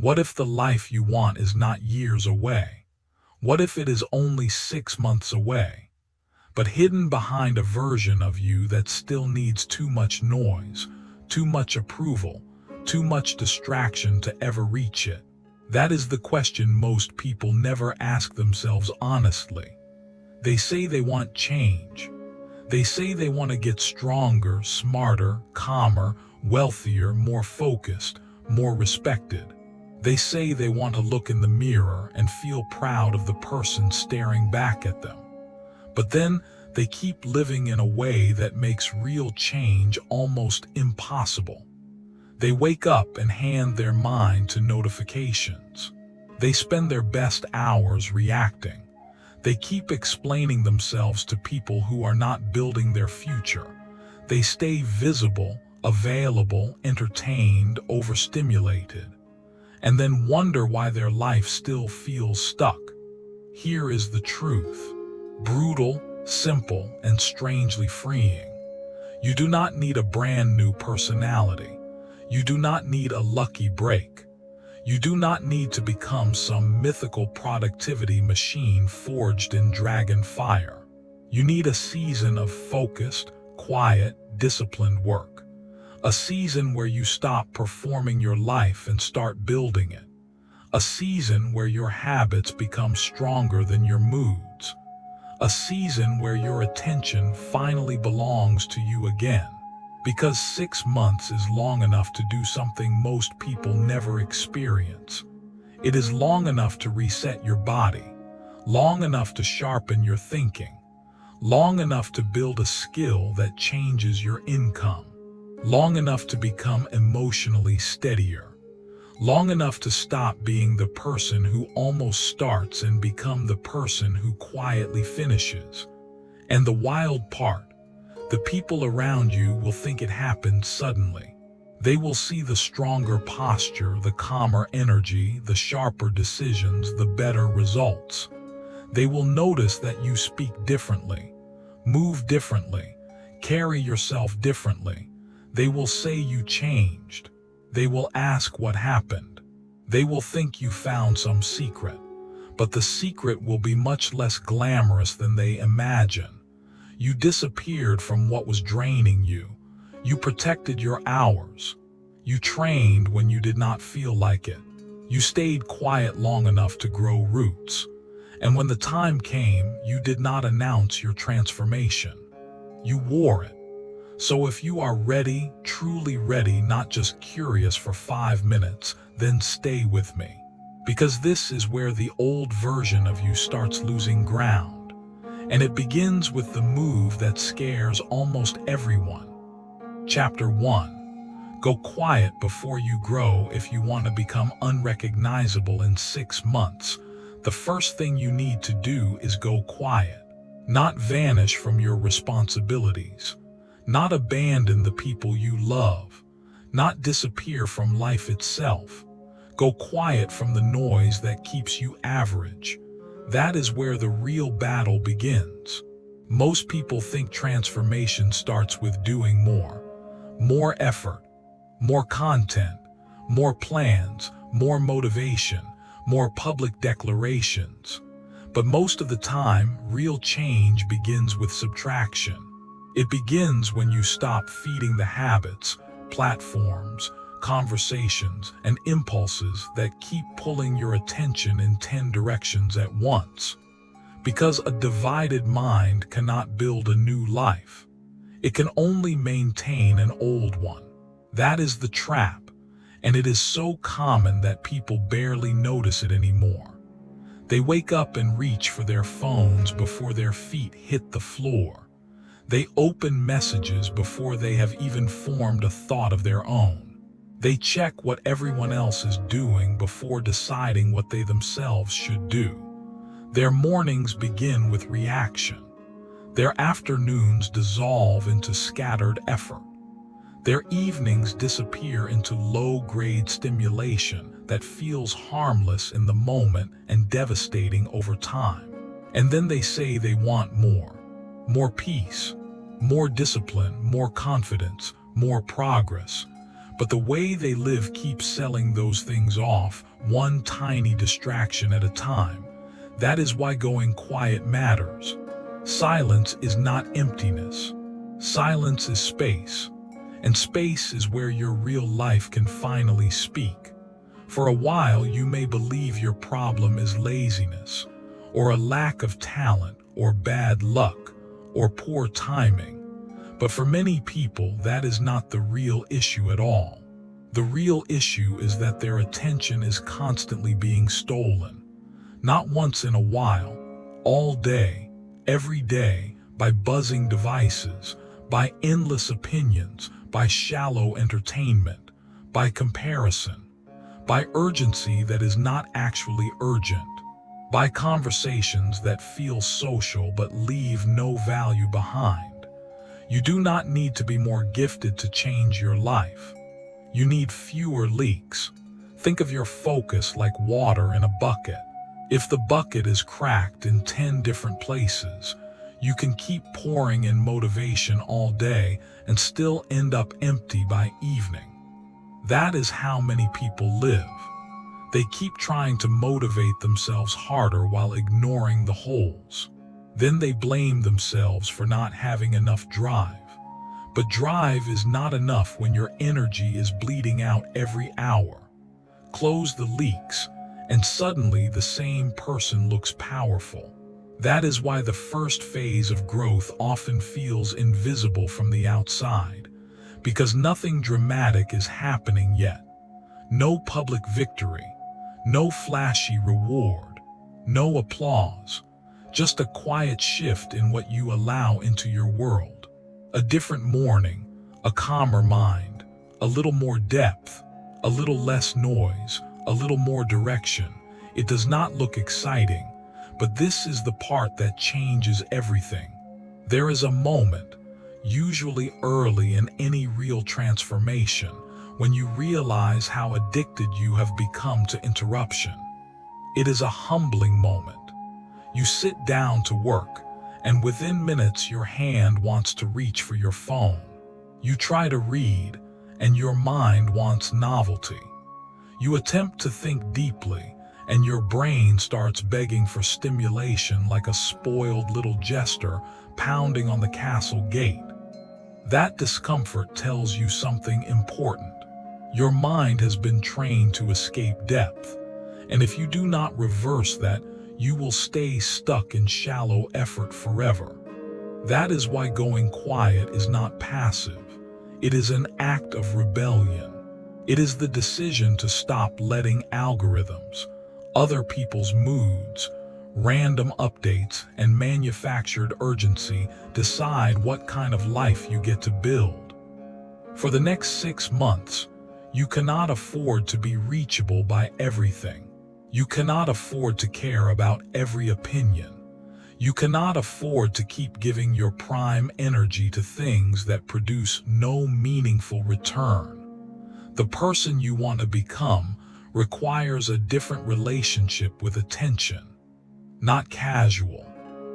What if the life you want is not years away? What if it is only 6 months away, but hidden behind a version of you that still needs too much noise, too much approval, too much distraction to ever reach it? That is the question most people never ask themselves honestly. They say they want change. They say they want to get stronger, smarter, calmer, wealthier, more focused, more respected. They say they want to look in the mirror and feel proud of the person staring back at them. But then they keep living in a way that makes real change almost impossible. They wake up and hand their mind to notifications. They spend their best hours reacting. They keep explaining themselves to people who are not building their future. They stay visible, available, entertained, overstimulated, and then wonder why their life still feels stuck. Here is the truth. Brutal, simple, and strangely freeing. You do not need a brand new personality. You do not need a lucky break. You do not need to become some mythical productivity machine forged in dragon fire. You need a season of focused, quiet, disciplined work. A season where you stop performing your life and start building it. A season where your habits become stronger than your moods. A season where your attention finally belongs to you again. Because 6 months is long enough to do something most people never experience. It is long enough to reset your body, long enough to sharpen your thinking, long enough to build a skill that changes your income, long enough to become emotionally steadier, long enough to stop being the person who almost starts and become the person who quietly finishes. And the wild part, the people around you will think it happened suddenly. They will see the stronger posture, the calmer energy, the sharper decisions, the better results. They will notice that you speak differently, move differently, carry yourself differently. They will say you changed. They will ask what happened. They will think you found some secret. But the secret will be much less glamorous than they imagine. You disappeared from what was draining you. You protected your hours. You trained when you did not feel like it. You stayed quiet long enough to grow roots. And when the time came, you did not announce your transformation. You wore it. So if you are ready, truly ready, not just curious for 5 minutes, then stay with me. Because this is where the old version of you starts losing ground. And it begins with the move that scares almost everyone. Chapter 1. Go quiet before you grow. If you want to become unrecognizable in 6 months, the first thing you need to do is go quiet. Not vanish from your responsibilities. Not abandon the people you love. Not disappear from life itself. Go quiet from the noise that keeps you average. That is where the real battle begins. Most people think transformation starts with doing more effort, more content, more plans, more motivation, more public declarations. But most of the time, real change begins with subtraction. It begins when you stop feeding the habits, platforms, conversations, and impulses that keep pulling your attention in 10 directions at once. Because a divided mind cannot build a new life. It can only maintain an old one. That is the trap, and it is so common that people barely notice it anymore. They wake up and reach for their phones before their feet hit the floor. They open messages before they have even formed a thought of their own. They check what everyone else is doing before deciding what they themselves should do. Their mornings begin with reaction. Their afternoons dissolve into scattered effort. Their evenings disappear into low-grade stimulation that feels harmless in the moment and devastating over time. And then they say they want more peace, more discipline, more confidence, more progress. but the way they live keeps selling those things off, one tiny distraction at a time. That is why going quiet matters. Silence is not emptiness. Silence is space. And space is where your real life can finally speak. For a while, you may believe your problem is laziness, or a lack of talent, or bad luck, or poor timing. But for many people, that is not the real issue at all. The real issue is that their attention is constantly being stolen. Not once in a while, all day, every day, by buzzing devices, by endless opinions, by shallow entertainment, by comparison, by urgency that is not actually urgent, by conversations that feel social but leave no value behind. You do not need to be more gifted to change your life. You need fewer leaks. Think of your focus like water in a bucket. If the bucket is cracked in 10 different places, you can keep pouring in motivation all day and still end up empty by evening. That is how many people live. They keep trying to motivate themselves harder while ignoring the holes. Then they blame themselves for not having enough drive. But drive is not enough when your energy is bleeding out every hour. Close the leaks, and suddenly the same person looks powerful. That is why the first phase of growth often feels invisible from the outside, because nothing dramatic is happening yet. No public victory, no flashy reward, no applause. Just a quiet shift in what you allow into your world. A different morning, a calmer mind, a little more depth, a little less noise, a little more direction. It does not look exciting, but this is the part that changes everything. There is a moment, usually early in any real transformation, when you realize how addicted you have become to interruption. It is a humbling moment. You sit down to work, and within minutes your hand wants to reach for your phone. You try to read, and your mind wants novelty. You attempt to think deeply, and your brain starts begging for stimulation like a spoiled little jester pounding on the castle gate. That discomfort tells you something important. Your mind has been trained to escape depth, and if you do not reverse that, you will stay stuck in shallow effort forever. That is why going quiet is not passive. It is an act of rebellion. It is the decision to stop letting algorithms, other people's moods, random updates, and manufactured urgency decide what kind of life you get to build. For the next 6 months, you cannot afford to be reachable by everything. You cannot afford to care about every opinion. You cannot afford to keep giving your prime energy to things that produce no meaningful return. The person you want to become requires a different relationship with attention. Not casual,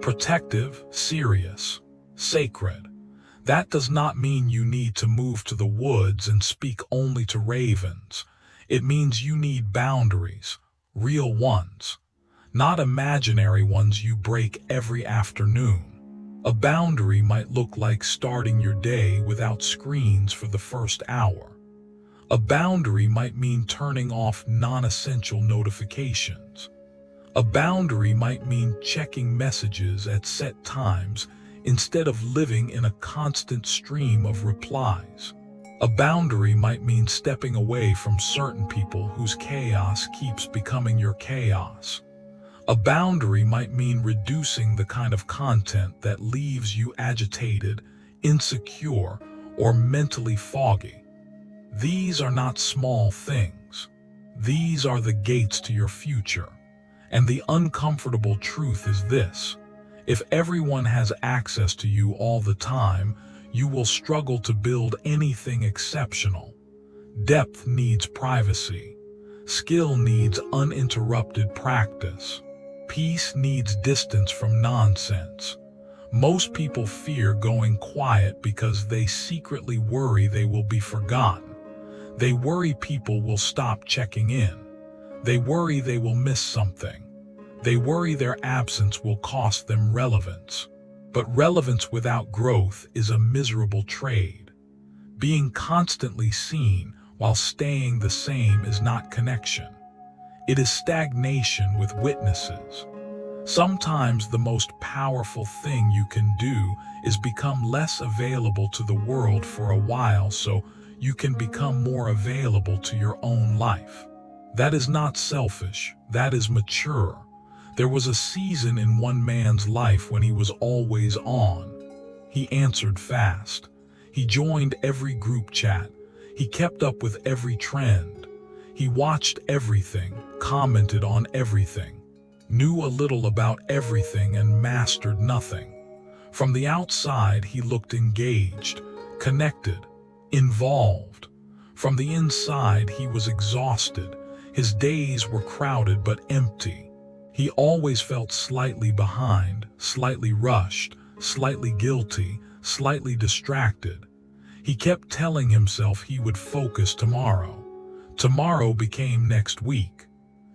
protective, serious, sacred. That does not mean you need to move to the woods and speak only to ravens. It means you need boundaries. Real ones, not imaginary ones you break every afternoon. A boundary might look like starting your day without screens for the first hour. A boundary might mean turning off non-essential notifications. A boundary might mean checking messages at set times instead of living in a constant stream of replies. A boundary might mean stepping away from certain people whose chaos keeps becoming your chaos. A boundary might mean reducing the kind of content that leaves you agitated, insecure, or mentally foggy. These are not small things. These are the gates to your future. And the uncomfortable truth is this: if everyone has access to you all the time, you will struggle to build anything exceptional. Depth needs privacy. Skill needs uninterrupted practice. Peace needs distance from nonsense. Most people fear going quiet because they secretly worry they will be forgotten. They worry people will stop checking in. They worry they will miss something. They worry their absence will cost them relevance. But relevance without growth is a miserable trade. Being constantly seen while staying the same is not connection. It is stagnation with witnesses. Sometimes the most powerful thing you can do is become less available to the world for a while so you can become more available to your own life. That is not selfish, that is mature. There was a season in one man's life when he was always on. He answered fast. He joined every group chat. He kept up with every trend. He watched everything, commented on everything, knew a little about everything and mastered nothing. From the outside, he looked engaged, connected, involved. From the inside, he was exhausted. His days were crowded but empty. He always felt slightly behind, slightly rushed, slightly guilty, slightly distracted. He kept telling himself he would focus tomorrow. Tomorrow became next week.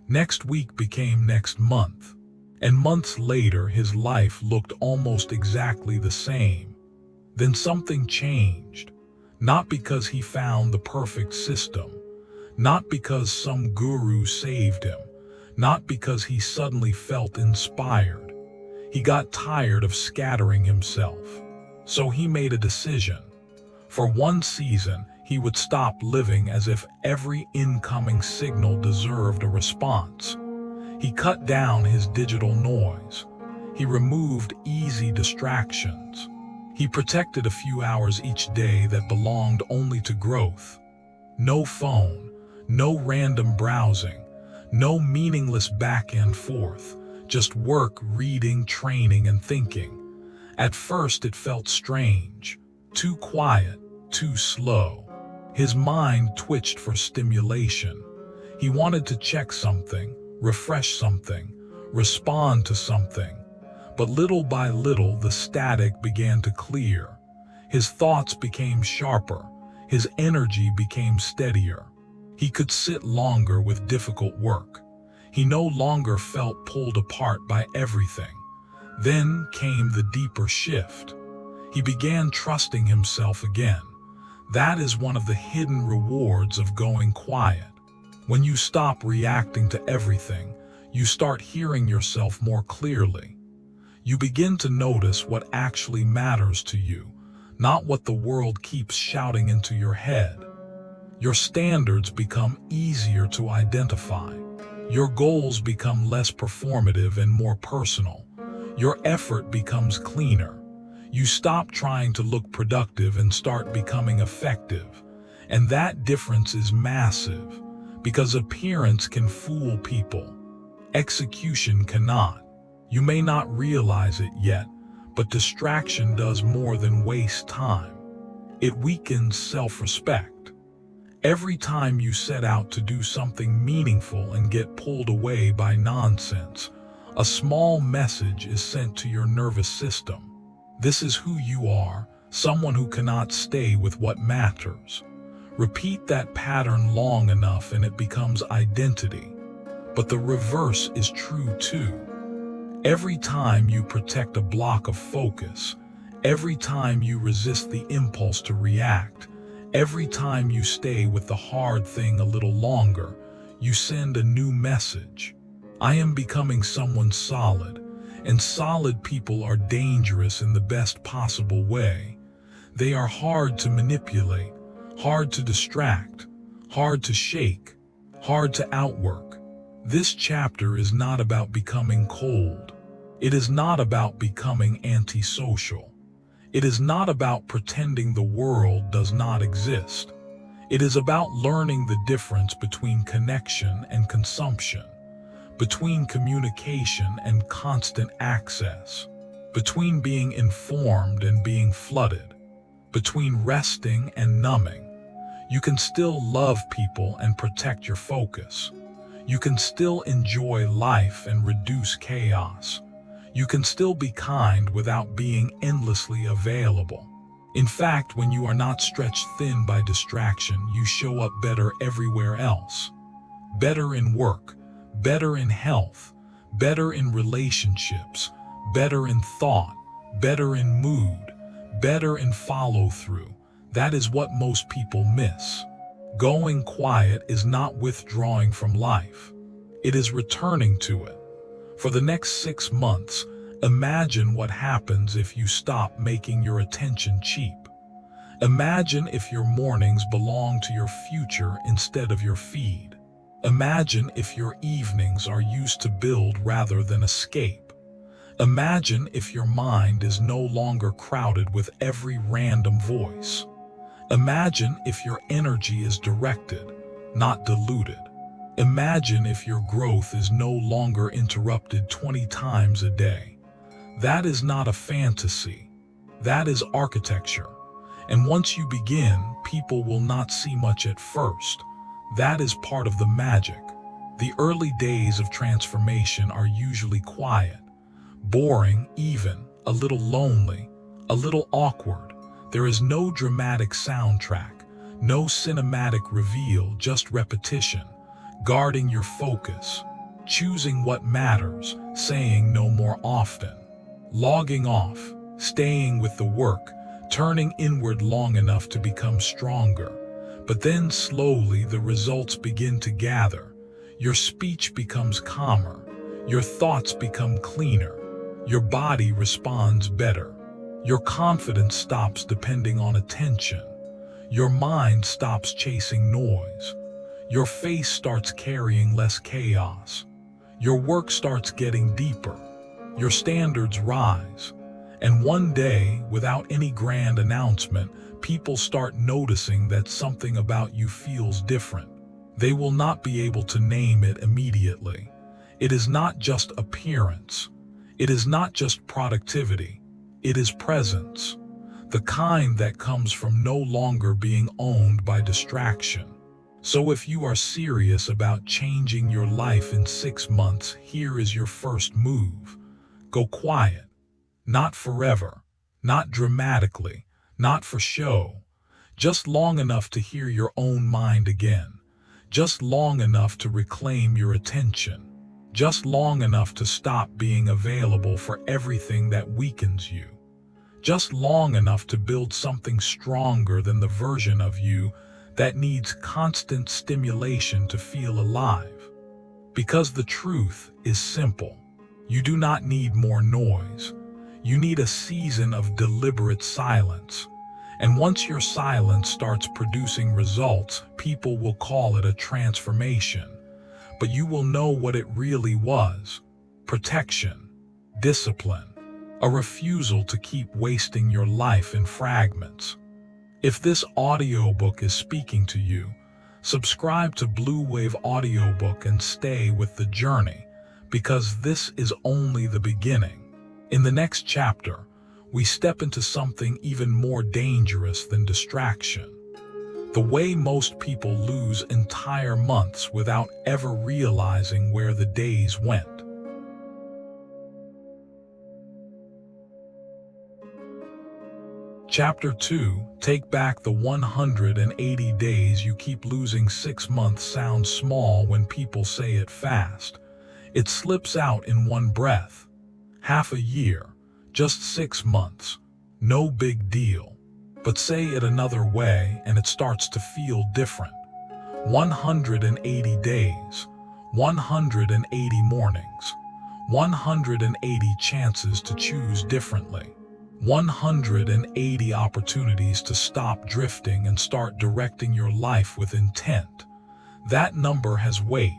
Next week became next month. And months later, his life looked almost exactly the same. Then something changed. Not because he found the perfect system. Not because some guru saved him. Not because he suddenly felt inspired. He got tired of scattering himself. So he made a decision. For one season, he would stop living as if every incoming signal deserved a response. He cut down his digital noise. He removed easy distractions. He protected a few hours each day that belonged only to growth. No phone, no random browsing, no meaningless back and forth, just work, reading, training, and thinking. At first it felt strange, too quiet, too slow. His mind twitched for stimulation. He wanted to check something, refresh something, respond to something. But little by little the static began to clear. His thoughts became sharper. His energy became steadier. He could sit longer with difficult work. He no longer felt pulled apart by everything. Then came the deeper shift. He began trusting himself again. That is one of the hidden rewards of going quiet. When you stop reacting to everything, you start hearing yourself more clearly. You begin to notice what actually matters to you, not what the world keeps shouting into your head. Your standards become easier to identify. Your goals become less performative and more personal. Your effort becomes cleaner. You stop trying to look productive and start becoming effective. And that difference is massive, because appearance can fool people. Execution cannot. You may not realize it yet, but distraction does more than waste time. It weakens self-respect. Every time you set out to do something meaningful and get pulled away by nonsense, a small message is sent to your nervous system. This is who you are, someone who cannot stay with what matters. Repeat that pattern long enough and it becomes identity. But the reverse is true too. Every time you protect a block of focus, every time you resist the impulse to react, every time you stay with the hard thing a little longer, you send a new message. I am becoming someone solid, and solid people are dangerous in the best possible way. They are hard to manipulate, hard to distract, hard to shake, hard to outwork. This chapter is not about becoming cold. It is not about becoming antisocial. It is not about pretending the world does not exist. It is about learning the difference between connection and consumption, between communication and constant access, between being informed and being flooded, between resting and numbing. You can still love people and protect your focus. You can still enjoy life and reduce chaos. You can still be kind without being endlessly available. In fact, when you are not stretched thin by distraction, you show up better everywhere else. Better in work, better in health, better in relationships, better in thought, better in mood, better in follow-through. That is what most people miss. Going quiet is not withdrawing from life. It is returning to it. For the next 6 months, imagine what happens if you stop making your attention cheap. Imagine if your mornings belong to your future instead of your feed. Imagine if your evenings are used to build rather than escape. Imagine if your mind is no longer crowded with every random voice. Imagine if your energy is directed, not diluted. Imagine if your growth is no longer interrupted 20 times a day. That is not a fantasy. That is architecture. And once you begin, people will not see much at first. That is part of the magic. The early days of transformation are usually quiet, boring, even a little lonely, a little awkward. There is no dramatic soundtrack, no cinematic reveal, just repetition, guarding your focus, choosing what matters, saying no more often, logging off, staying with the work, turning inward long enough to become stronger. But then slowly the results begin to gather. Your speech becomes calmer, your thoughts become cleaner, your body responds better. Your confidence stops depending on attention. Your mind stops chasing noise. Your face starts carrying less chaos. Your work starts getting deeper. Your standards rise. And one day, without any grand announcement, people start noticing that something about you feels different. They will not be able to name it immediately. It is not just appearance. It is not just productivity. It is presence, the kind that comes from no longer being owned by distraction. So if you are serious about changing your life in 6 months, here is your first move. Go quiet. Not forever, not dramatically, not for show. Just long enough to hear your own mind again. Just long enough to reclaim your attention. Just long enough to stop being available for everything that weakens you. Just long enough to build something stronger than the version of you that needs constant stimulation to feel alive. Because the truth is simple. You do not need more noise. You need a season of deliberate silence. And once your silence starts producing results, people will call it a transformation. But you will know what it really was: protection, discipline, a refusal to keep wasting your life in fragments. If this audiobook is speaking to you, subscribe to Bluewave Audiobook and stay with the journey, because this is only the beginning. In the next chapter, we step into something even more dangerous than distraction. The way most people lose entire months without ever realizing where the days went. Chapter 2, Take Back the 180 Days You Keep Losing. 6 months sounds small when people say it fast. It slips out in one breath. Half a year, just 6 months, no big deal. But say it another way and it starts to feel different. 180 days, 180 mornings, 180 chances to choose differently. 180 opportunities to stop drifting and start directing your life with intent. That number has weight,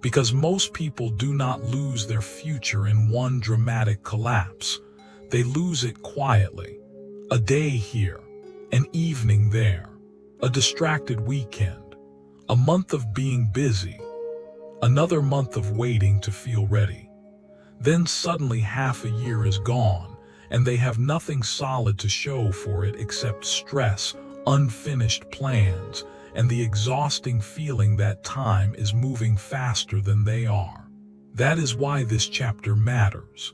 because most people do not lose their future in one dramatic collapse. They lose it quietly. A day here, an evening there, a distracted weekend, a month of being busy, another month of waiting to feel ready. Then suddenly half a year is gone, and they have nothing solid to show for it except stress, unfinished plans, and the exhausting feeling that time is moving faster than they are. That is why this chapter matters.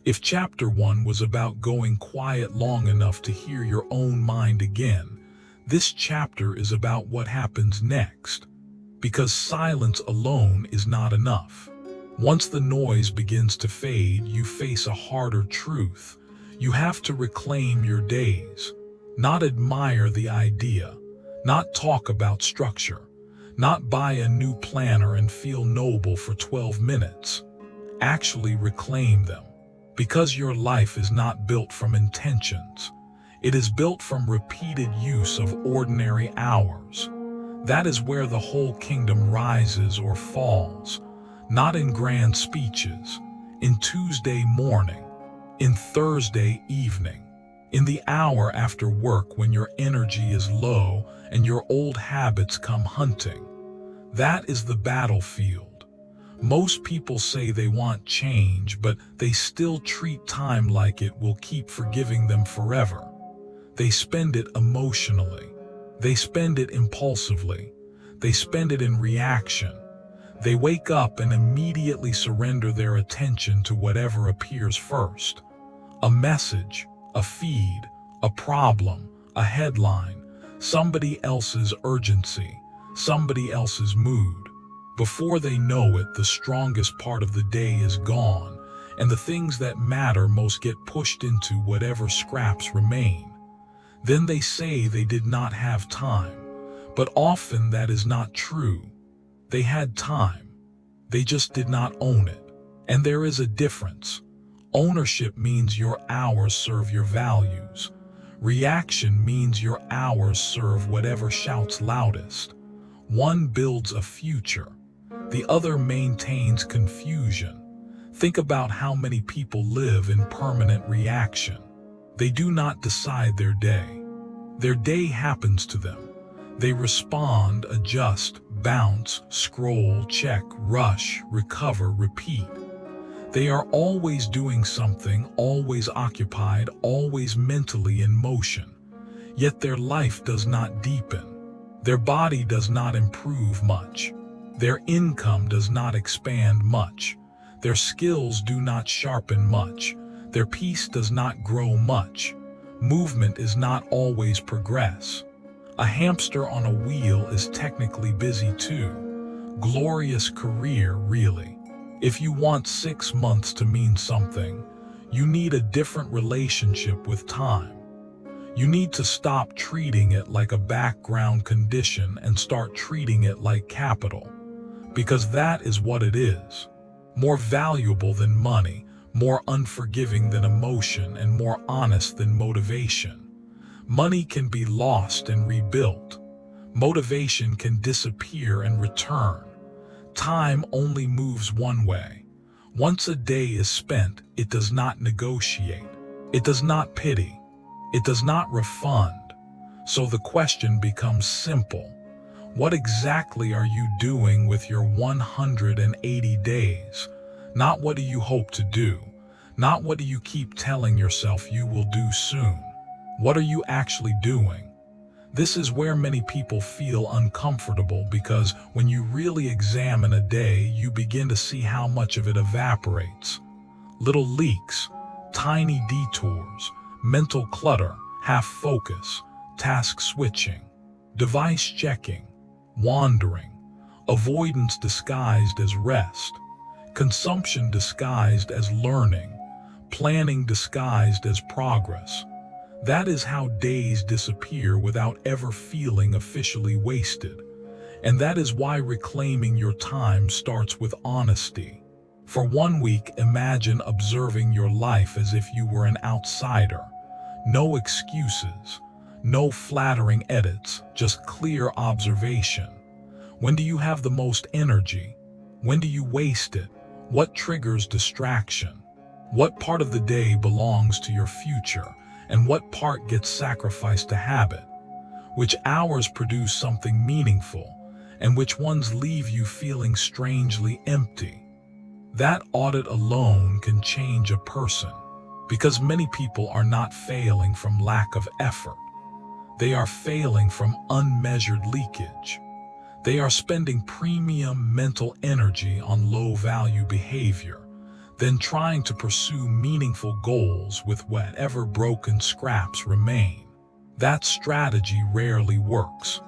If chapter 1 was about going quiet long enough to hear your own mind again, this chapter is about what happens next. Because silence alone is not enough. Once the noise begins to fade, you face a harder truth. You have to reclaim your days. Not admire the idea. Not talk about structure. Not buy a new planner and feel noble for 12 minutes. Actually reclaim them. Because your life is not built from intentions. It is built from repeated use of ordinary hours. That is where the whole kingdom rises or falls. Not in grand speeches, in Tuesday morning, in Thursday evening, in the hour after work when your energy is low and your old habits come hunting. That is the battlefield. Most people say they want change, but they still treat time like it will keep forgiving them forever. They spend it emotionally. They spend it impulsively. They spend it in reaction. They wake up and immediately surrender their attention to whatever appears first. A message, a feed, a problem, a headline, somebody else's urgency, somebody else's mood. Before they know it, the strongest part of the day is gone, and the things that matter most get pushed into whatever scraps remain. Then they say they did not have time, but often that is not true. They had time. They just did not own it. And there is a difference. Ownership means your hours serve your values. Reaction means your hours serve whatever shouts loudest. One builds a future. The other maintains confusion. Think about how many people live in permanent reaction. They do not decide their day. Their day happens to them. They respond, adjust, bounce, scroll, check, rush, recover, repeat. They are always doing something, always occupied, always mentally in motion. Yet their life does not deepen. Their body does not improve much. Their income does not expand much. Their skills do not sharpen much. Their peace does not grow much. Movement is not always progress. A hamster on a wheel is technically busy too. Glorious career, really. If you want 6 months to mean something, you need a different relationship with time. You need to stop treating it like a background condition and start treating it like capital. Because that is what it is. More valuable than money, more unforgiving than emotion, and more honest than motivation. Money can be lost and rebuilt. Motivation can disappear and return. Time only moves one way. Once a day is spent, it does not negotiate. It does not pity. It does not refund. So the question becomes simple. What exactly are you doing with your 180 days? Not what do you hope to do. Not what do you keep telling yourself you will do soon. What are you actually doing? This is where many people feel uncomfortable, because when you really examine a day, you begin to see how much of it evaporates. Little leaks, tiny detours, mental clutter, half focus, task switching, device checking, wandering, avoidance disguised as rest, consumption disguised as learning, planning disguised as progress. That is how days disappear without ever feeling officially wasted. And that is why reclaiming your time starts with honesty. For 1 week, imagine observing your life as if you were an outsider. No excuses, no flattering edits, just clear observation. When do you have the most energy? When do you waste it? What triggers distraction? What part of the day belongs to your future? And what part gets sacrificed to habit? Which hours produce something meaningful, and which ones leave you feeling strangely empty? That audit alone can change a person, because many people are not failing from lack of effort. They are failing from unmeasured leakage. They are spending premium mental energy on low-value behavior. than trying to pursue meaningful goals with whatever broken scraps remain. That strategy rarely works.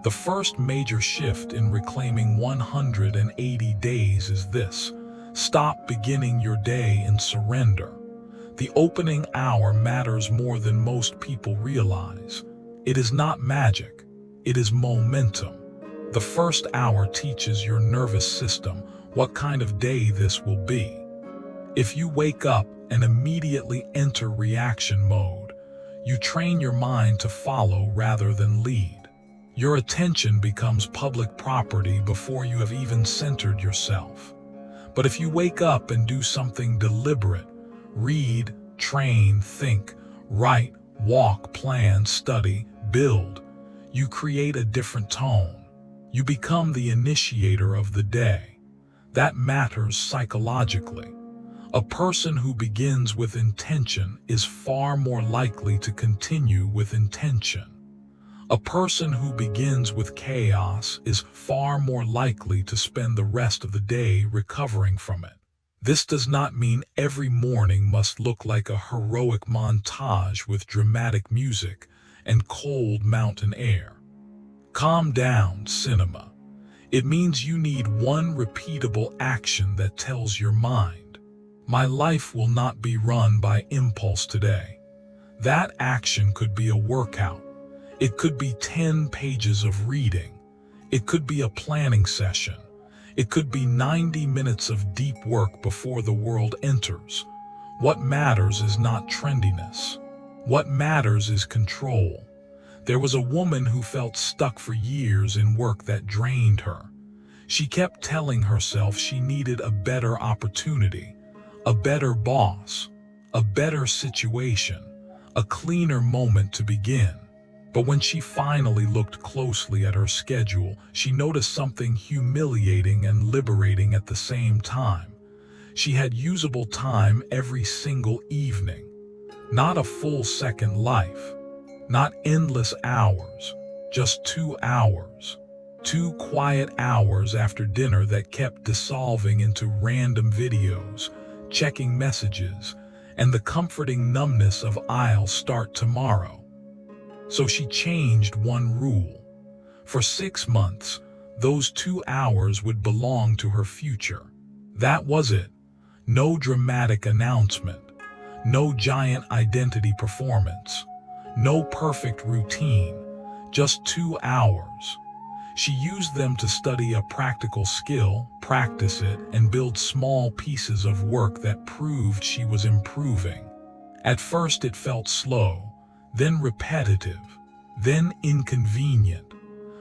The first major shift in reclaiming 180 days is this: stop beginning your day in surrender. The opening hour matters more than most people realize. It is not magic, it is momentum. The first hour teaches your nervous system what kind of day this will be. If you wake up and immediately enter reaction mode, you train your mind to follow rather than lead. Your attention becomes public property before you have even centered yourself. But if you wake up and do something deliberate, read, train, think, write, walk, plan, study, build, you create a different tone. You become the initiator of the day. That matters psychologically. A person who begins with intention is far more likely to continue with intention. A person who begins with chaos is far more likely to spend the rest of the day recovering from it. This does not mean every morning must look like a heroic montage with dramatic music and cold mountain air. Calm down, cinema. It means you need one repeatable action that tells your mind, my life will not be run by impulse today. That action could be a workout. It could be 10 pages of reading. It could be a planning session. It could be 90 minutes of deep work before the world enters. What matters is not trendiness. What matters is control. There was a woman who felt stuck for years in work that drained her. She kept telling herself she needed a better opportunity, a better boss, a better situation, a cleaner moment to begin. But when she finally looked closely at her schedule, she noticed something humiliating and liberating at the same time. She had usable time every single evening. Not a full second life. Not endless hours. Just 2 hours. 2 quiet hours after dinner that kept dissolving into random videos, checking messages, and the comforting numbness of "I'll start tomorrow." So she changed one rule. For 6 months, those 2 hours would belong to her future. That was it. No dramatic announcement. No giant identity performance. No perfect routine. Just 2 hours. She used them to study a practical skill, practice it, and build small pieces of work that proved she was improving. At first it felt slow, then repetitive, then inconvenient.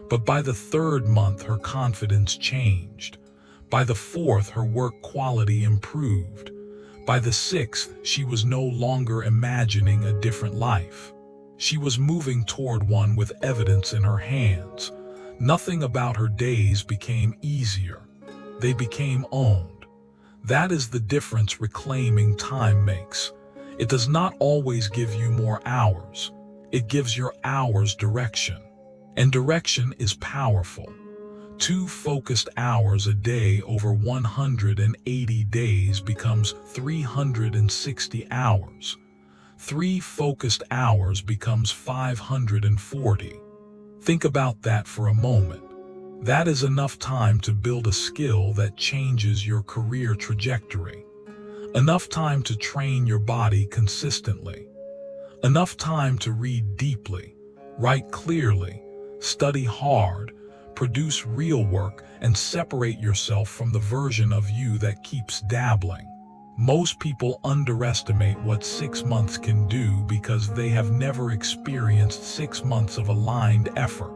But by the 3rd month, her confidence changed. By the 4th, her work quality improved. By the 6th, she was no longer imagining a different life. She was moving toward one with evidence in her hands. Nothing about her days became easier. They became owned. That is the difference reclaiming time makes. It does not always give you more hours. It gives your hours direction. And direction is powerful. 2 focused hours a day over 180 days becomes 360 hours. 3 focused hours becomes 540. Think about that for a moment. That is enough time to build a skill that changes your career trajectory. Enough time to train your body consistently. Enough time to read deeply, write clearly, study hard, produce real work, and separate yourself from the version of you that keeps dabbling. Most people underestimate what 6 months can do because they have never experienced 6 months of aligned effort.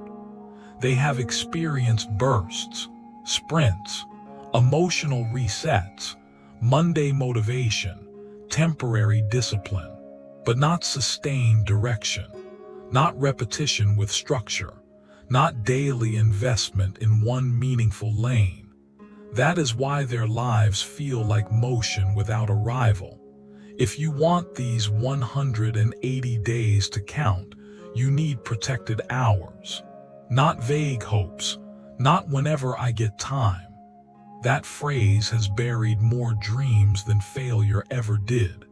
They have experienced bursts, sprints, emotional resets, Monday motivation, temporary discipline, but not sustained direction, not repetition with structure, not daily investment in one meaningful lane. That is why their lives feel like motion without arrival. If you want these 180 days to count, you need protected hours. Not vague hopes, not whenever I get time. That phrase has buried more dreams than failure ever did.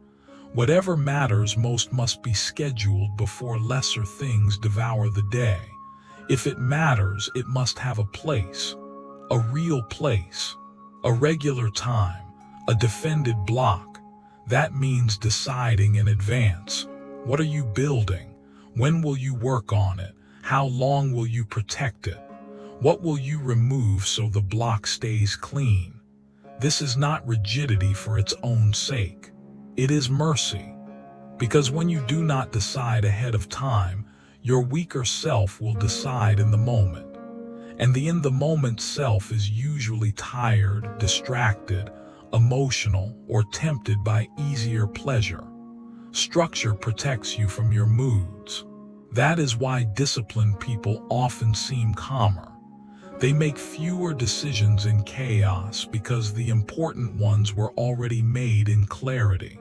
Whatever matters most must be scheduled before lesser things devour the day. If it matters, it must have a place, a real place, a regular time, a defended block. That means deciding in advance. What are you building? When will you work on it? How long will you protect it? What will you remove so the block stays clean? This is not rigidity for its own sake. It is mercy. Because when you do not decide ahead of time, your weaker self will decide in the moment. And the in the moment self is usually tired, distracted, emotional, or tempted by easier pleasure. Structure protects you from your moods. That is why disciplined people often seem calmer. They make fewer decisions in chaos because the important ones were already made in clarity.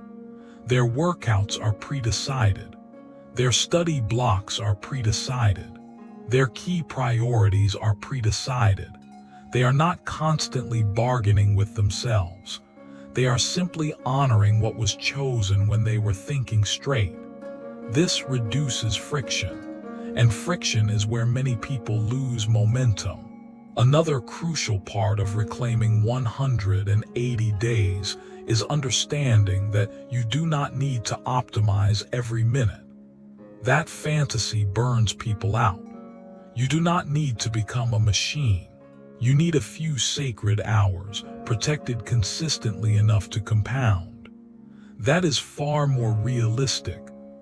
Their workouts are pre-decided. Their study blocks are pre-decided. Their key priorities are pre-decided. They are not constantly bargaining with themselves. They are simply honoring what was chosen when they were thinking straight. This reduces friction, and friction is where many people lose momentum. Another crucial part of reclaiming 180 days is understanding that you do not need to optimize every minute. That fantasy burns people out. You do not need to become a machine. You need a few sacred hours, protected consistently enough to compound. That is far more realistic,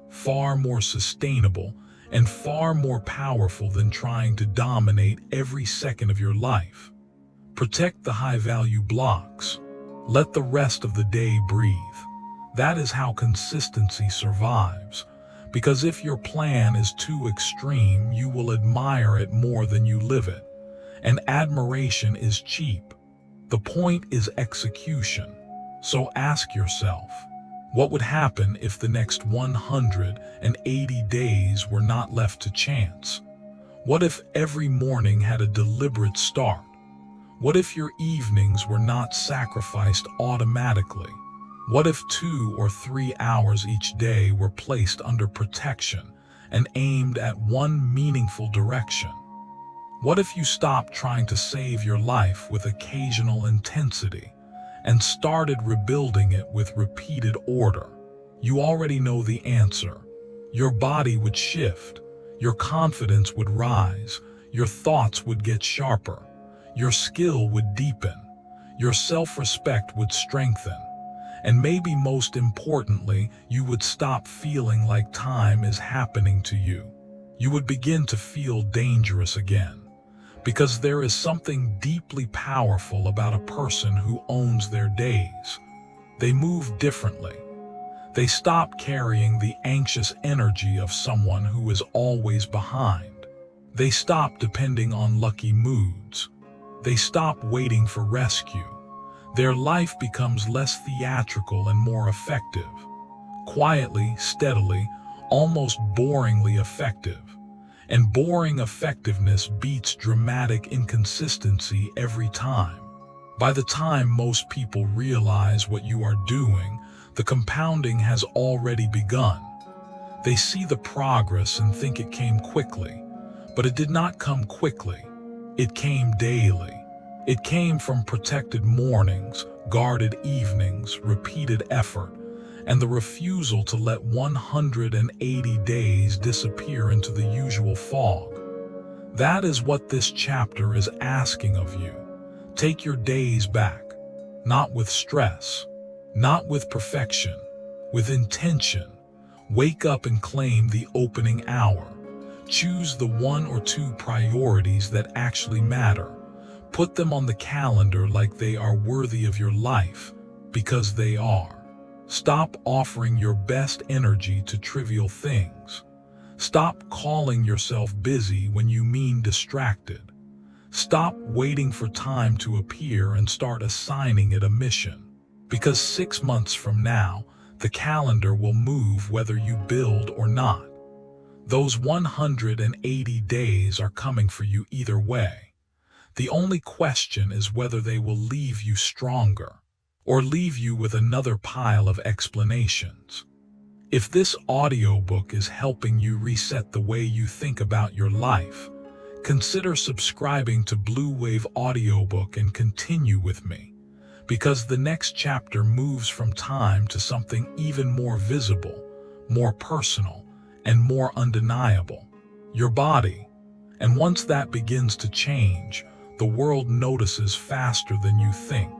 far more sustainable, and far more powerful than trying to dominate every second of your life. Protect the high-value blocks. Let the rest of the day breathe. That is how consistency survives. Because if your plan is too extreme, you will admire it more than you live it. And admiration is cheap. The point is execution. So ask yourself, what would happen if the next 180 days were not left to chance? What if every morning had a deliberate start? What if your evenings were not sacrificed automatically? What if 2 or 3 hours each day were placed under protection and aimed at one meaningful direction? What if you stopped trying to save your life with occasional intensity and started rebuilding it with repeated order? You already know the answer. Your body would shift, your confidence would rise, your thoughts would get sharper, your skill would deepen, your self-respect would strengthen, and maybe most importantly, you would stop feeling like time is happening to you. You would begin to feel dangerous again. Because there is something deeply powerful about a person who owns their days. They move differently. They stop carrying the anxious energy of someone who is always behind. They stop depending on lucky moods. They stop waiting for rescue. Their life becomes less theatrical and more effective. Quietly, steadily, almost boringly effective. And boring effectiveness beats dramatic inconsistency every time. By the time most people realize what you are doing, the compounding has already begun. They see the progress and think it came quickly, but it did not come quickly. It came daily. It came from protected mornings, guarded evenings, repeated effort, and the refusal to let 180 days disappear into the usual fog. That is what this chapter is asking of you. Take your days back, not with stress, not with perfection, with intention. Wake up and claim the opening hour. Choose the 1 or 2 priorities that actually matter. Put them on the calendar like they are worthy of your life, because they are. Stop offering your best energy to trivial things. Stop calling yourself busy when you mean distracted. Stop waiting for time to appear and start assigning it a mission. Because 6 months from now, the calendar will move whether you build or not. Those 180 days are coming for you either way. The only question is whether they will leave you stronger or leave you with another pile of explanations. If this audiobook is helping you reset the way you think about your life, consider subscribing to Bluewave Audiobook and continue with me, because the next chapter moves from time to something even more visible, more personal, and more undeniable: your body. And once that begins to change, the world notices faster than you think.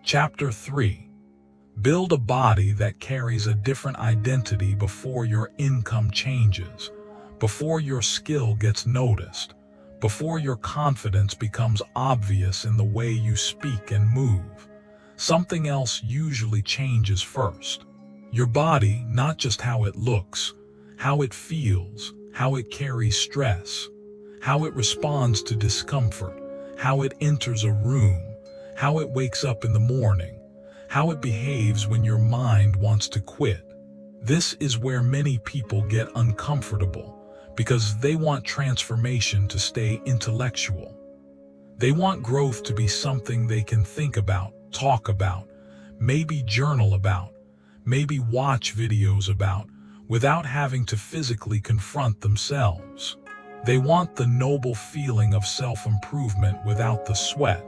Chapter 3. Build a body that carries a different identity before your income changes, before your skill gets noticed, before your confidence becomes obvious in the way you speak and move. Something else usually changes first. Your body, not just how it looks, how it feels, how it carries stress, how it responds to discomfort, how it enters a room, how it wakes up in the morning, how it behaves when your mind wants to quit. This is where many people get uncomfortable, because they want transformation to stay intellectual. They want growth to be something they can think about, talk about, maybe journal about, maybe watch videos about, without having to physically confront themselves. They want the noble feeling of self-improvement without the sweat,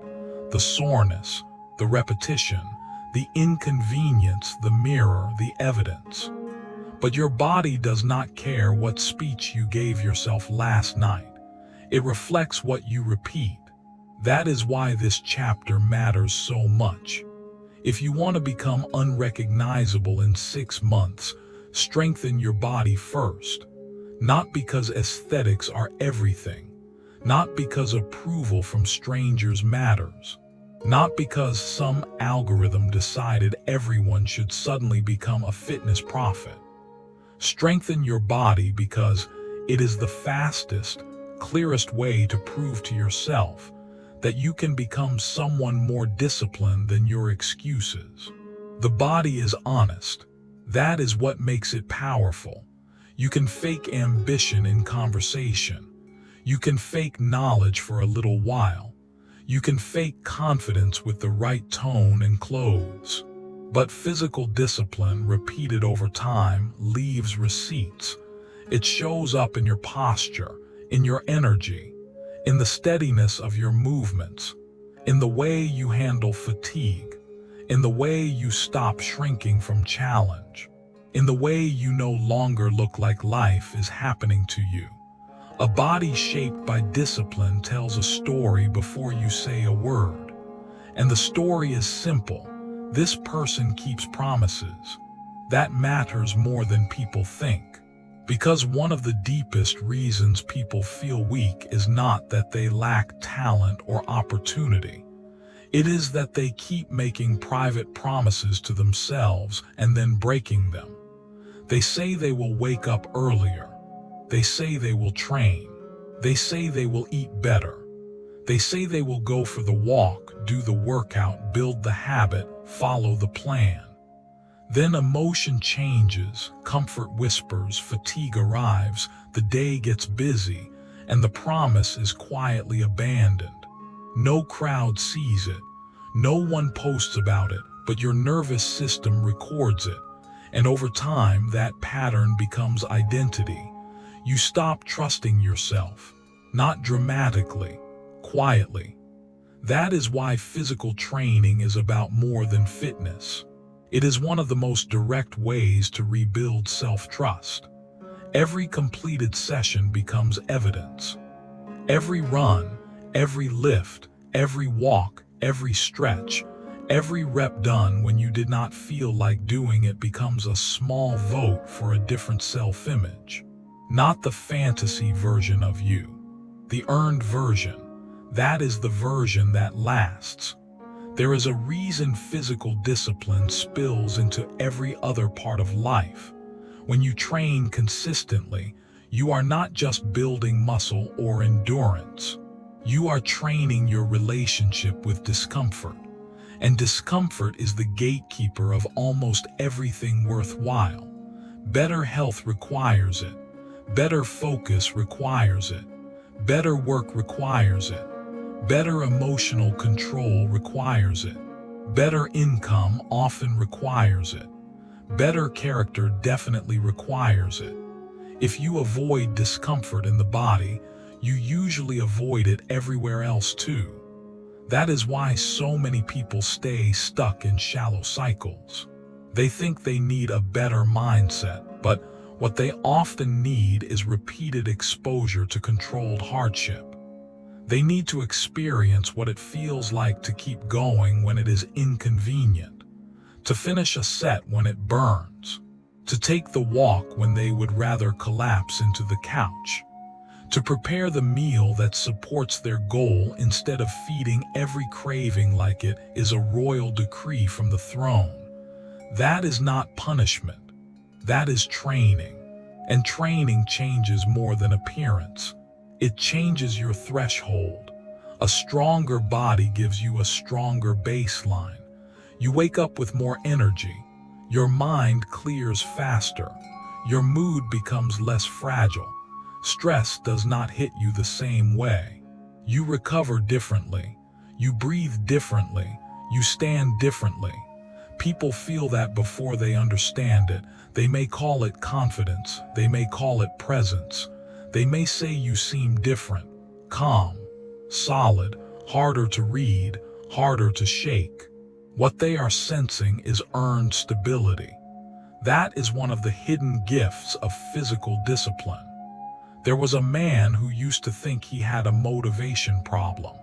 the soreness, the repetition, the inconvenience, the mirror, the evidence. But your body does not care what speech you gave yourself last night. It reflects what you repeat. That is why this chapter matters so much. If you want to become unrecognizable in 6 months, strengthen your body first. Not because aesthetics are everything, not because approval from strangers matters, not because some algorithm decided everyone should suddenly become a fitness prophet. Strengthen your body because it is the fastest, clearest way to prove to yourself that you can become someone more disciplined than your excuses. The body is honest. That is what makes it powerful. You can fake ambition in conversation. You can fake knowledge for a little while. You can fake confidence with the right tone and clothes. But physical discipline, repeated over time, leaves receipts. It shows up in your posture, in your energy, in the steadiness of your movements, in the way you handle fatigue, in the way you stop shrinking from challenge, in the way you no longer look like life is happening to you. A body shaped by discipline tells a story before you say a word. And the story is simple. This person keeps promises. That matters more than people think. Because one of the deepest reasons people feel weak is not that they lack talent or opportunity. It is that they keep making private promises to themselves and then breaking them. They say they will wake up earlier. They say they will train. They say they will eat better. They say they will go for the walk, do the workout, build the habit, follow the plan. Then emotion changes, comfort whispers, fatigue arrives, the day gets busy, and the promise is quietly abandoned. No crowd sees it. No one posts about it, but your nervous system records it. And over time, that pattern becomes identity. You stop trusting yourself, not dramatically, quietly. That is why physical training is about more than fitness. It is one of the most direct ways to rebuild self-trust. Every completed session becomes evidence. Every run, every lift, every walk, every stretch, every rep done when you did not feel like doing it becomes a small vote for a different self-image. Not the fantasy version of you, the earned version. That is the version that lasts. There is a reason physical discipline spills into every other part of life. When you train consistently, you are not just building muscle or endurance. You are training your relationship with discomfort. And discomfort is the gatekeeper of almost everything worthwhile. Better health requires it. Better focus requires it. Better work requires it. Better emotional control requires it. Better income often requires it. Better character definitely requires it. If you avoid discomfort in the body, you usually avoid it everywhere else too. That is why so many people stay stuck in shallow cycles. They think they need a better mindset, but what they often need is repeated exposure to controlled hardship. They need to experience what it feels like to keep going when it is inconvenient, to finish a set when it burns, to take the walk when they would rather collapse into the couch, to prepare the meal that supports their goal instead of feeding every craving like it is a royal decree from the throne. That is not punishment. That is training. And training changes more than appearance. It changes your threshold. A stronger body gives you a stronger baseline. You wake up with more energy. Your mind clears faster. Your mood becomes less fragile. Stress does not hit you the same way. You recover differently. You breathe differently. You stand differently. People feel that before they understand it. They may call it confidence. They may call it presence. They may say you seem different, calm, solid, harder to read, harder to shake. What they are sensing is earned stability. That is one of the hidden gifts of physical discipline. There was a man who used to think he had a motivation problem.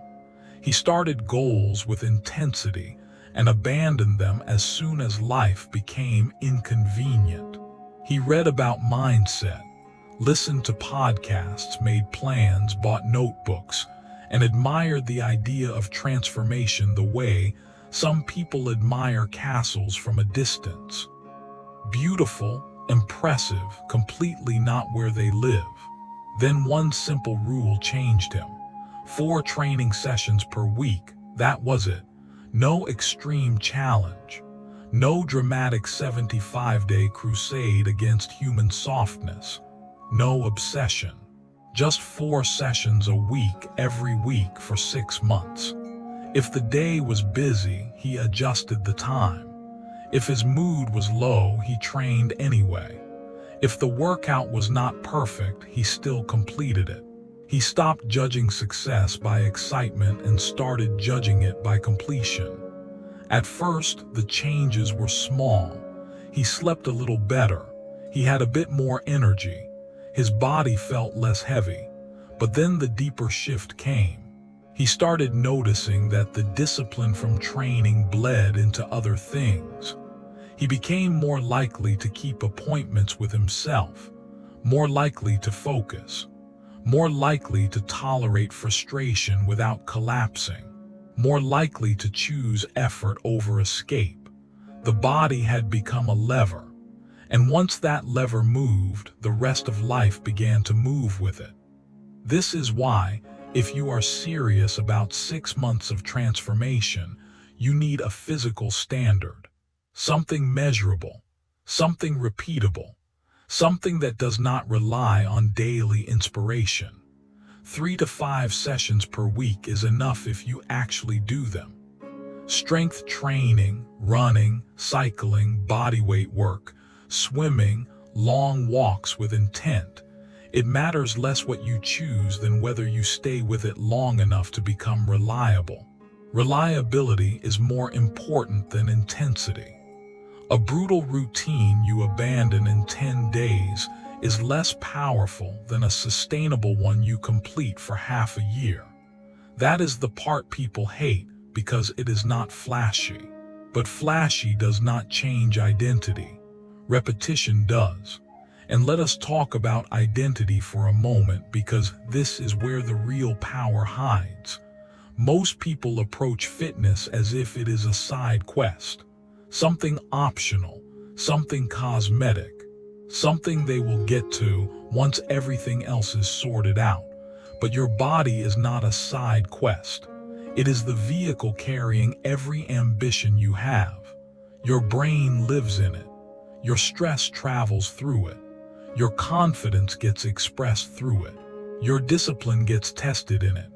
He started goals with intensity and abandoned them as soon as life became inconvenient. He read about mindset, listened to podcasts, made plans, bought notebooks, and admired the idea of transformation the way some people admire castles from a distance. Beautiful, impressive, completely not where they live. Then one simple rule changed him. 4 training sessions per week, that was it. No extreme challenge. No dramatic 75-day crusade against human softness. No obsession. Just 4 sessions a week every week for 6 months. If the day was busy, he adjusted the time. If his mood was low, he trained anyway. If the workout was not perfect, he still completed it. He stopped judging success by excitement and started judging it by completion. At first, the changes were small. He slept a little better. He had a bit more energy. His body felt less heavy. But then the deeper shift came. He started noticing that the discipline from training bled into other things. He became more likely to keep appointments with himself, more likely to focus, more likely to tolerate frustration without collapsing, more likely to choose effort over escape. The body had become a lever, and once that lever moved, the rest of life began to move with it. This is why, if you are serious about 6 months of transformation, you need a physical standard, something measurable, something repeatable, something that does not rely on daily inspiration. 3 to 5 sessions per week is enough if you actually do them. Strength training, running, cycling, bodyweight work, swimming, long walks with intent. It matters less what you choose than whether you stay with it long enough to become reliable. Reliability is more important than intensity. A brutal routine you abandon in 10 days is less powerful than a sustainable one you complete for half a year. That is the part people hate because it is not flashy. But flashy does not change identity. Repetition does. And let us talk about identity for a moment because this is where the real power hides. Most people approach fitness as if it is a side quest. Something optional, something cosmetic, something they will get to once everything else is sorted out. But your body is not a side quest. It is the vehicle carrying every ambition you have. Your brain lives in it. Your stress travels through it. Your confidence gets expressed through it. Your discipline gets tested in it.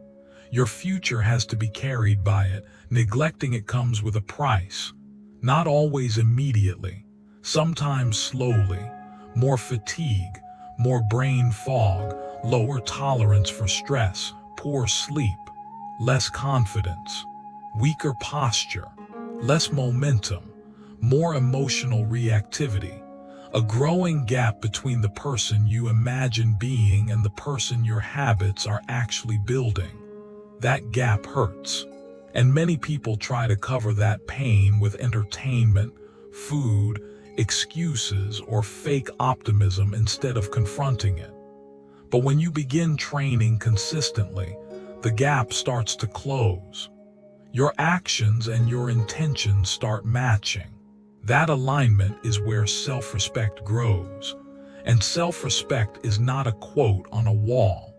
Your future has to be carried by it. Neglecting it comes with a price. Not always immediately, sometimes slowly. More fatigue, more brain fog, lower tolerance for stress, poor sleep, less confidence, weaker posture, less momentum, more emotional reactivity. A growing gap between the person you imagine being and the person your habits are actually building. That gap hurts. And many people try to cover that pain with entertainment, food, excuses, or fake optimism instead of confronting it. But when you begin training consistently, the gap starts to close. Your actions and your intentions start matching. That alignment is where self-respect grows. And self-respect is not a quote on a wall.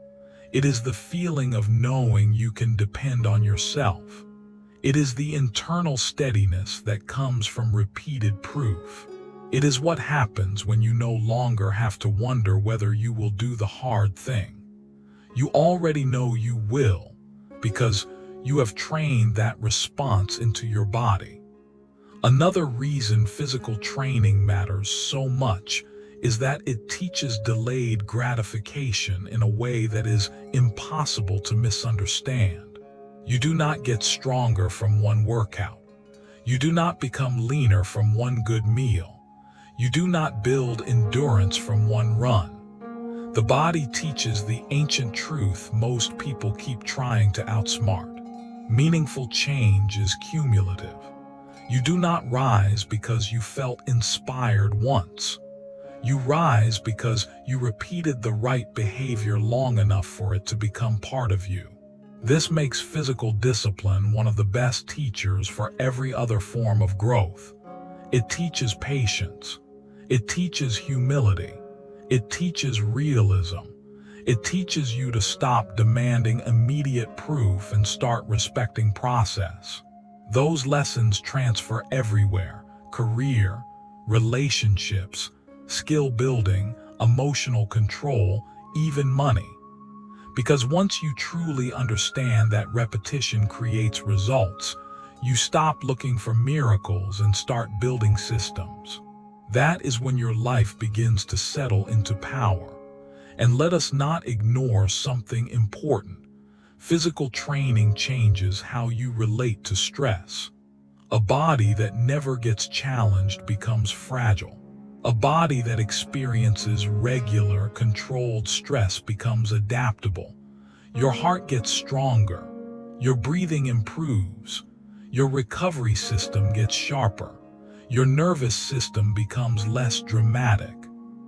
It is the feeling of knowing you can depend on yourself. It is the internal steadiness that comes from repeated proof. It is what happens when you no longer have to wonder whether you will do the hard thing. You already know you will, because you have trained that response into your body. Another reason physical training matters so much is that it teaches delayed gratification in a way that is impossible to misunderstand. You do not get stronger from one workout. You do not become leaner from one good meal. You do not build endurance from one run. The body teaches the ancient truth most people keep trying to outsmart. Meaningful change is cumulative. You do not rise because you felt inspired once. You rise because you repeated the right behavior long enough for it to become part of you. This makes physical discipline one of the best teachers for every other form of growth. It teaches patience. It teaches humility. It teaches realism. It teaches you to stop demanding immediate proof and start respecting process. Those lessons transfer everywhere: career, relationships, skill building, emotional control, even money. Because once you truly understand that repetition creates results, you stop looking for miracles and start building systems. That is when your life begins to settle into power. And let us not ignore something important. Physical training changes how you relate to stress. A body that never gets challenged becomes fragile. A body that experiences regular, controlled stress becomes adaptable. Your heart gets stronger. Your breathing improves. Your recovery system gets sharper. Your nervous system becomes less dramatic.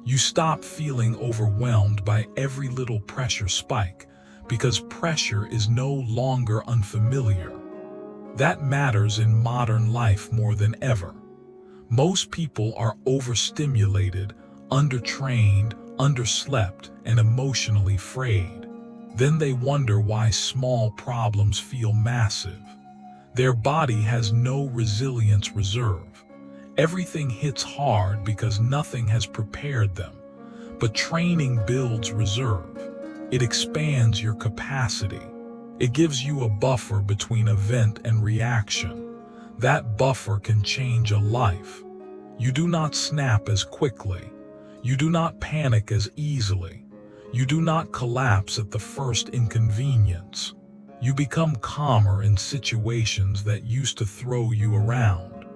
You stop feeling overwhelmed by every little pressure spike, because pressure is no longer unfamiliar. That matters in modern life more than ever. Most people are overstimulated, undertrained, underslept, and emotionally frayed. Then they wonder why small problems feel massive. Their body has no resilience reserve. Everything hits hard because nothing has prepared them. But training builds reserve. It expands your capacity. It gives you a buffer between event and reaction. That buffer can change a life. You do not snap as quickly. You do not panic as easily. You do not collapse at the first inconvenience. You become calmer in situations that used to throw you around.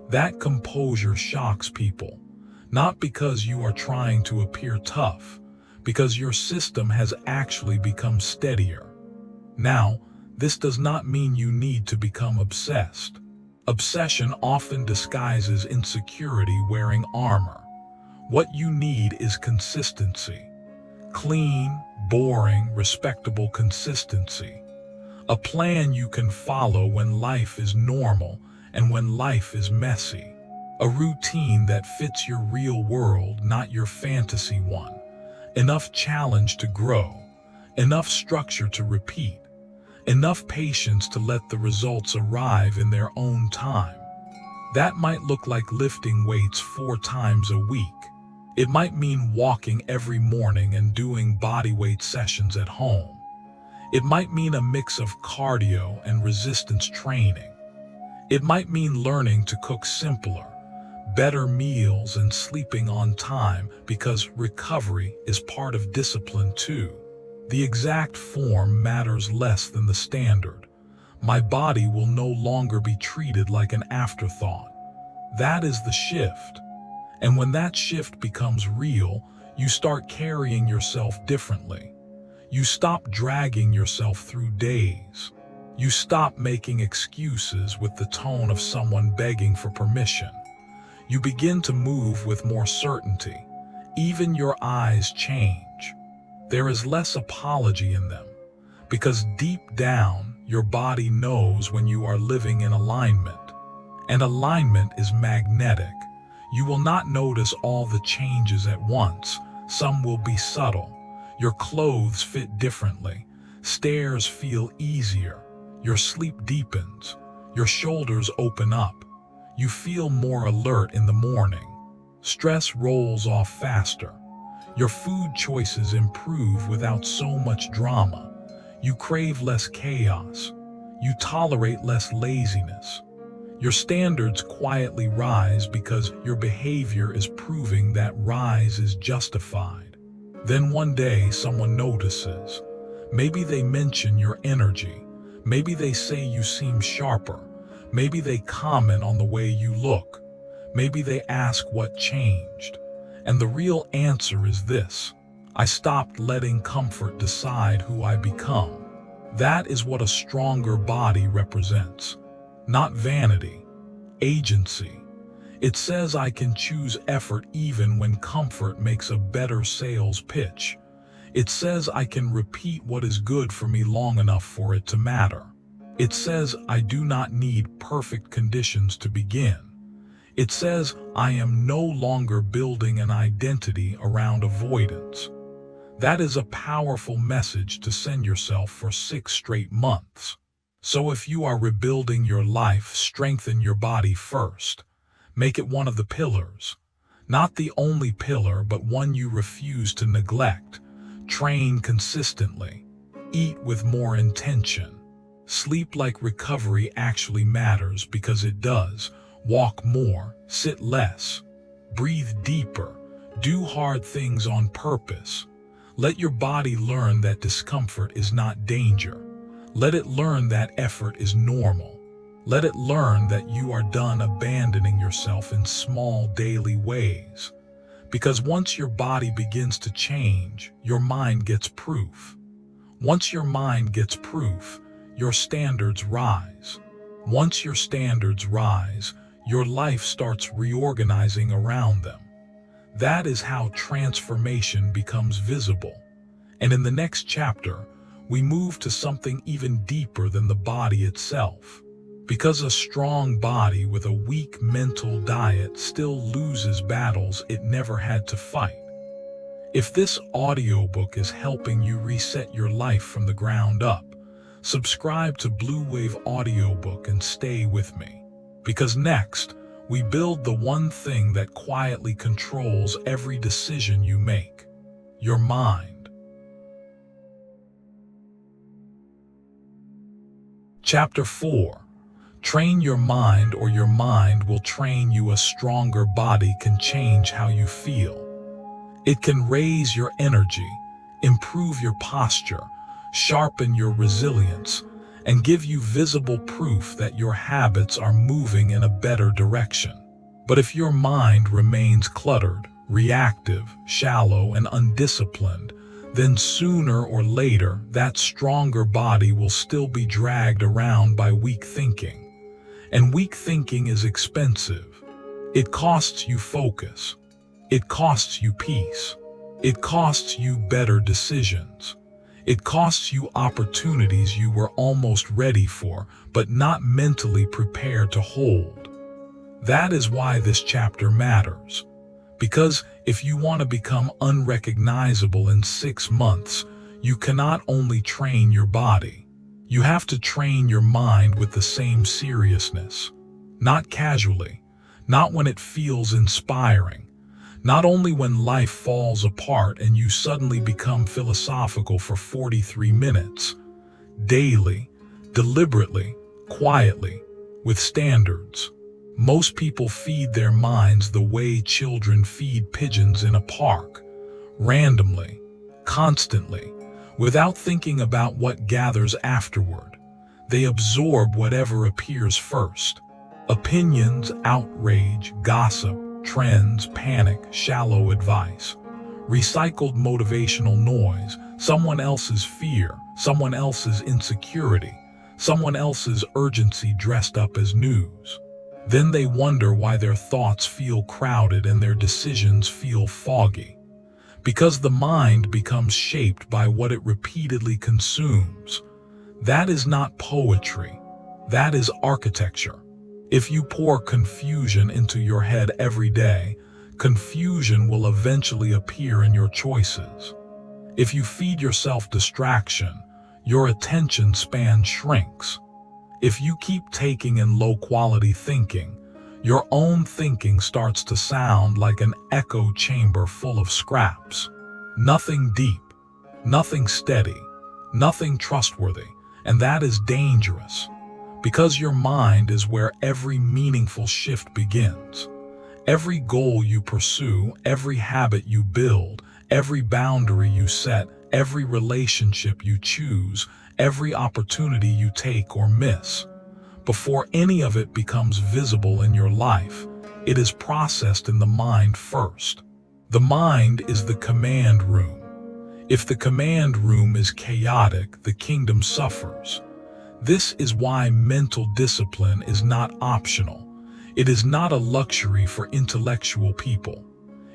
That composure shocks people, not because you are trying to appear tough, because your system has actually become steadier. Now, this does not mean you need to become obsessed. Obsession often disguises insecurity wearing armor. What you need is consistency. Clean, boring, respectable consistency. A plan you can follow when life is normal and when life is messy. A routine that fits your real world, not your fantasy one. Enough challenge to grow. Enough structure to repeat. Enough patience to let the results arrive in their own time. That might look like lifting weights 4 times a week. It might mean walking every morning and doing bodyweight sessions at home. It might mean a mix of cardio and resistance training. It might mean learning to cook simpler, better meals and sleeping on time, because recovery is part of discipline too. The exact form matters less than the standard. My body will no longer be treated like an afterthought. That is the shift. And when that shift becomes real, you start carrying yourself differently. You stop dragging yourself through days. You stop making excuses with the tone of someone begging for permission. You begin to move with more certainty. Even your eyes change. There is less apology in them, because deep down, your body knows when you are living in alignment. And alignment is magnetic. You will not notice all the changes at once. Some will be subtle. Your clothes fit differently. Stairs feel easier. Your sleep deepens. Your shoulders open up. You feel more alert in the morning. Stress rolls off faster. Your food choices improve without so much drama. You crave less chaos. You tolerate less laziness. Your standards quietly rise because your behavior is proving that rise is justified. Then one day someone notices. Maybe they mention your energy. Maybe they say you seem sharper. Maybe they comment on the way you look. Maybe they ask what changed. And the real answer is this: I stopped letting comfort decide who I become. That is what a stronger body represents. Not vanity, agency. It says I can choose effort even when comfort makes a better sales pitch. It says I can repeat what is good for me long enough for it to matter. It says I do not need perfect conditions to begin. It says I am no longer building an identity around avoidance. That is a powerful message to send yourself for 6 straight months. So if you are rebuilding your life, strengthen your body first. Make it one of the pillars. Not the only pillar, but one you refuse to neglect. Train consistently. Eat with more intention. Sleep like recovery actually matters, because it does. Walk more, sit less, breathe deeper, do hard things on purpose. Let your body learn that discomfort is not danger. Let it learn that effort is normal. Let it learn that you are done abandoning yourself in small daily ways. Because once your body begins to change, your mind gets proof. Once your mind gets proof, your standards rise. Once your standards rise, your life starts reorganizing around them. That is how transformation becomes visible. And in the next chapter, we move to something even deeper than the body itself. Because a strong body with a weak mental diet still loses battles it never had to fight. If this audiobook is helping you reset your life from the ground up, subscribe to Bluewave Audiobook and stay with me. Because next, we build the one thing that quietly controls every decision you make: your mind. Chapter 4. Train your mind, or your mind will train you. A stronger body can change how you feel. It can raise your energy, improve your posture, sharpen your resilience, and give you visible proof that your habits are moving in a better direction. But if your mind remains cluttered, reactive, shallow, and undisciplined, then sooner or later that stronger body will still be dragged around by weak thinking. And weak thinking is expensive. It costs you focus. It costs you peace. It costs you better decisions. It costs you opportunities you were almost ready for, but not mentally prepared to hold. That is why this chapter matters. Because if you want to become unrecognizable in 6 months, you cannot only train your body. You have to train your mind with the same seriousness. not casually, not when it feels inspiring, not only when life falls apart and you suddenly become philosophical for 43 minutes. Daily, deliberately, quietly, with standards. Most people feed their minds the way children feed pigeons in a park, randomly, constantly, without thinking about what gathers afterward. They absorb whatever appears first. Opinions, outrage, gossip, trends, panic, shallow advice. Recycled motivational noise, someone else's fear, someone else's insecurity, someone else's urgency dressed up as news. Then they wonder why their thoughts feel crowded and their decisions feel foggy. Because the mind becomes shaped by what it repeatedly consumes. That is not poetry. That is architecture. If you pour confusion into your head every day, confusion will eventually appear in your choices. If you feed yourself distraction, your attention span shrinks. If you keep taking in low-quality thinking, your own thinking starts to sound like an echo chamber full of scraps. Nothing deep, nothing steady, nothing trustworthy, and that is dangerous. Because your mind is where every meaningful shift begins. Every goal you pursue, every habit you build, every boundary you set, every relationship you choose, every opportunity you take or miss. Before any of it becomes visible in your life, it is processed in the mind first. The mind is the command room. If the command room is chaotic, the kingdom suffers. This is why mental discipline is not optional. It is not a luxury for intellectual people.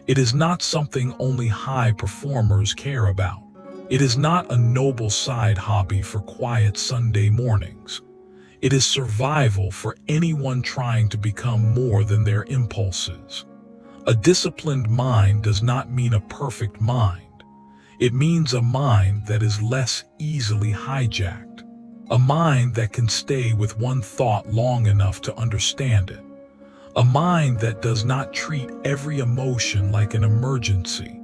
It is not something only high performers care about. It is not a noble side hobby for quiet Sunday mornings. It is survival for anyone trying to become more than their impulses. A disciplined mind does not mean a perfect mind. It means a mind that is less easily hijacked. A mind that can stay with one thought long enough to understand it. A mind that does not treat every emotion like an emergency.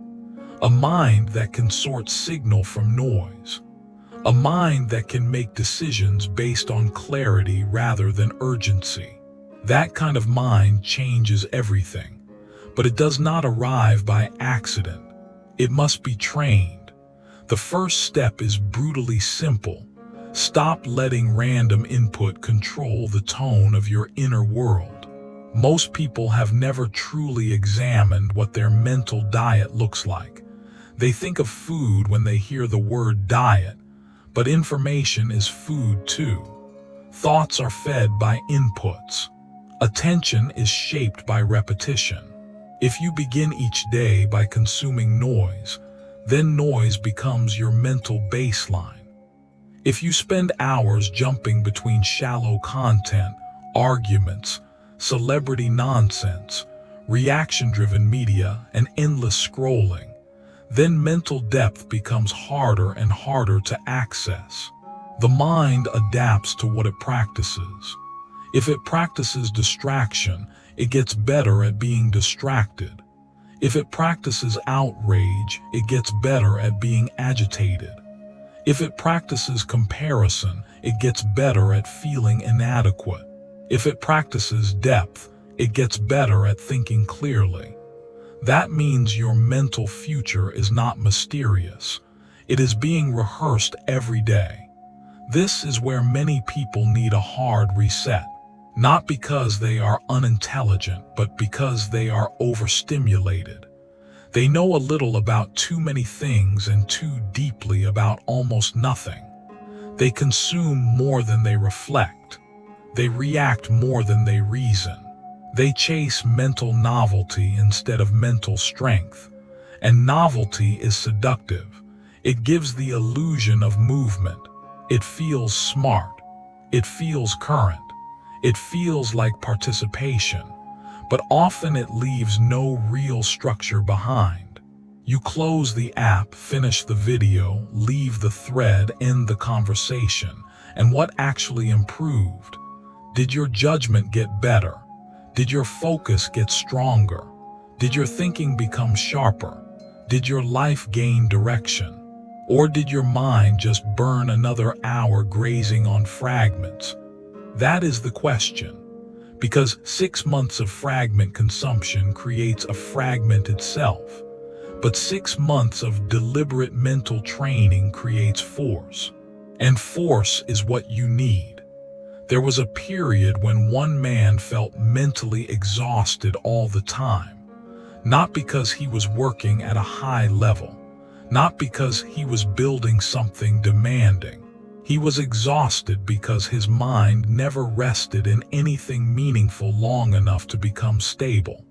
A mind that can sort signal from noise. A mind that can make decisions based on clarity rather than urgency. That kind of mind changes everything. But it does not arrive by accident. It must be trained. The first step is brutally simple. Stop letting random input control the tone of your inner world. Most people have never truly examined what their mental diet looks like. They think of food when they hear the word diet, but information is food too. Thoughts are fed by inputs. Attention is shaped by repetition. If you begin each day by consuming noise, then noise becomes your mental baseline. If you spend hours jumping between shallow content, arguments, celebrity nonsense, reaction-driven media, and endless scrolling, then mental depth becomes harder and harder to access. The mind adapts to what it practices. If it practices distraction, it gets better at being distracted. If it practices outrage, it gets better at being agitated. If it practices comparison, it gets better at feeling inadequate. If it practices depth, it gets better at thinking clearly. That means your mental future is not mysterious. It is being rehearsed every day. This is where many people need a hard reset. Not because they are unintelligent, but because they are overstimulated. They know a little about too many things and too deeply about almost nothing. They consume more than they reflect. They react more than they reason. They chase mental novelty instead of mental strength. And novelty is seductive. It gives the illusion of movement. It feels smart. It feels current. It feels like participation. But often it leaves no real structure behind. You close the app, finish the video, leave the thread, end the conversation, and what actually improved? Did your judgment get better? Did your focus get stronger? Did your thinking become sharper? Did your life gain direction? Or did your mind just burn another hour grazing on fragments? That is the question. Because 6 months of fragment consumption creates a fragmented self. But 6 months of deliberate mental training creates force. And force is what you need. There was a period when one man felt mentally exhausted all the time. Not because he was working at a high level. Not because he was building something demanding. He was exhausted because his mind never rested in anything meaningful long enough to become stable.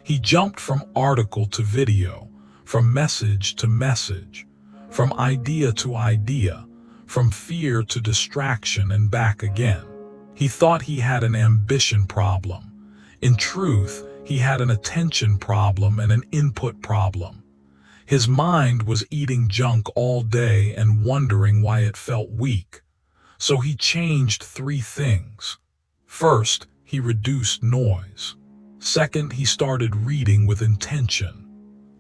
He jumped from article to video, from message to message, from idea to idea, from fear to distraction and back again. He thought he had an ambition problem. In truth, he had an attention problem and an input problem. His mind was eating junk all day and wondering why it felt weak. So he changed 3 things. First, he reduced noise. Second, he started reading with intention.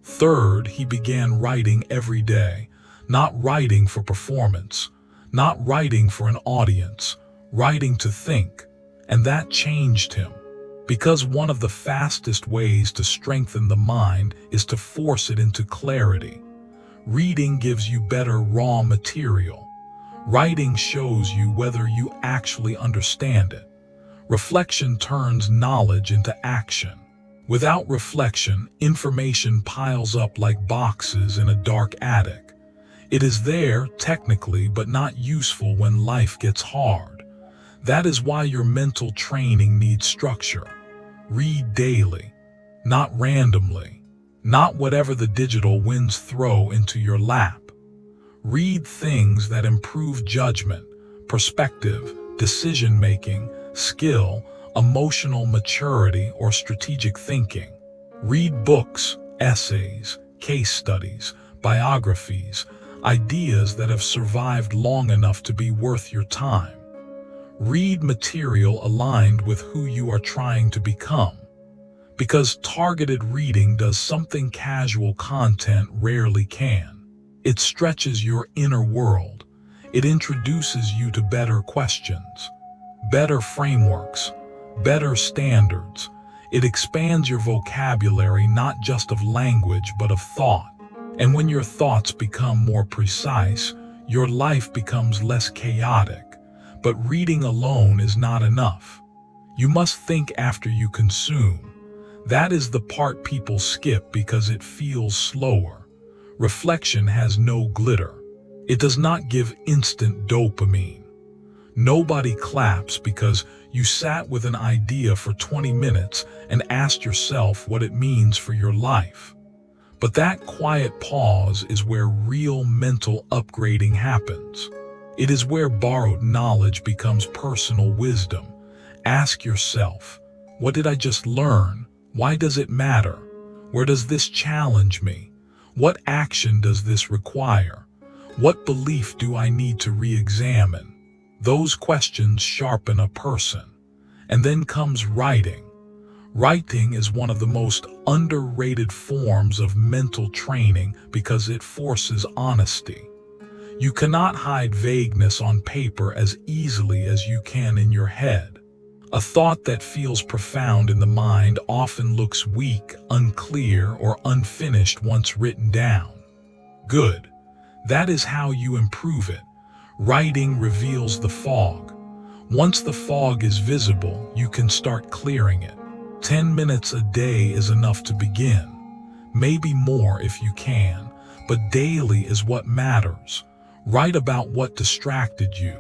Third, he began writing every day, not writing for performance, not writing for an audience, writing to think. And that changed him. Because one of the fastest ways to strengthen the mind is to force it into clarity. Reading gives you better raw material. Writing shows you whether you actually understand it. Reflection turns knowledge into action. Without reflection, information piles up like boxes in a dark attic. It is there, technically, but not useful when life gets hard. That is why your mental training needs structure. Read daily, not randomly, not whatever the digital winds throw into your lap. Read things that improve judgment, perspective, decision-making, skill, emotional maturity, or strategic thinking. Read books, essays, case studies, biographies, ideas that have survived long enough to be worth your time. Read material aligned with who you are trying to become. Because targeted reading does something casual content rarely can. It stretches your inner world. It introduces you to better questions, better frameworks, better standards. It expands your vocabulary not just of language but of thought. And when your thoughts become more precise, your life becomes less chaotic. But reading alone is not enough. You must think after you consume. That is the part people skip because it feels slower. Reflection has no glitter. It does not give instant dopamine. Nobody claps because you sat with an idea for 20 minutes and asked yourself what it means for your life. But that quiet pause is where real mental upgrading happens. It is where borrowed knowledge becomes personal wisdom. Ask yourself, what did I just learn? Why does it matter? Where does this challenge me? What action does this require? What belief do I need to re-examine? Those questions sharpen a person. And then comes writing. Writing is one of the most underrated forms of mental training because it forces honesty. You cannot hide vagueness on paper as easily as you can in your head. A thought that feels profound in the mind often looks weak, unclear, or unfinished once written down. Good. That is how you improve it. Writing reveals the fog. Once the fog is visible, you can start clearing it. 10 minutes a day is enough to begin. Maybe more if you can, but daily is what matters. Write about what distracted you.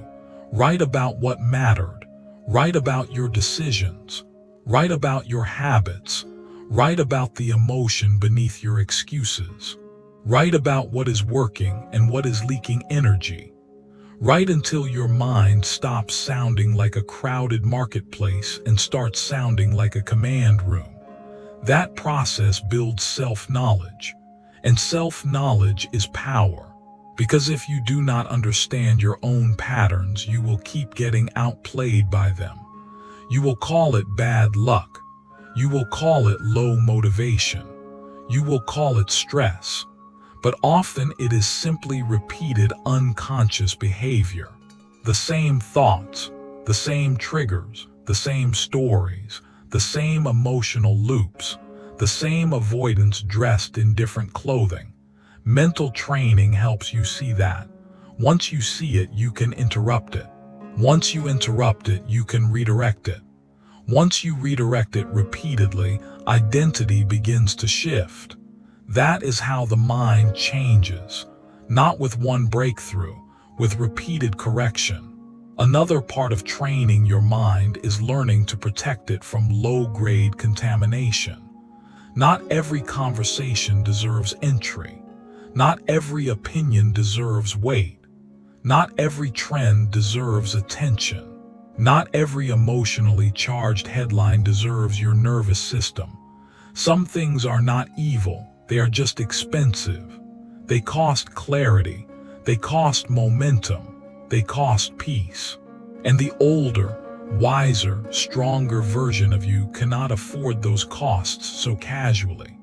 Write about what mattered. Write about your decisions. Write about your habits. Write about the emotion beneath your excuses. Write about what is working and what is leaking energy. Write until your mind stops sounding like a crowded marketplace and starts sounding like a command room. That process builds self-knowledge. And self-knowledge is power. Because if you do not understand your own patterns, you will keep getting outplayed by them. You will call it bad luck. You will call it low motivation. You will call it stress. But often it is simply repeated unconscious behavior. The same thoughts, the same triggers, the same stories, the same emotional loops, the same avoidance dressed in different clothing. Mental training helps you see that. Once you see it, you can interrupt it. Once you interrupt it, you can redirect it. Once you redirect it repeatedly, identity begins to shift. That is how the mind changes, not with one breakthrough, with repeated correction. Another part of training your mind is learning to protect it from low-grade contamination. Not every conversation deserves entry. Not every opinion deserves weight. Not every trend deserves attention. Not every emotionally charged headline deserves your nervous system. Some things are not evil, they are just expensive. They cost clarity, they cost momentum, they cost peace. And the older, wiser, stronger version of you cannot afford those costs so casually.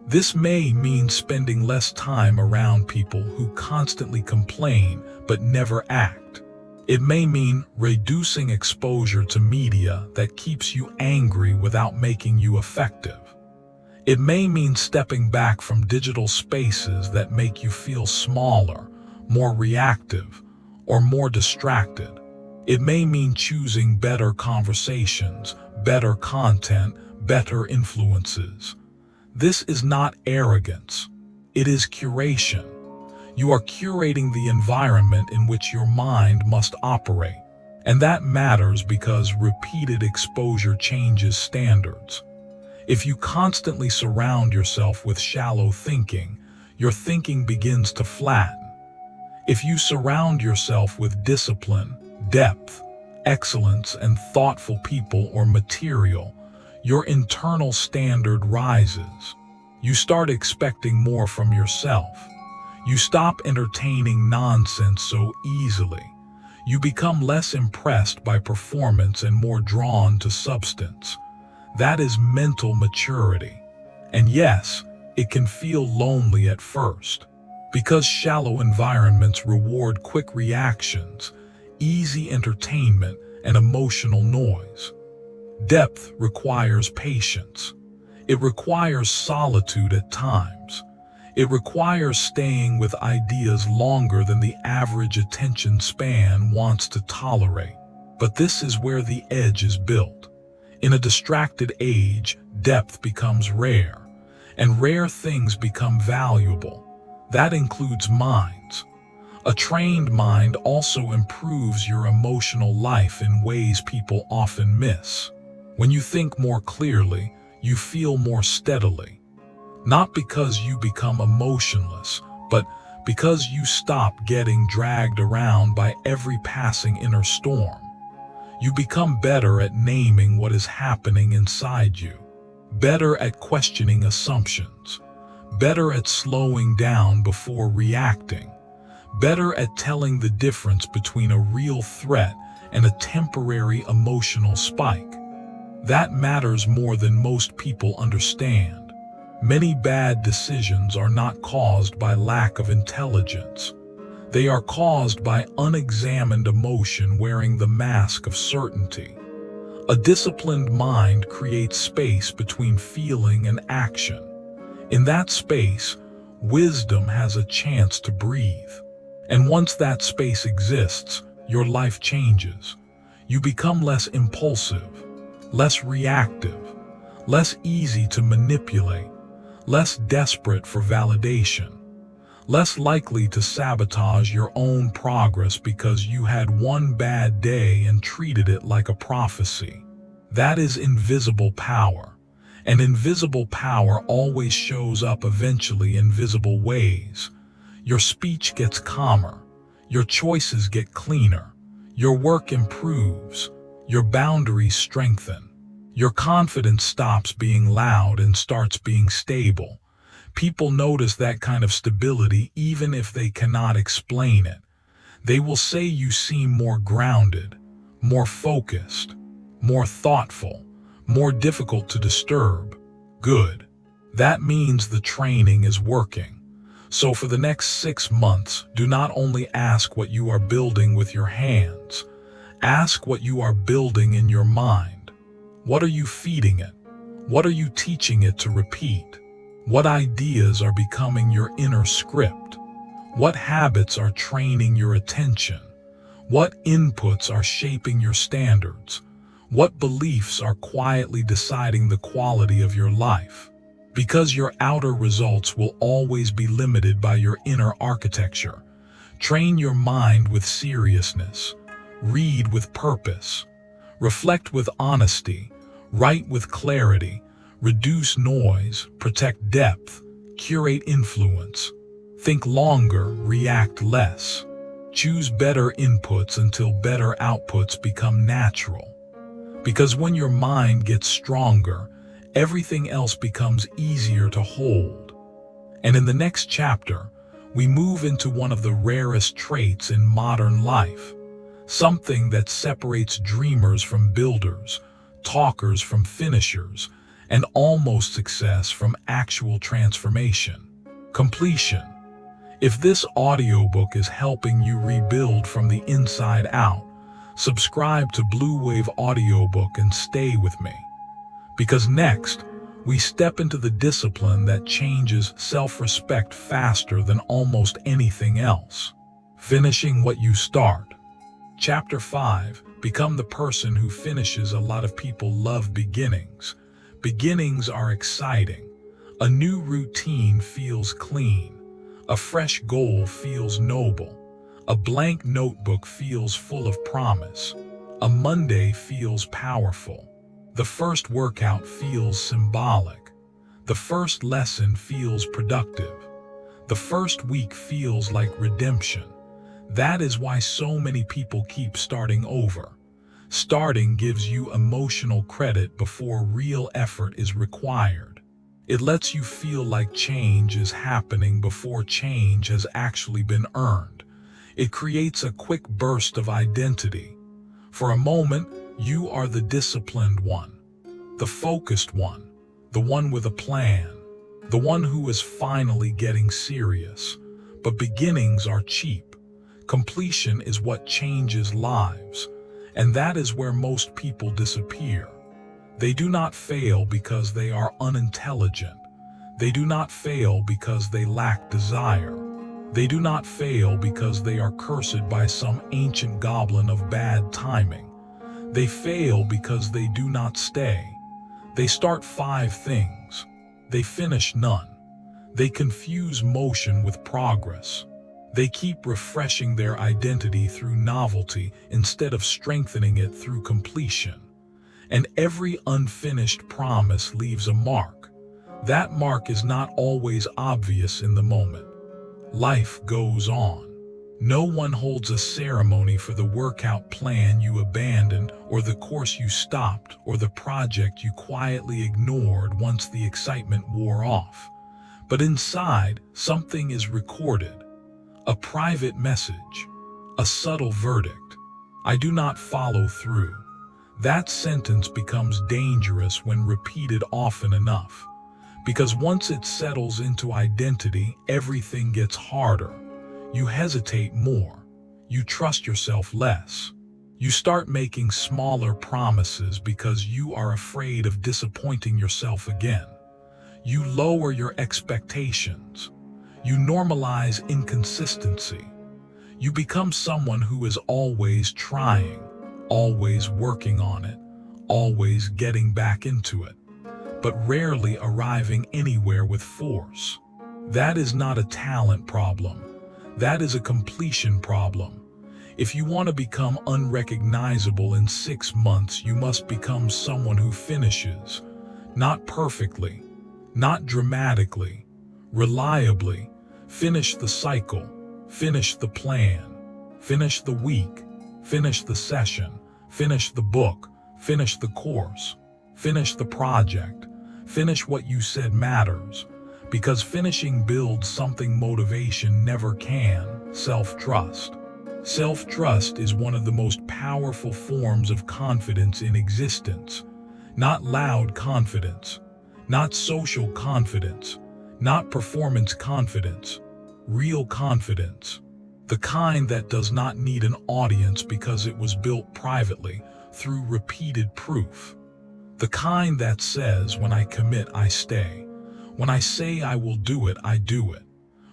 This may mean spending less time around people who constantly complain but never act. It may mean reducing exposure to media that keeps you angry without making you effective. It may mean stepping back from digital spaces that make you feel smaller, more reactive, or more distracted. It may mean choosing better conversations, better content, better influences. This is not arrogance. It is curation. You are curating the environment in which your mind must operate. And that matters because repeated exposure changes standards. If you constantly surround yourself with shallow thinking, your thinking begins to flatten. If you surround yourself with discipline, depth, excellence, and thoughtful people or material, your internal standard rises. You start expecting more from yourself. You stop entertaining nonsense so easily. You become less impressed by performance and more drawn to substance. That is mental maturity. And yes, it can feel lonely at first, because shallow environments reward quick reactions, easy entertainment, and emotional noise. Depth requires patience. It requires solitude at times. It requires staying with ideas longer than the average attention span wants to tolerate. But this is where the edge is built. In a distracted age, depth becomes rare, and rare things become valuable. That includes minds. A trained mind also improves your emotional life in ways people often miss. When you think more clearly, you feel more steadily. Not because you become emotionless, but because you stop getting dragged around by every passing inner storm. You become better at naming what is happening inside you, better at questioning assumptions, better at slowing down before reacting, better at telling the difference between a real threat and a temporary emotional spike. That matters more than most people understand. Many bad decisions are not caused by lack of intelligence. They are caused by unexamined emotion wearing the mask of certainty. A disciplined mind creates space between feeling and action. In that space, wisdom has a chance to breathe. And once that space exists, your life changes. You become less impulsive, less reactive, less easy to manipulate, less desperate for validation, less likely to sabotage your own progress because you had one bad day and treated it like a prophecy. That is invisible power, and invisible power always shows up eventually in visible ways. Your speech gets calmer, your choices get cleaner, your work improves, your boundaries strengthen. Your confidence stops being loud and starts being stable. People notice that kind of stability even if they cannot explain it. They will say you seem more grounded, more focused, more thoughtful, more difficult to disturb. Good. That means the training is working. So for the next 6 months, do not only ask what you are building with your hands, ask what you are building in your mind. What are you feeding it? What are you teaching it to repeat? What ideas are becoming your inner script? What habits are training your attention? What inputs are shaping your standards? What beliefs are quietly deciding the quality of your life? Because your outer results will always be limited by your inner architecture. Train your mind with seriousness. Read with purpose. Reflect with honesty. Write with clarity. Reduce noise. Protect depth. Curate influence. Think longer. React less. Choose better inputs until better outputs become natural. Because when your mind gets stronger, everything else becomes easier to hold. And in the next chapter, we move into one of the rarest traits in modern life, something that separates dreamers from builders, talkers from finishers, and almost success from actual transformation: completion. If this audiobook is helping you rebuild from the inside out, subscribe to Bluewave Audiobook and stay with me. Because next, we step into the discipline that changes self-respect faster than almost anything else: finishing what you start. Chapter 5, Become the person who finishes. A lot of people love beginnings. Beginnings are exciting. A new routine feels clean. A fresh goal feels noble. A blank notebook feels full of promise. A Monday feels powerful. The first workout feels symbolic. The first lesson feels productive. The first week feels like redemption. That is why so many people keep starting over. Starting gives you emotional credit before real effort is required. It lets you feel like change is happening before change has actually been earned. It creates a quick burst of identity. For a moment, you are the disciplined one, the focused one, the one with a plan, the one who is finally getting serious. But beginnings are cheap. Completion is what changes lives, and that is where most people disappear. They do not fail because they are unintelligent. They do not fail because they lack desire. They do not fail because they are cursed by some ancient goblin of bad timing. They fail because they do not stay. They start 5 things. They finish none. They confuse motion with progress. They keep refreshing their identity through novelty instead of strengthening it through completion. And every unfinished promise leaves a mark. That mark is not always obvious in the moment. Life goes on. No one holds a ceremony for the workout plan you abandoned, or the course you stopped, or the project you quietly ignored once the excitement wore off. But inside, something is recorded. A private message. A subtle verdict. I do not follow through. That sentence becomes dangerous when repeated often enough. Because once it settles into identity, everything gets harder. You hesitate more. You trust yourself less. You start making smaller promises because you are afraid of disappointing yourself again. You lower your expectations. You normalize inconsistency. You become someone who is always trying, always working on it, always getting back into it, but rarely arriving anywhere with force. That is not a talent problem. That is a completion problem. If you want to become unrecognizable in 6 months, you must become someone who finishes. Not perfectly, not dramatically, reliably. Finish the cycle, finish the plan, finish the week, finish the session, finish the book, finish the course, finish the project, finish what you said matters. Because finishing builds something motivation never can: self-trust. Self-trust is one of the most powerful forms of confidence in existence. Not loud confidence, not social confidence, not performance confidence, real confidence. The kind that does not need an audience because it was built privately through repeated proof. The kind that says, when I commit, I stay. When I say I will do it, I do it.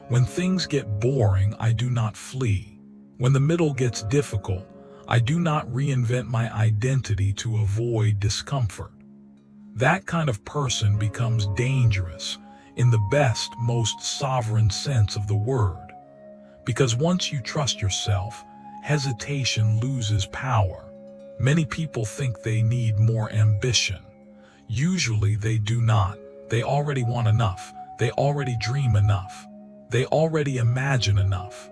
When things get boring, I do not flee. When the middle gets difficult, I do not reinvent my identity to avoid discomfort. That kind of person becomes dangerous in the best, most sovereign sense of the word. Because once you trust yourself, hesitation loses power. Many people think they need more ambition. Usually they do not. They already want enough. They already dream enough. They already imagine enough.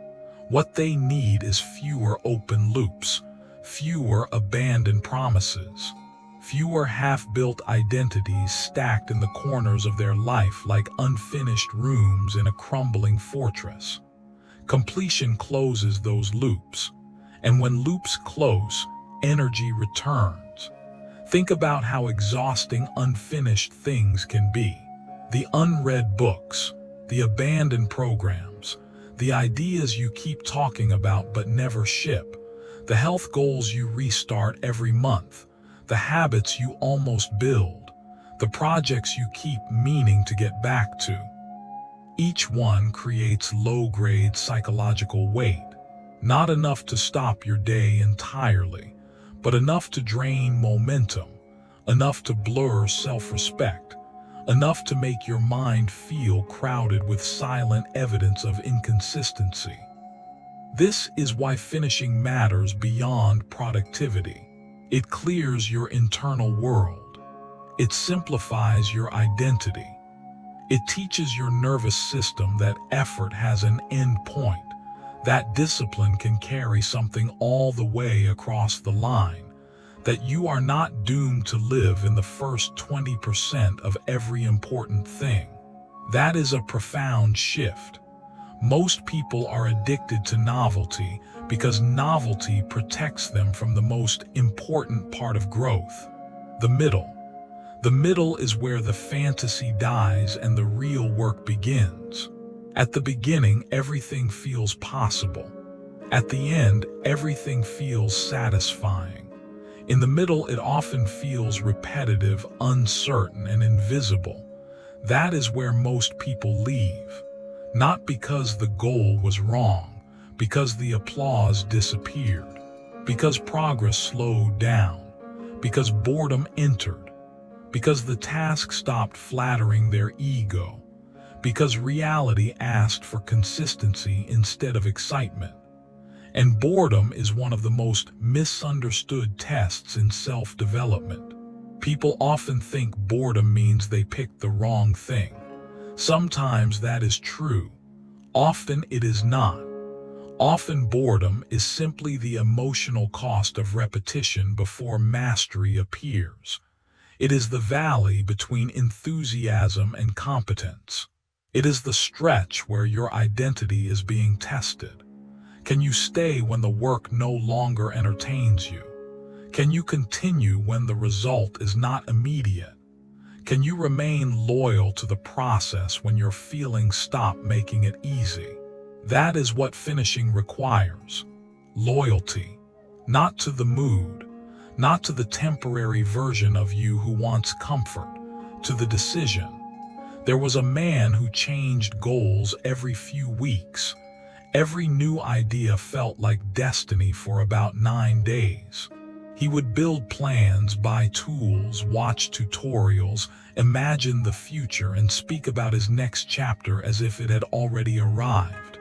What they need is fewer open loops, fewer abandoned promises, fewer half-built identities stacked in the corners of their life like unfinished rooms in a crumbling fortress. Completion closes those loops, and when loops close, energy returns. Think about how exhausting unfinished things can be. The unread books, the abandoned programs, the ideas you keep talking about but never ship, the health goals you restart every month, the habits you almost build, the projects you keep meaning to get back to. Each one creates low-grade psychological weight, not enough to stop your day entirely, but enough to drain momentum, enough to blur self-respect, enough to make your mind feel crowded with silent evidence of inconsistency. This is why finishing matters beyond productivity. It clears your internal world. It simplifies your identity. It teaches your nervous system that effort has an end point, that discipline can carry something all the way across the line, that you are not doomed to live in the first 20% of every important thing. That is a profound shift. Most people are addicted to novelty because novelty protects them from the most important part of growth, the middle. The middle is where the fantasy dies and the real work begins. At the beginning, everything feels possible. At the end, everything feels satisfying. In the middle, it often feels repetitive, uncertain, and invisible. That is where most people leave. Not because the goal was wrong, because the applause disappeared, because progress slowed down, because boredom entered, because the task stopped flattering their ego, because reality asked for consistency instead of excitement. And boredom is one of the most misunderstood tests in self-development. People often think boredom means they picked the wrong thing. Sometimes that is true. Often it is not. Often boredom is simply the emotional cost of repetition before mastery appears. It is the valley between enthusiasm and competence. It is the stretch where your identity is being tested. Can you stay when the work no longer entertains you? Can you continue when the result is not immediate? Can you remain loyal to the process when your feelings stop making it easy? That is what finishing requires. Loyalty, not to the mood, not to the temporary version of you who wants comfort, to the decision. There was a man who changed goals every few weeks. Every new idea felt like destiny for about 9 days. He would build plans, buy tools, watch tutorials, imagine the future, and speak about his next chapter as if it had already arrived.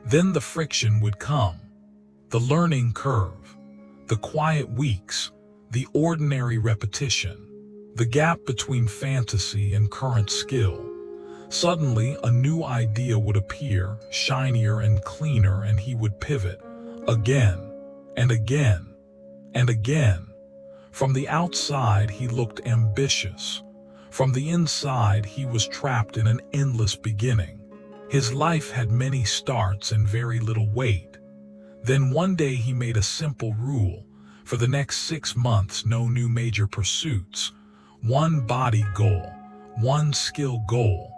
Then the friction would come, the learning curve, the quiet weeks, the ordinary repetition, the gap between fantasy and current skill. Suddenly, a new idea would appear, shinier and cleaner, and he would pivot again and again and again. From the outside, he looked ambitious. From the inside, he was trapped in an endless beginning. His life had many starts and very little weight. Then one day he made a simple rule. For the next 6 months, no new major pursuits. One body goal, one skill goal,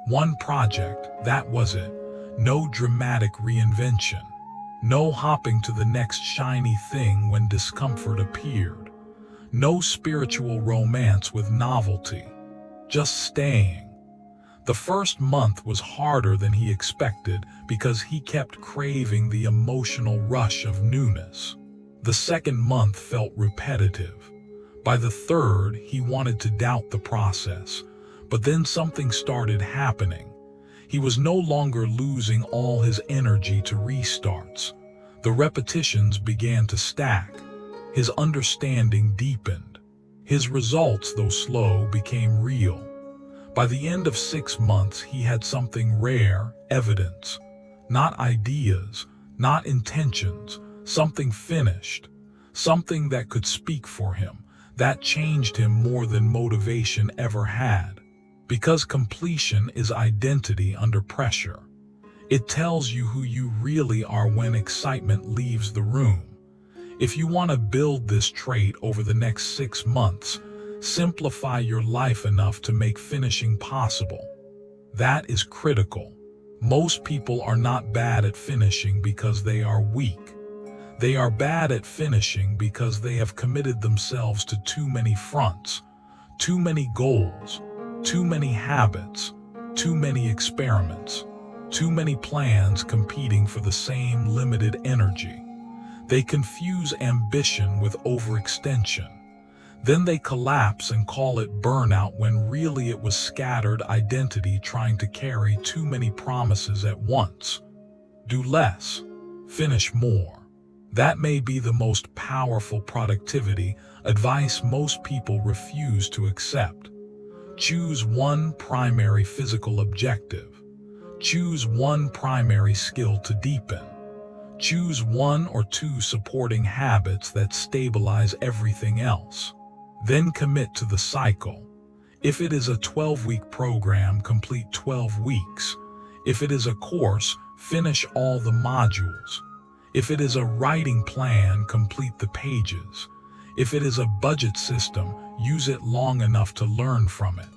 one project, that was it. No dramatic reinvention. No hopping to the next shiny thing when discomfort appeared. No spiritual romance with novelty. Just staying. The first month was harder than he expected because he kept craving the emotional rush of newness. The second month felt repetitive. By the third, he wanted to doubt the process. But then something started happening. He was no longer losing all his energy to restarts. The repetitions began to stack. His understanding deepened. His results, though slow, became real. By the end of 6 months, he had something rare, evidence. Not ideas, not intentions, something finished. Something that could speak for him. That changed him more than motivation ever had. Because completion is identity under pressure. It tells you who you really are when excitement leaves the room. If you want to build this trait over the next 6 months, simplify your life enough to make finishing possible. That is critical. Most people are not bad at finishing because they are weak. They are bad at finishing because they have committed themselves to too many fronts, too many goals, too many habits, too many experiments, too many plans competing for the same limited energy. They confuse ambition with overextension. Then they collapse and call it burnout when really it was scattered identity trying to carry too many promises at once. Do less, finish more. That may be the most powerful productivity advice most people refuse to accept. Choose one primary physical objective. Choose one primary skill to deepen. Choose 1 or 2 supporting habits that stabilize everything else. Then commit to the cycle. If it is a 12-week program, complete 12 weeks. If it is a course, finish all the modules. If it is a writing plan, complete the pages. If it is a budget system, use it long enough to learn from it.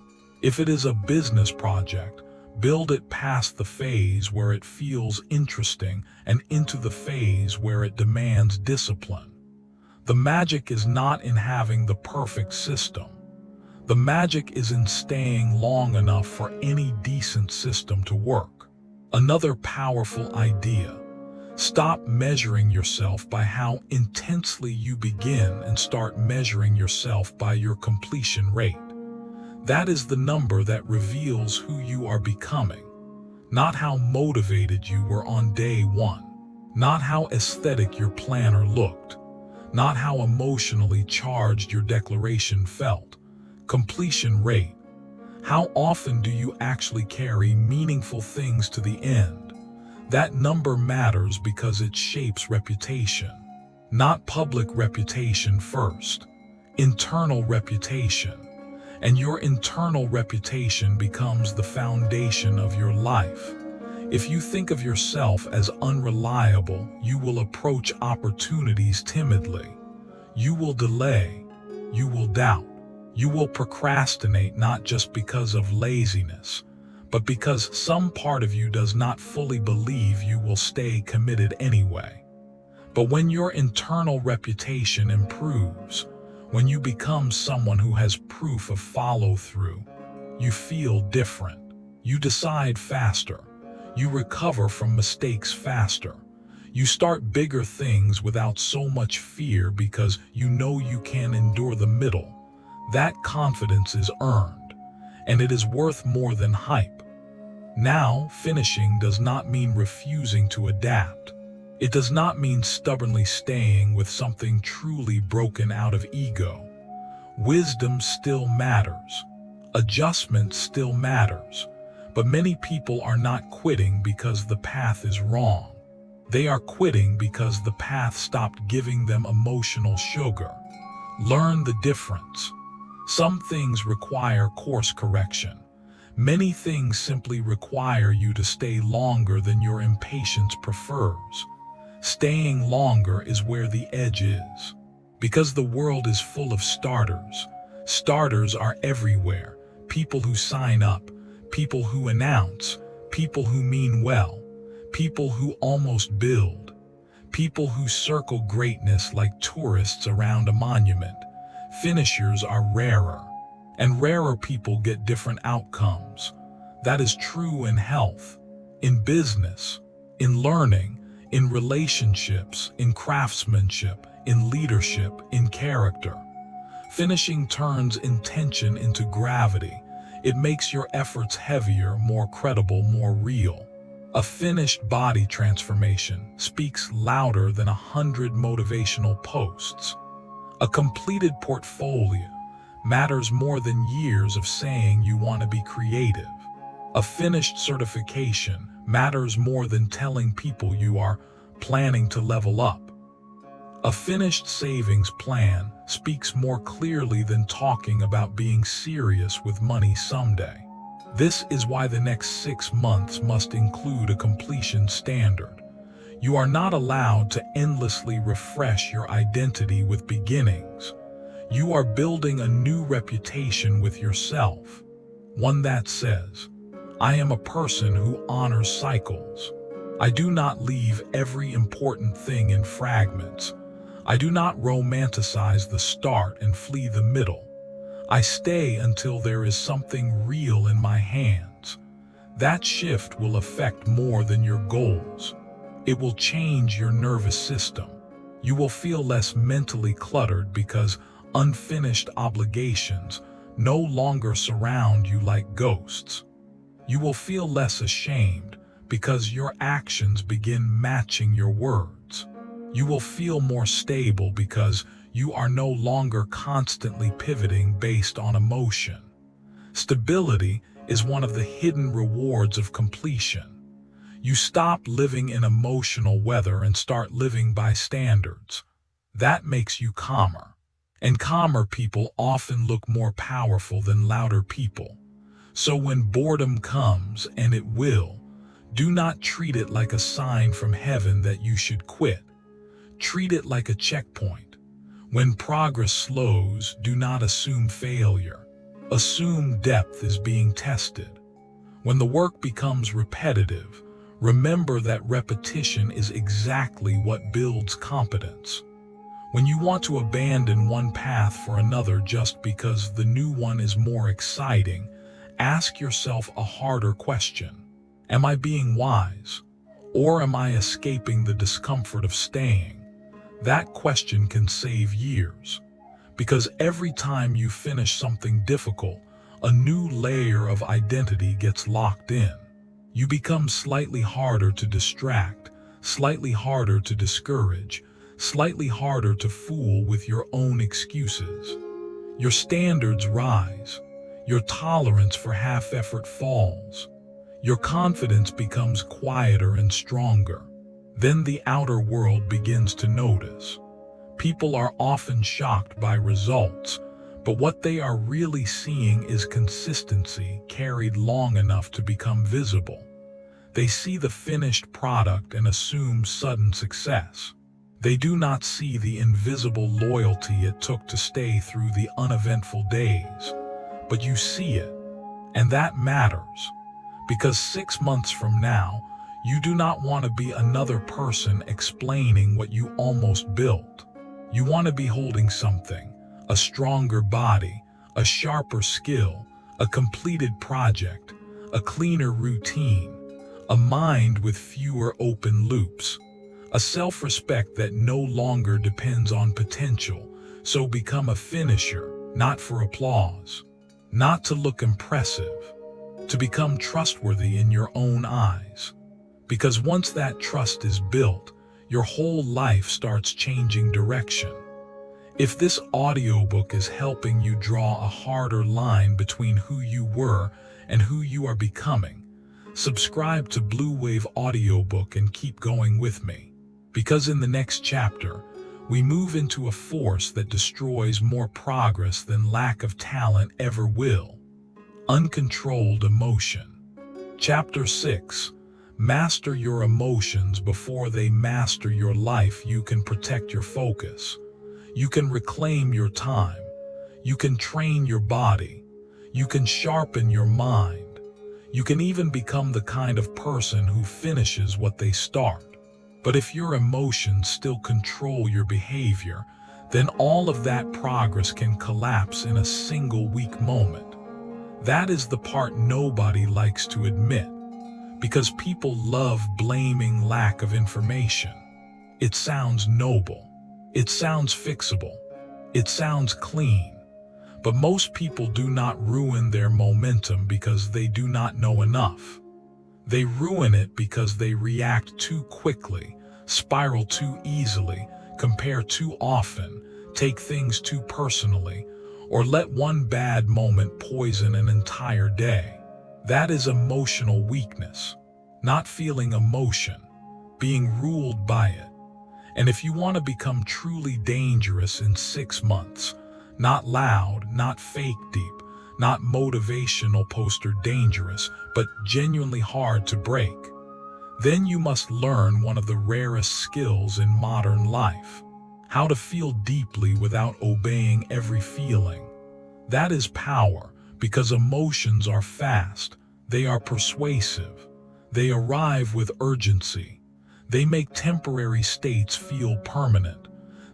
If it is a business project, build it past the phase where it feels interesting and into the phase where it demands discipline. The magic is not in having the perfect system. The magic is in staying long enough for any decent system to work. Another powerful idea. Stop measuring yourself by how intensely you begin and start measuring yourself by your completion rate. That is the number that reveals who you are becoming. Not how motivated you were on day 1. Not how aesthetic your planner looked. Not how emotionally charged your declaration felt. Completion rate. How often do you actually carry meaningful things to the end? That number matters because it shapes reputation. Not public reputation first. Internal reputation. And your internal reputation becomes the foundation of your life. If you think of yourself as unreliable, you will approach opportunities timidly. You will delay. You will doubt. You will procrastinate not just because of laziness, but because some part of you does not fully believe you will stay committed anyway. But when your internal reputation improves, when you become someone who has proof of follow-through, you feel different. You decide faster. You recover from mistakes faster. You start bigger things without so much fear because you know you can endure the middle. That confidence is earned, and it is worth more than hype. Now, finishing does not mean refusing to adapt. It does not mean stubbornly staying with something truly broken out of ego. Wisdom still matters. Adjustment still matters. But many people are not quitting because the path is wrong. They are quitting because the path stopped giving them emotional sugar. Learn the difference. Some things require course correction. Many things simply require you to stay longer than your impatience prefers. Staying longer is where the edge is. Because the world is full of starters. Starters are everywhere. People who sign up, people who announce, people who mean well, people who almost build, people who circle greatness like tourists around a monument. Finishers are rarer, and rarer people get different outcomes. That is true in health, in business, in learning, in relationships, in craftsmanship, in leadership, in character. Finishing turns intention into gravity. It makes your efforts heavier, more credible, more real. A finished body transformation speaks louder than 100 motivational posts. A completed portfolio matters more than years of saying you want to be creative. A finished certification matters more than telling people you are planning to level up. A finished savings plan speaks more clearly than talking about being serious with money someday. This is why the next 6 months must include a completion standard. You are not allowed to endlessly refresh your identity with beginnings. You are building a new reputation with yourself, one that says, I am a person who honors cycles. I do not leave every important thing in fragments. I do not romanticize the start and flee the middle. I stay until there is something real in my hands. That shift will affect more than your goals. It will change your nervous system. You will feel less mentally cluttered because unfinished obligations no longer surround you like ghosts. You will feel less ashamed because your actions begin matching your words. You will feel more stable because you are no longer constantly pivoting based on emotion. Stability is one of the hidden rewards of completion. You stop living in emotional weather and start living by standards. That makes you calmer. And calmer people often look more powerful than louder people. So when boredom comes, and it will, do not treat it like a sign from heaven that you should quit. Treat it like a checkpoint. When progress slows, do not assume failure. Assume depth is being tested. When the work becomes repetitive, remember that repetition is exactly what builds competence. When you want to abandon one path for another just because the new one is more exciting, ask yourself a harder question. Am I being wise? Or am I escaping the discomfort of staying? That question can save years. Because every time you finish something difficult, a new layer of identity gets locked in. You become slightly harder to distract, slightly harder to discourage, slightly harder to fool with your own excuses. Your standards rise. Your tolerance for half-effort falls. Your confidence becomes quieter and stronger. Then the outer world begins to notice. People are often shocked by results, but what they are really seeing is consistency carried long enough to become visible. They see the finished product and assume sudden success. They do not see the invisible loyalty it took to stay through the uneventful days. But you see it, and that matters. Because 6 months from now, you do not want to be another person explaining what you almost built. You want to be holding something, a stronger body, a sharper skill, a completed project, a cleaner routine, a mind with fewer open loops, a self-respect that no longer depends on potential. So become a finisher, not for applause, not to look impressive, to become trustworthy in your own eyes. Because once that trust is built, your whole life starts changing direction. If this audiobook is helping you draw a harder line between who you were and who you are becoming, subscribe to Bluewave Audiobook and keep going with me. Because in the next chapter, we move into a force that destroys more progress than lack of talent ever will. Uncontrolled emotion. Chapter 6. Master your emotions before they master your life. You can protect your focus. You can reclaim your time. You can train your body. You can sharpen your mind. You can even become the kind of person who finishes what they start. But if your emotions still control your behavior, then all of that progress can collapse in a single weak moment. That is the part nobody likes to admit, because people love blaming lack of information. It sounds noble. It sounds fixable. It sounds clean. But most people do not ruin their momentum because they do not know enough. They ruin it because they react too quickly, spiral too easily, compare too often, take things too personally, or let one bad moment poison an entire day. That is emotional weakness, not feeling emotion, being ruled by it. And if you want to become truly dangerous in 6 months, not loud, not fake deep, not motivational poster dangerous, but genuinely hard to break, then you must learn one of the rarest skills in modern life: how to feel deeply without obeying every feeling. That is power, because emotions are fast, they are persuasive, they arrive with urgency, they make temporary states feel permanent,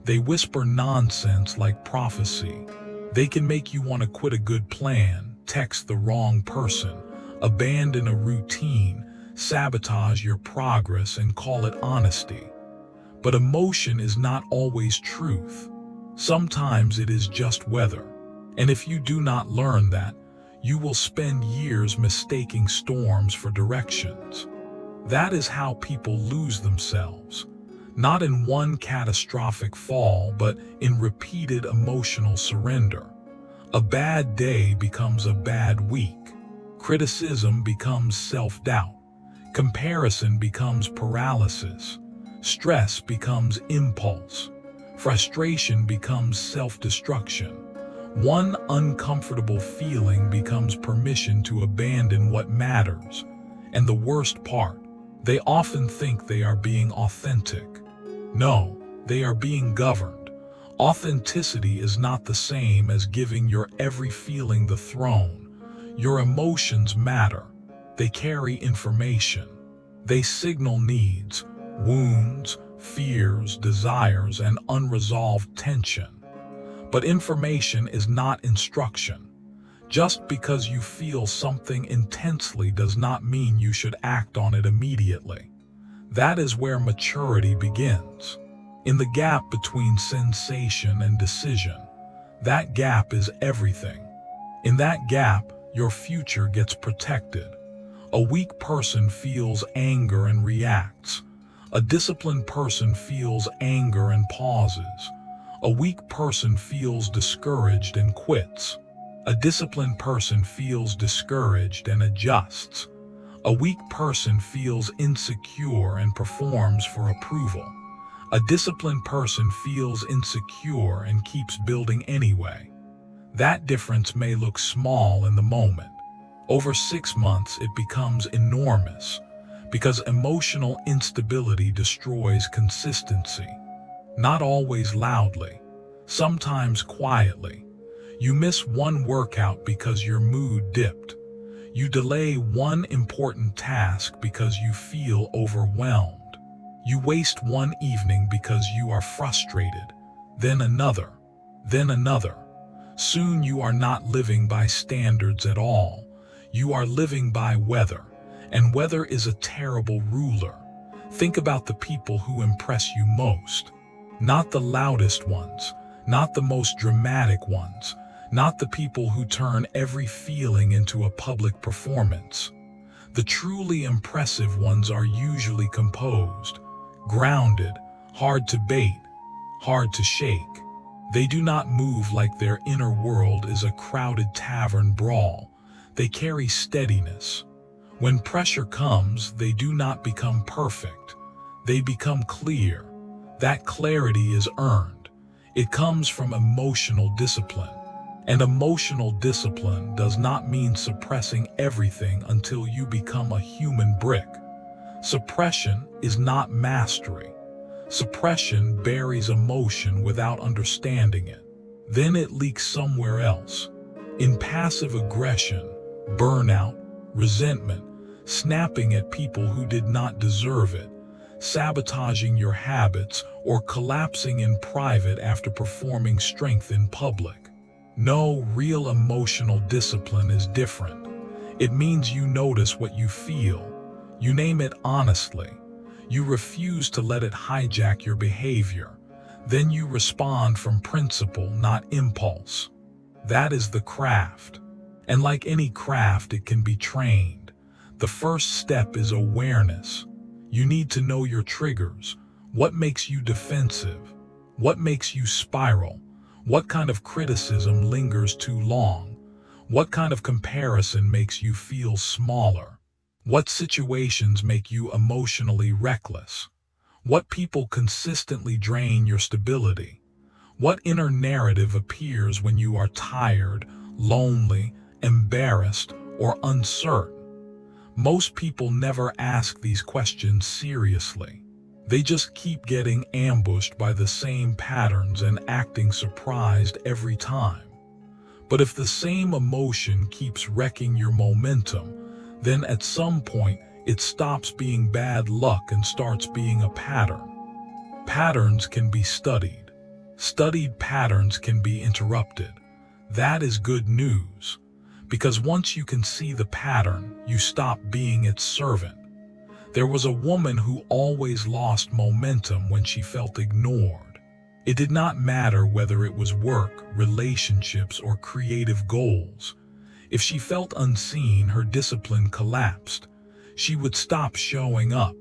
they whisper nonsense like prophecy. They can make you want to quit a good plan, text the wrong person, abandon a routine, sabotage your progress, and call it honesty. But emotion is not always truth. Sometimes it is just weather. And if you do not learn that, you will spend years mistaking storms for directions. That is how people lose themselves. Not in one catastrophic fall, but in repeated emotional surrender. A bad day becomes a bad week. Criticism becomes self-doubt. Comparison becomes paralysis. Stress becomes impulse. Frustration becomes self-destruction. One uncomfortable feeling becomes permission to abandon what matters. And the worst part, they often think they are being authentic. No, they are being governed. Authenticity is not the same as giving your every feeling the throne. Your emotions matter. They carry information. They signal needs, wounds, fears, desires, and unresolved tension. But information is not instruction. Just because you feel something intensely does not mean you should act on it immediately. That is where maturity begins. In the gap between sensation and decision. That gap is everything. In that gap, your future gets protected. A weak person feels anger and reacts. A disciplined person feels anger and pauses. A weak person feels discouraged and quits. A disciplined person feels discouraged and adjusts. A weak person feels insecure and performs for approval. A disciplined person feels insecure and keeps building anyway. That difference may look small in the moment. Over 6 months, it becomes enormous, because emotional instability destroys consistency. Not always loudly, sometimes quietly. You miss one workout because your mood dipped. You delay one important task because you feel overwhelmed. You waste one evening because you are frustrated, then another, then another. Soon you are not living by standards at all. You are living by weather, and weather is a terrible ruler. Think about the people who impress you most. Not the loudest ones, not the most dramatic ones, not the people who turn every feeling into a public performance. The truly impressive ones are usually composed, grounded, hard to bait, hard to shake. They do not move like their inner world is a crowded tavern brawl. They carry steadiness. When pressure comes, they do not become perfect. They become clear. That clarity is earned. It comes from emotional discipline. And emotional discipline does not mean suppressing everything until you become a human brick. Suppression is not mastery. Suppression buries emotion without understanding it. Then it leaks somewhere else. In passive aggression, burnout, resentment, snapping at people who did not deserve it, sabotaging your habits, or collapsing in private after performing strength in public. No, real emotional discipline is different. It means you notice what you feel. You name it honestly. You refuse to let it hijack your behavior. Then you respond from principle, not impulse. That is the craft. And like any craft, it can be trained. The first step is awareness. You need to know your triggers. What makes you defensive? What makes you spiral? What kind of criticism lingers too long? What kind of comparison makes you feel smaller? What situations make you emotionally reckless? What people consistently drain your stability? What inner narrative appears when you are tired, lonely, embarrassed, or uncertain? Most people never ask these questions seriously. They just keep getting ambushed by the same patterns and acting surprised every time. But if the same emotion keeps wrecking your momentum, then at some point it stops being bad luck and starts being a pattern. Patterns can be studied. Studied patterns can be interrupted. That is good news, because once you can see the pattern, you stop being its servant. There was a woman who always lost momentum when she felt ignored. It did not matter whether it was work, relationships, or creative goals. If she felt unseen, her discipline collapsed. She would stop showing up,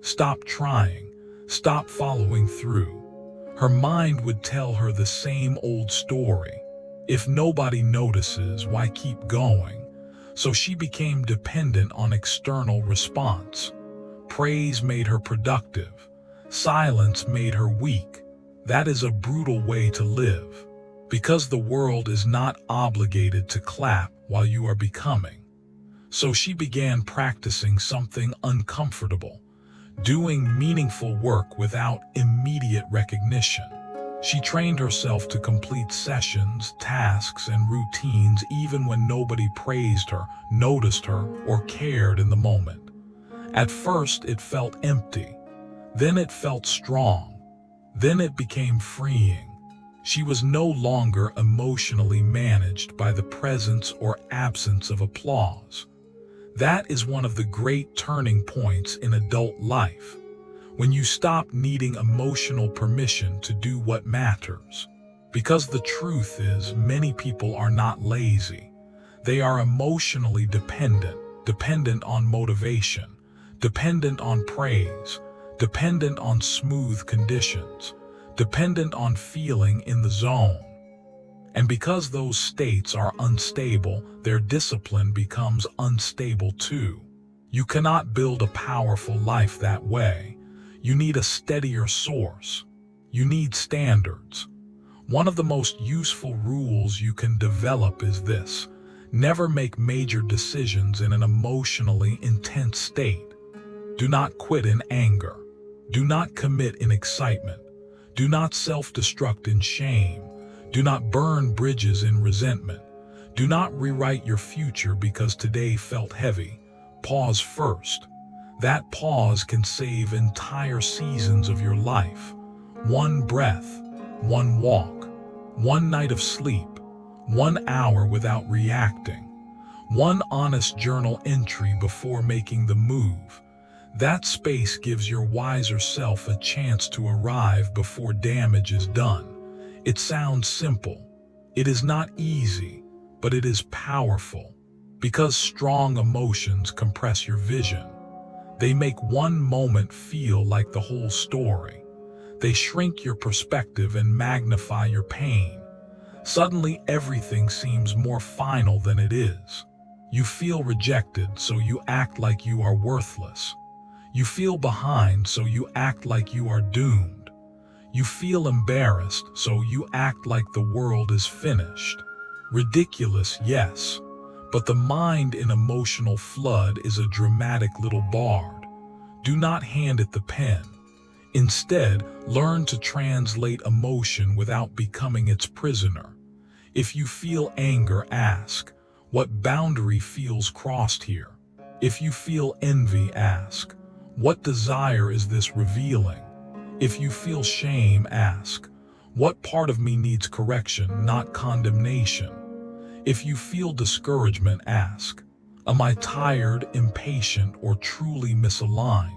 stop trying, stop following through. Her mind would tell her the same old story. If nobody notices, why keep going? So she became dependent on external response. Praise made her productive. Silence made her weak. That is a brutal way to live, because the world is not obligated to clap while you are becoming. So she began practicing something uncomfortable, doing meaningful work without immediate recognition. She trained herself to complete sessions, tasks, and routines even when nobody praised her, noticed her, or cared in the moment. At first it felt empty, then it felt strong, then it became freeing. She was no longer emotionally managed by the presence or absence of applause. That is one of the great turning points in adult life, when you stop needing emotional permission to do what matters. Because the truth is, many people are not lazy. They are emotionally dependent on motivation, dependent on praise, dependent on smooth conditions, dependent on feeling in the zone. And because those states are unstable, their discipline becomes unstable too. You cannot build a powerful life that way. You need a steadier source. You need standards. One of the most useful rules you can develop is this: never make major decisions in an emotionally intense state. Do not quit in anger. Do not commit in excitement. Do not self-destruct in shame. Do not burn bridges in resentment. Do not rewrite your future because today felt heavy. Pause first. That pause can save entire seasons of your life. One breath, one walk, one night of sleep, 1 hour without reacting, one honest journal entry before making the move. That space gives your wiser self a chance to arrive before damage is done. It sounds simple. It is not easy, but it is powerful, because strong emotions compress your vision. They make one moment feel like the whole story. They shrink your perspective and magnify your pain. Suddenly, everything seems more final than it is. You feel rejected, so you act like you are worthless. You feel behind, so you act like you are doomed. You feel embarrassed, so you act like the world is finished. Ridiculous, yes, but the mind in emotional flood is a dramatic little bard. Do not hand it the pen. Instead, learn to translate emotion without becoming its prisoner. If you feel anger, ask, what boundary feels crossed here? If you feel envy, ask, what desire is this revealing? If you feel shame, ask, what part of me needs correction, not condemnation? If you feel discouragement, ask, am I tired, impatient, or truly misaligned?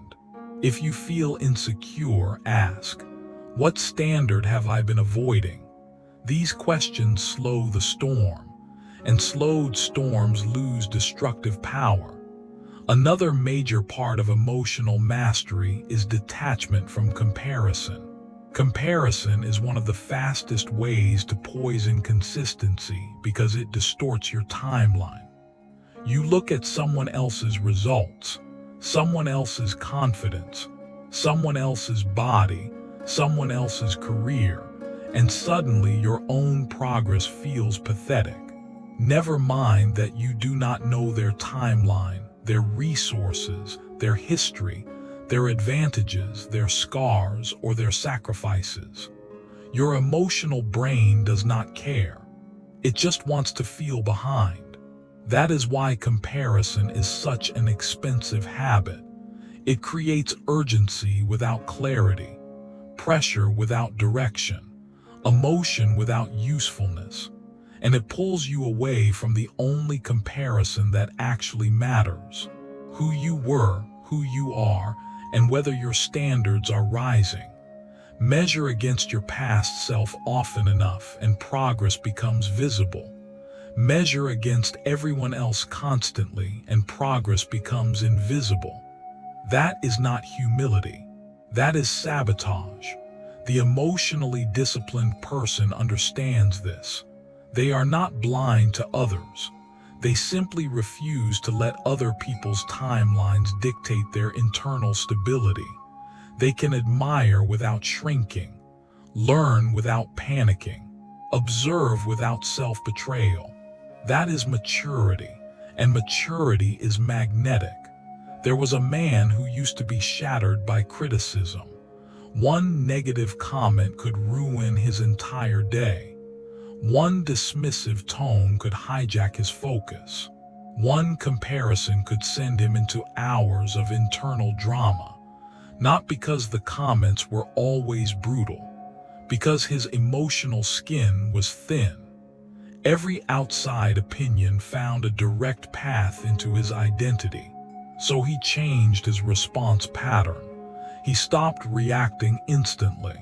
If you feel insecure, ask, what standard have I been avoiding? These questions slow the storm, and slowed storms lose destructive power. Another major part of emotional mastery is detachment from comparison. Comparison is one of the fastest ways to poison consistency because it distorts your timeline. You look at someone else's results, someone else's confidence, someone else's body, someone else's career, and suddenly your own progress feels pathetic. Never mind that you do not know their timeline, their resources, their history, their advantages, their scars, or their sacrifices. Your emotional brain does not care. It just wants to feel behind. That is why comparison is such an expensive habit. It creates urgency without clarity, pressure without direction, emotion without usefulness, and it pulls you away from the only comparison that actually matters: who you were, who you are, and whether your standards are rising. Measure against your past self often enough and progress becomes visible. Measure against everyone else constantly and progress becomes invisible. That is not humility. That is sabotage. The emotionally disciplined person understands this. They are not blind to others. They simply refuse to let other people's timelines dictate their internal stability. They can admire without shrinking, learn without panicking, observe without self-betrayal. That is maturity, and maturity is magnetic. There was a man who used to be shattered by criticism. One negative comment could ruin his entire day. One dismissive tone could hijack his focus. One comparison could send him into hours of internal drama. Not because the comments were always brutal, because his emotional skin was thin. Every outside opinion found a direct path into his identity. So he changed his response pattern. He stopped reacting instantly.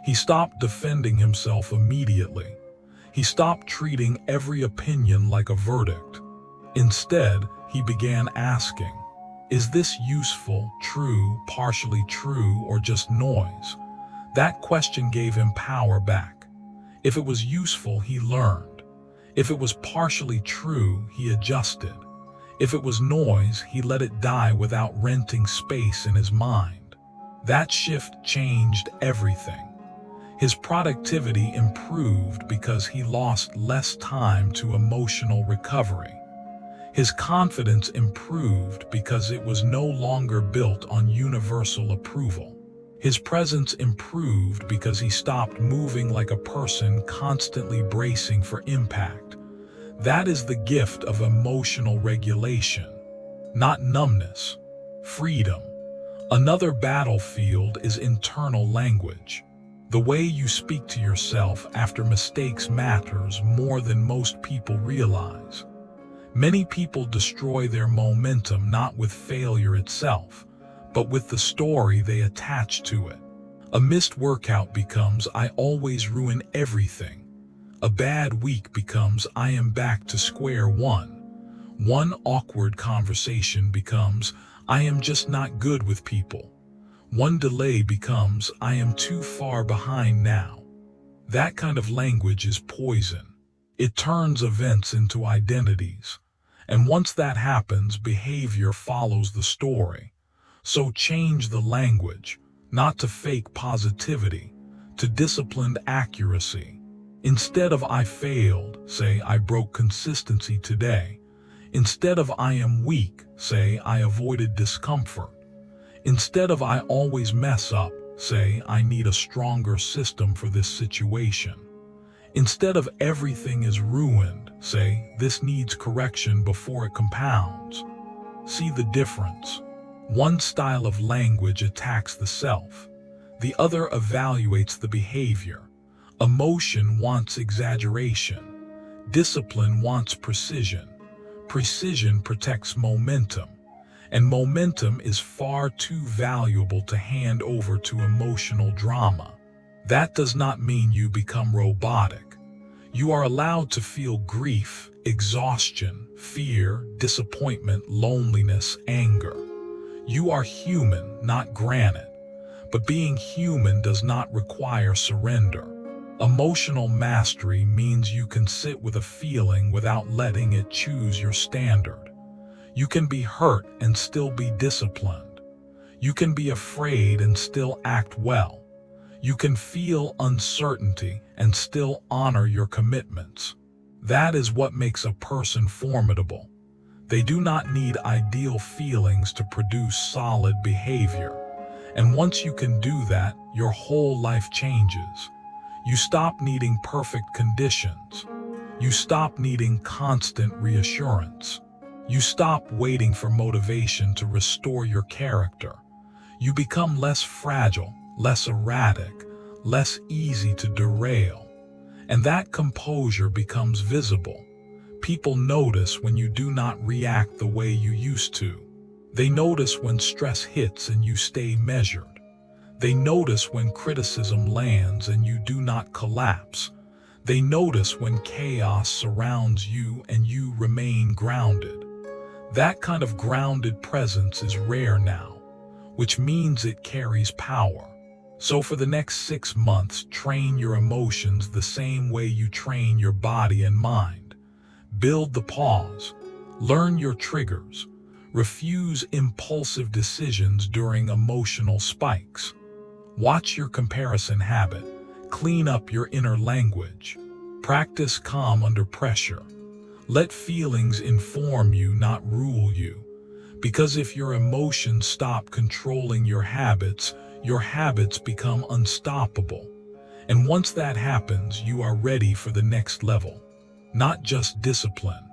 He stopped defending himself immediately. He stopped treating every opinion like a verdict. Instead, he began asking, is this useful, true, partially true, or just noise? That question gave him power back. If it was useful, he learned. If it was partially true, he adjusted. If it was noise, he let it die without renting space in his mind. That shift changed everything. His productivity improved because he lost less time to emotional recovery. His confidence improved because it was no longer built on universal approval. His presence improved because he stopped moving like a person constantly bracing for impact. That is the gift of emotional regulation, not numbness, freedom. Another battlefield is internal language. The way you speak to yourself after mistakes matters more than most people realize. Many people destroy their momentum not with failure itself, but with the story they attach to it. A missed workout becomes, I always ruin everything. A bad week becomes, I am back to square one. One awkward conversation becomes, I am just not good with people. One delay becomes, I am too far behind now. That kind of language is poison. It turns events into identities. And once that happens, behavior follows the story. So change the language, not to fake positivity, to disciplined accuracy. Instead of I failed, say I broke consistency today. Instead of I am weak, say I avoided discomfort. Instead of "I always mess up," say "I need a stronger system for this situation." Instead of "everything is ruined," say "this needs correction before it compounds." See the difference? One style of language attacks the self. The other evaluates the behavior. Emotion wants exaggeration. Discipline wants precision. Precision protects momentum. And momentum is far too valuable to hand over to emotional drama. That does not mean you become robotic. You are allowed to feel grief, exhaustion, fear, disappointment, loneliness, anger. You are human, not granite. But being human does not require surrender. Emotional mastery means you can sit with a feeling without letting it choose your standard. You can be hurt and still be disciplined. You can be afraid and still act well. You can feel uncertainty and still honor your commitments. That is what makes a person formidable. They do not need ideal feelings to produce solid behavior. And once you can do that, your whole life changes. You stop needing perfect conditions. You stop needing constant reassurance. You stop waiting for motivation to restore your character. You become less fragile, less erratic, less easy to derail. And that composure becomes visible. People notice when you do not react the way you used to. They notice when stress hits and you stay measured. They notice when criticism lands and you do not collapse. They notice when chaos surrounds you and you remain grounded. That kind of grounded presence is rare now, which means it carries power. So for the next 6 months, train your emotions the same way you train your body and mind. Build the pause. Learn your triggers. Refuse impulsive decisions during emotional spikes. Watch your comparison habit. Clean up your inner language. Practice calm under pressure. Let feelings inform you, not rule you. Because if your emotions stop controlling your habits become unstoppable. And once that happens, you are ready for the next level. Not just discipline,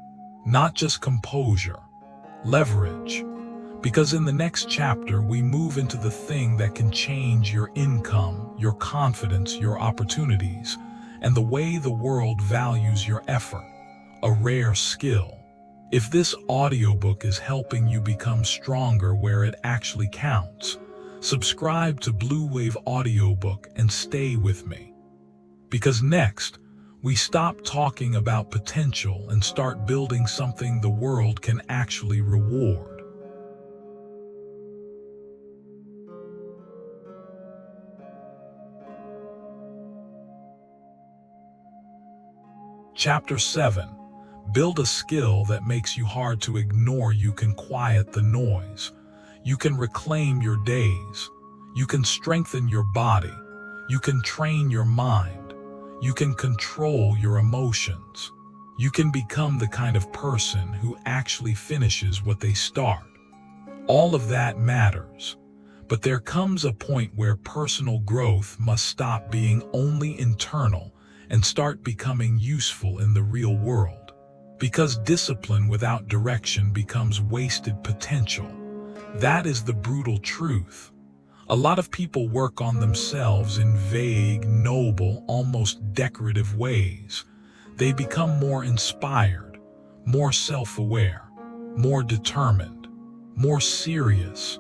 not just composure, leverage. Because in the next chapter, we move into the thing that can change your income, your confidence, your opportunities, and the way the world values your effort, a rare skill. If this audiobook is helping you become stronger where it actually counts, subscribe to Bluewave Audiobook and stay with me. Because next, we stop talking about potential and start building something the world can actually reward. Chapter 7. Build a skill that makes you hard to ignore. You can quiet the noise. You can reclaim your days. You can strengthen your body. You can train your mind. You can control your emotions. You can become the kind of person who actually finishes what they start. All of that matters. But there comes a point where personal growth must stop being only internal and start becoming useful in the real world. Because discipline without direction becomes wasted potential. That is the brutal truth. A lot of people work on themselves in vague, noble, almost decorative ways. They become more inspired, more self-aware, more determined, more serious.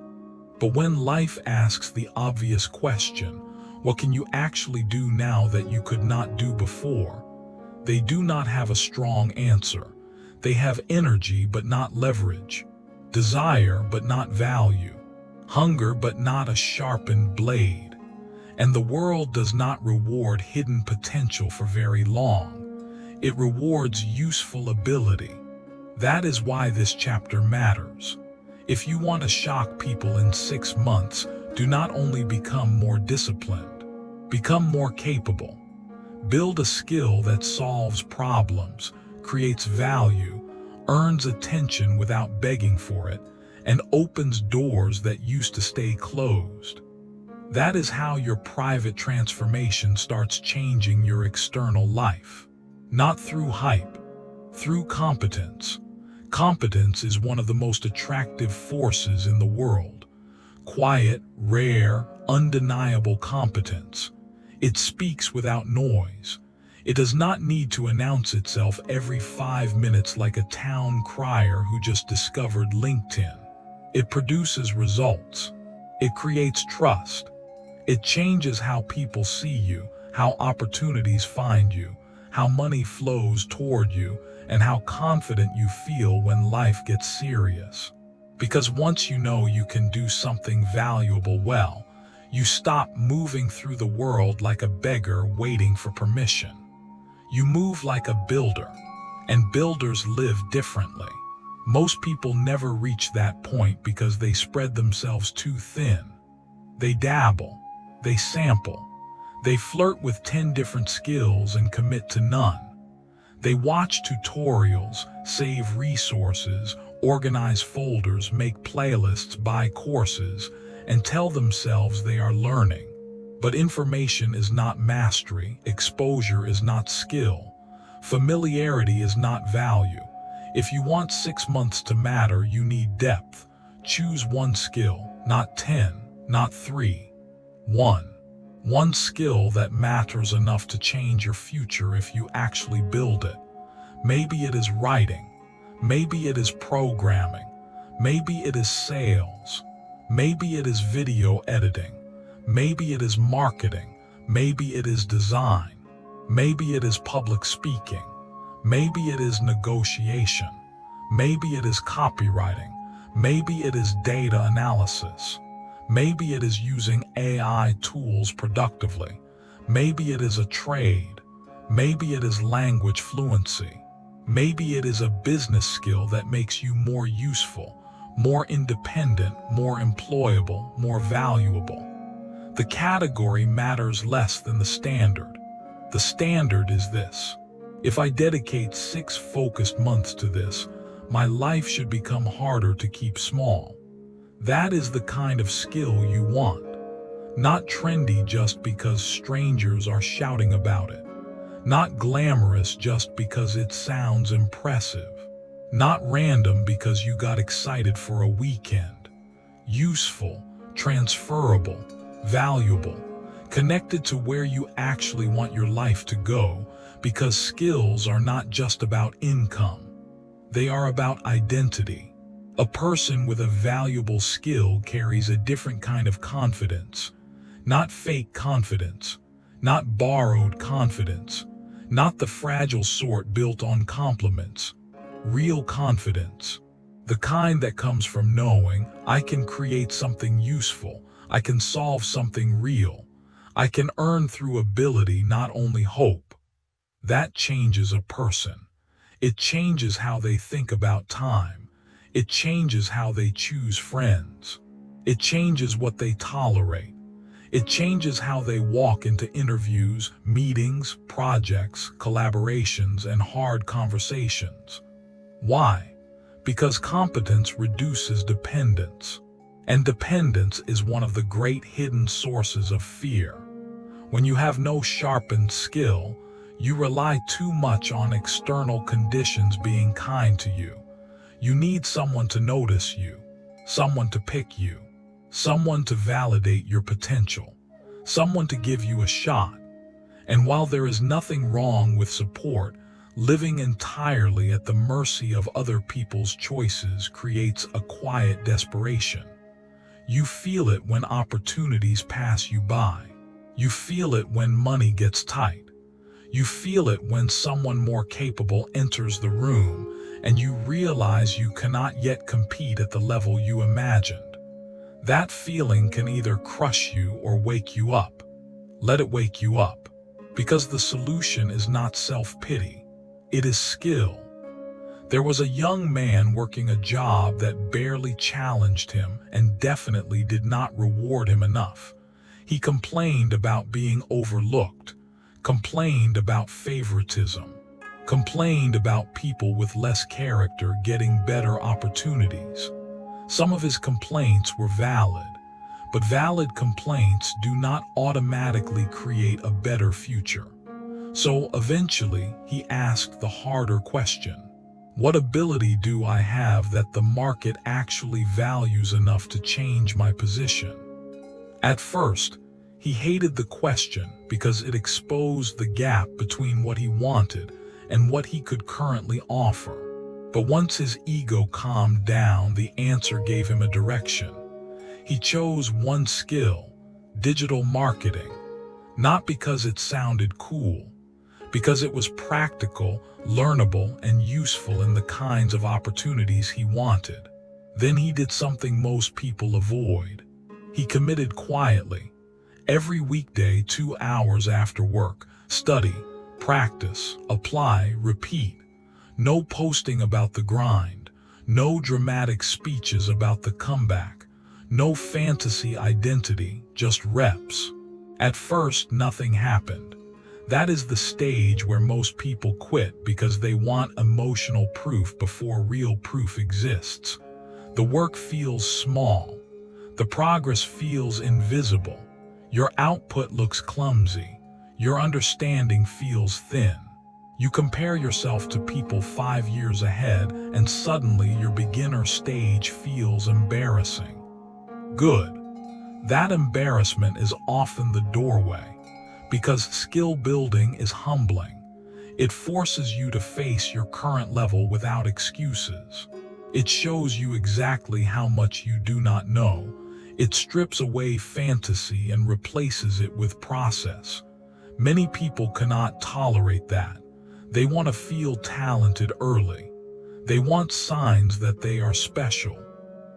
But when life asks the obvious question, what can you actually do now that you could not do before? They do not have a strong answer. They have energy but not leverage, desire but not value, hunger but not a sharpened blade. And the world does not reward hidden potential for very long. It rewards useful ability. That is why this chapter matters. If you want to shock people in 6 months, do not only become more disciplined, become more capable. Build a skill that solves problems, creates value, earns attention without begging for it, and opens doors that used to stay closed. That is how your private transformation starts changing your external life. Not through hype, through competence. Competence is one of the most attractive forces in the world. Quiet, rare, undeniable competence. It speaks without noise. It does not need to announce itself every 5 minutes like a town crier who just discovered LinkedIn. It produces results. It creates trust. It changes how people see you, how opportunities find you, how money flows toward you, and how confident you feel when life gets serious. Because once you know you can do something valuable well, you stop moving through the world like a beggar waiting for permission. You move like a builder, and builders live differently. Most people never reach that point because they spread themselves too thin. They dabble, they sample, they flirt with 10 different skills and commit to none. They watch tutorials, save resources, organize folders, make playlists, buy courses, and tell themselves they are learning. But information is not mastery, exposure is not skill, familiarity is not value. If you want 6 months to matter, you need depth. Choose one skill, not 10, not 3. One skill that matters enough to change your future if you actually build it. Maybe it is writing. Maybe it is programming. Maybe it is sales. Maybe it is video editing. Maybe it is marketing. Maybe it is design. Maybe it is public speaking. Maybe it is negotiation. Maybe it is copywriting. Maybe it is data analysis. Maybe it is using AI tools productively. Maybe it is a trade. Maybe it is language fluency. Maybe it is a business skill that makes you more useful, more independent, more employable, more valuable. The category matters less than the standard. The standard is this: if I dedicate 6 focused months to this, my life should become harder to keep small. That is the kind of skill you want. Not trendy just because strangers are shouting about it. Not glamorous just because it sounds impressive. Not random because you got excited for a weekend. Useful, transferable, valuable, connected to where you actually want your life to go, because skills are not just about income. They are about identity. A person with a valuable skill carries a different kind of confidence. Not fake confidence, not borrowed confidence, not the fragile sort built on compliments. Real confidence. The kind that comes from knowing I can create something useful, I can solve something real, I can earn through ability, not only hope. That changes a person. It changes how they think about time. It changes how they choose friends. It changes what they tolerate. It changes how they walk into interviews, meetings, projects, collaborations, and hard conversations. Why? Because competence reduces dependence. And dependence is one of the great hidden sources of fear. When you have no sharpened skill, you rely too much on external conditions being kind to you. You need someone to notice you, someone to pick you, someone to validate your potential, someone to give you a shot. And while there is nothing wrong with support, living entirely at the mercy of other people's choices creates a quiet desperation. You feel it when opportunities pass you by. You feel it when money gets tight. You feel it when someone more capable enters the room, and you realize you cannot yet compete at the level you imagined. That feeling can either crush you or wake you up. Let it wake you up, because the solution is not self-pity. It is skill. There was a young man working a job that barely challenged him and definitely did not reward him enough. He complained about being overlooked, complained about favoritism, complained about people with less character getting better opportunities. Some of his complaints were valid, but valid complaints do not automatically create a better future. So eventually, he asked the harder question. What ability do I have that the market actually values enough to change my position? At first, he hated the question because it exposed the gap between what he wanted and what he could currently offer. But once his ego calmed down, the answer gave him a direction. He chose one skill, digital marketing, not because it sounded cool, because it was practical, learnable, and useful in the kinds of opportunities he wanted. Then he did something most people avoid. He committed quietly. Every weekday, 2 hours after work, study, practice, apply, repeat. No posting about the grind, no dramatic speeches about the comeback, no fantasy identity, just reps. At first, nothing happened. That is the stage where most people quit because they want emotional proof before real proof exists. The work feels small. The progress feels invisible. Your output looks clumsy. Your understanding feels thin. You compare yourself to people 5 years ahead, and suddenly your beginner stage feels embarrassing. Good. That embarrassment is often the doorway, because skill building is humbling. It forces you to face your current level without excuses. It shows you exactly how much you do not know. It strips away fantasy and replaces it with process. Many people cannot tolerate that. They want to feel talented early. They want signs that they are special.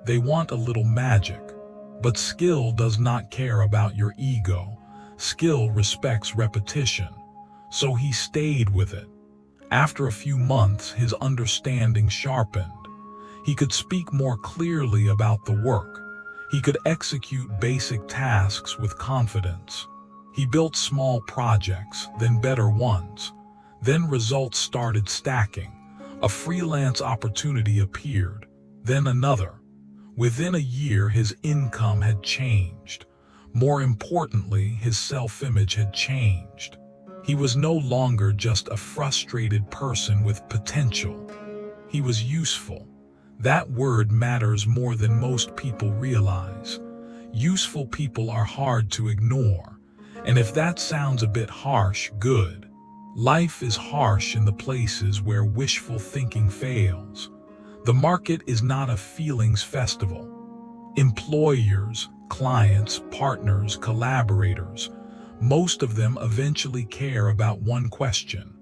They want a little magic. But skill does not care about your ego. Skill respects repetition. So he stayed with it. After a few months, his understanding sharpened. He could speak more clearly about the work. He could execute basic tasks with confidence. He built small projects, then better ones. Then results started stacking. A freelance opportunity appeared, then another. Within a year, his income had changed. More importantly, his self-image had changed. He was no longer just a frustrated person with potential. He was useful. That word matters more than most people realize. Useful people are hard to ignore. And if that sounds a bit harsh, good. Life is harsh in the places where wishful thinking fails. The market is not a feelings festival. Employers, clients, partners, collaborators, most of them eventually care about one question.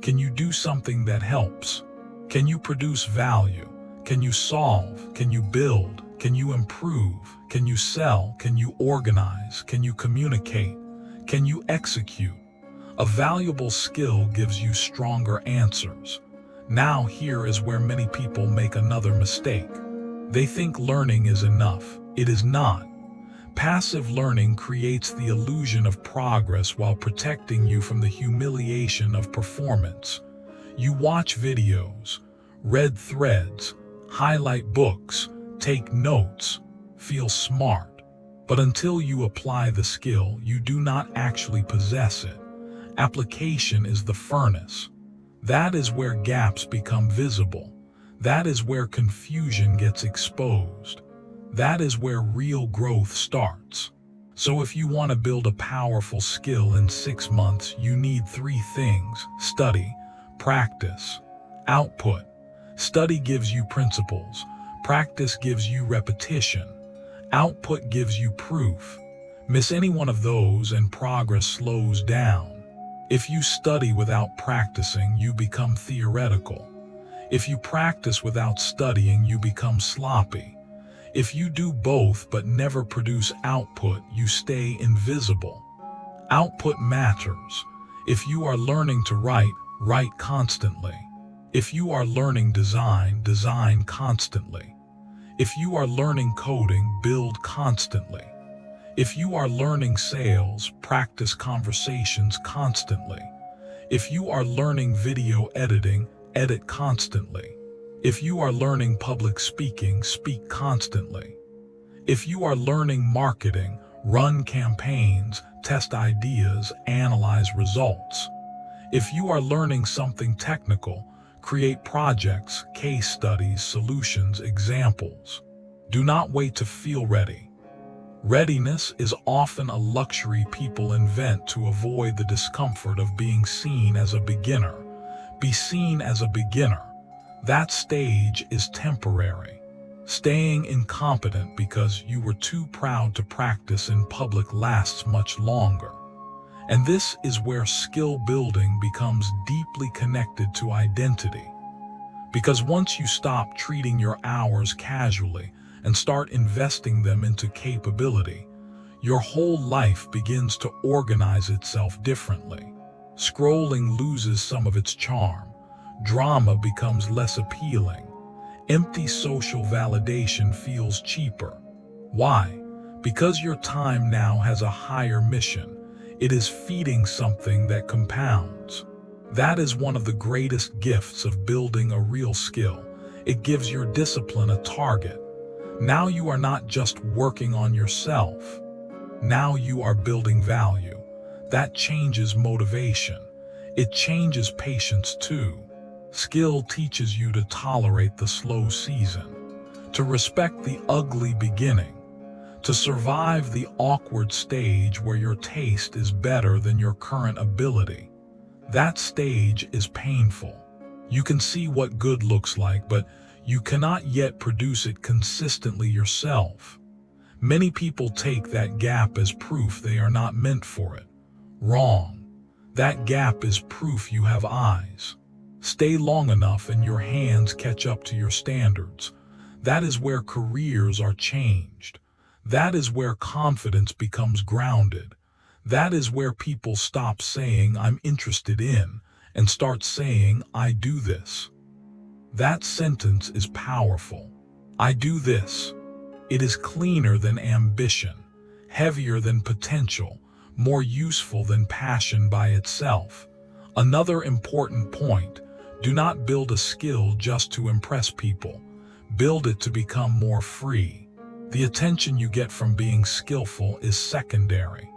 Can you do something that helps? Can you produce value? Can you solve? Can you build? Can you improve? Can you sell? Can you organize? Can you communicate? Can you execute? A valuable skill gives you stronger answers. Now here is where many people make another mistake. They think learning is enough. It is not. Passive learning creates the illusion of progress while protecting you from the humiliation of performance. You watch videos, read threads, highlight books, take notes, feel smart. But until you apply the skill, you do not actually possess it. Application is the furnace. That is where gaps become visible. That is where confusion gets exposed. That is where real growth starts. So if you want to build a powerful skill in 6 months, you need 3 things: study, practice, output. Study gives you principles. Practice gives you repetition. Output gives you proof. Miss any one of those and progress slows down. If you study without practicing, you become theoretical. If you practice without studying, you become sloppy. If you do both but never produce output, you stay invisible. Output matters. If you are learning to write, write constantly. If you are learning design, design constantly. If you are learning coding, build constantly. If you are learning sales, practice conversations constantly. If you are learning video editing, edit constantly. If you are learning public speaking, speak constantly. If you are learning marketing, run campaigns, test ideas, analyze results. If you are learning something technical, create projects, case studies, solutions, examples. Do not wait to feel ready. Readiness is often a luxury people invent to avoid the discomfort of being seen as a beginner. Be seen as a beginner. That stage is temporary. Staying incompetent because you were too proud to practice in public lasts much longer. And this is where skill building becomes deeply connected to identity. Because once you stop treating your hours casually and start investing them into capability, your whole life begins to organize itself differently. Scrolling loses some of its charm. Drama becomes less appealing. Empty social validation feels cheaper. Why? Because your time now has a higher mission. It is feeding something that compounds. That is one of the greatest gifts of building a real skill. It gives your discipline a target. Now you are not just working on yourself. Now you are building value. That changes motivation. It changes patience too. Skill teaches you to tolerate the slow season, to respect the ugly beginning, to survive the awkward stage where your taste is better than your current ability. That stage is painful. You can see what good looks like, but you cannot yet produce it consistently yourself. Many people take that gap as proof they are not meant for it. Wrong. That gap is proof you have eyes. Stay long enough and your hands catch up to your standards. That is where careers are changed. That is where confidence becomes grounded. That is where people stop saying, "I'm interested in," and start saying, "I do this." That sentence is powerful. I do this. It is cleaner than ambition, heavier than potential, more useful than passion by itself. Another important point: do not build a skill just to impress people. Build it to become more free. The attention you get from being skillful is secondary.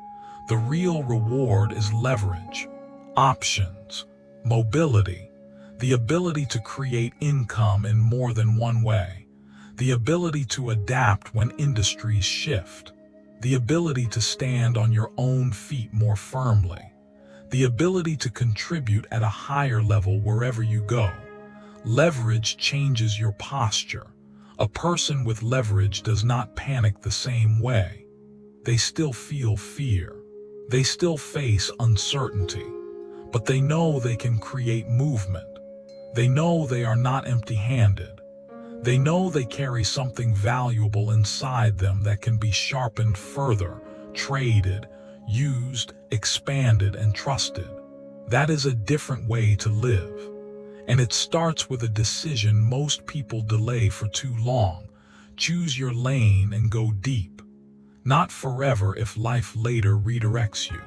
The real reward is leverage, options, mobility, the ability to create income in more than one way, the ability to adapt when industries shift, the ability to stand on your own feet more firmly, the ability to contribute at a higher level wherever you go. Leverage changes your posture. A person with leverage does not panic the same way. They still feel fear. They still face uncertainty. But they know they can create movement. They know they are not empty-handed. They know they carry something valuable inside them that can be sharpened further, traded, used, expanded, and trusted. That is a different way to live. And it starts with a decision most people delay for too long. Choose your lane and go deep. Not forever if life later redirects you,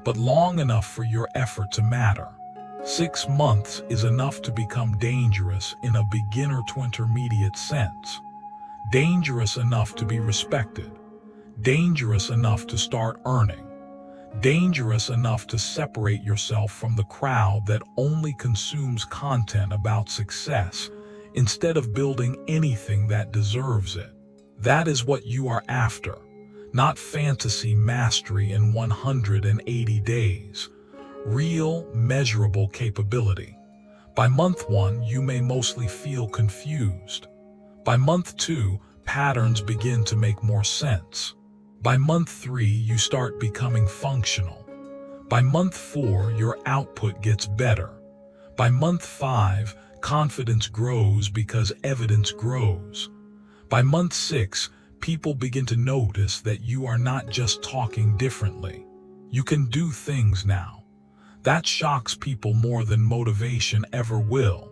but long enough for your effort to matter. 6 months is enough to become dangerous in a beginner to intermediate sense. Dangerous enough to be respected. Dangerous enough to start earning. Dangerous enough to separate yourself from the crowd that only consumes content about success instead of building anything that deserves it. That is what you are after, not fantasy mastery in 180 days. Real, measurable capability. By month 1, you may mostly feel confused. By month 2, patterns begin to make more sense. By month 3, you start becoming functional. By month 4, your output gets better. By month 5, confidence grows because evidence grows. By month 6, people begin to notice that you are not just talking differently. You can do things now. That shocks people more than motivation ever will.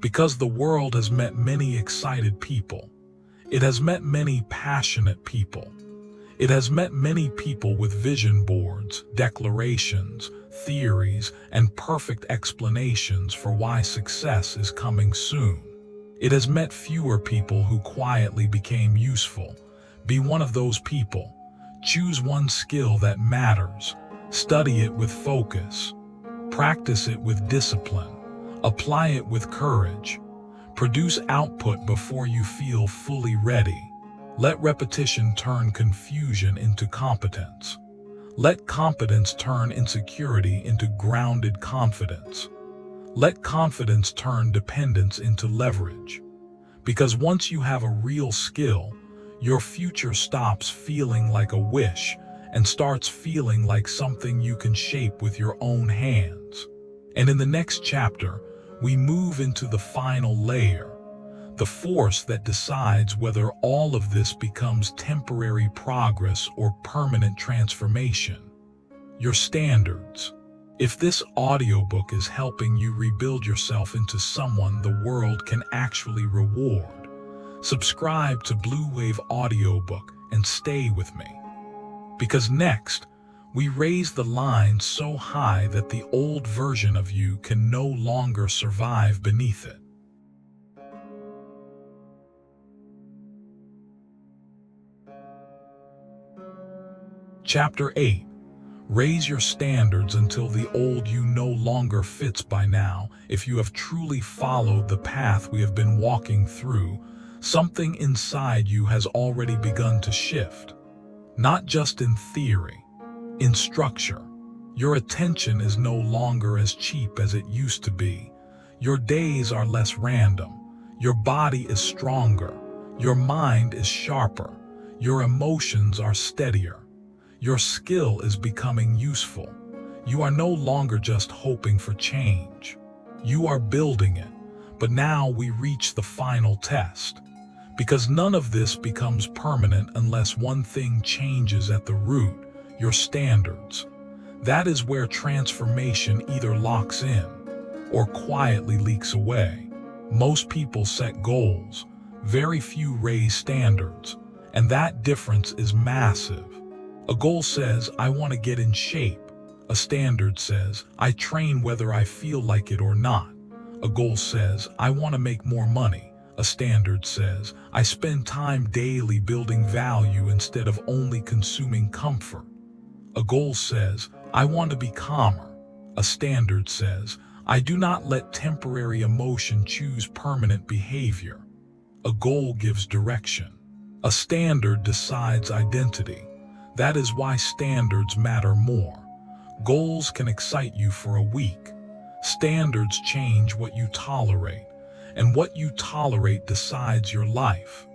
Because the world has met many excited people. It has met many passionate people. It has met many people with vision boards, declarations, theories, and perfect explanations for why success is coming soon. It has met fewer people who quietly became useful. Be one of those people. Choose one skill that matters. Study it with focus. Practice it with discipline. Apply it with courage. Produce output before you feel fully ready. Let repetition turn confusion into competence. Let competence turn insecurity into grounded confidence. Let confidence turn dependence into leverage. Because once you have a real skill, your future stops feeling like a wish and starts feeling like something you can shape with your own hands. And in the next chapter, we move into the final layer, the force that decides whether all of this becomes temporary progress or permanent transformation. Your standards. If this audiobook is helping you rebuild yourself into someone the world can actually reward, subscribe to Bluewave Audiobook and stay with me. Because next, we raise the line so high that the old version of you can no longer survive beneath it. Chapter 8. Raise your standards until the old you no longer fits. By now, if you have truly followed the path we have been walking through, something inside you has already begun to shift. Not just in theory, in structure. Your attention is no longer as cheap as it used to be. Your days are less random. Your body is stronger. Your mind is sharper. Your emotions are steadier. Your skill is becoming useful. You are no longer just hoping for change. You are building it. But now we reach the final test. Because none of this becomes permanent unless one thing changes at the root, your standards. That is where transformation either locks in or quietly leaks away. Most people set goals. Very few raise standards. And that difference is massive. A goal says, I want to get in shape. A standard says, I train whether I feel like it or not. A goal says, I want to make more money. A standard says, I spend time daily building value instead of only consuming comfort. A goal says, I want to be calmer. A standard says, I do not let temporary emotion choose permanent behavior. A goal gives direction. A standard decides identity. That is why standards matter more. Goals can excite you for a week. Standards change what you tolerate, and what you tolerate decides your life.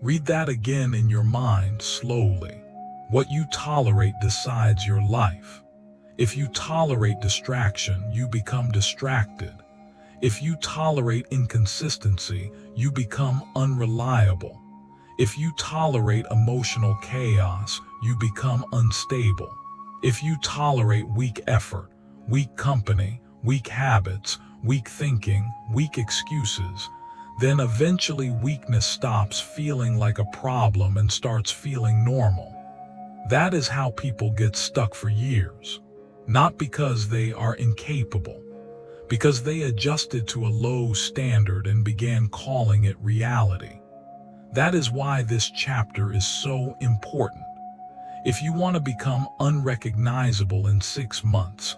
Read that again in your mind slowly. What you tolerate decides your life. If you tolerate distraction, you become distracted. If you tolerate inconsistency, you become unreliable. If you tolerate emotional chaos, you become unstable. If you tolerate weak effort, weak company, weak habits, weak thinking, weak excuses, then eventually weakness stops feeling like a problem and starts feeling normal. That is how people get stuck for years. Not because they are incapable, because they adjusted to a low standard and began calling it reality. That is why this chapter is so important. If you want to become unrecognizable in 6 months,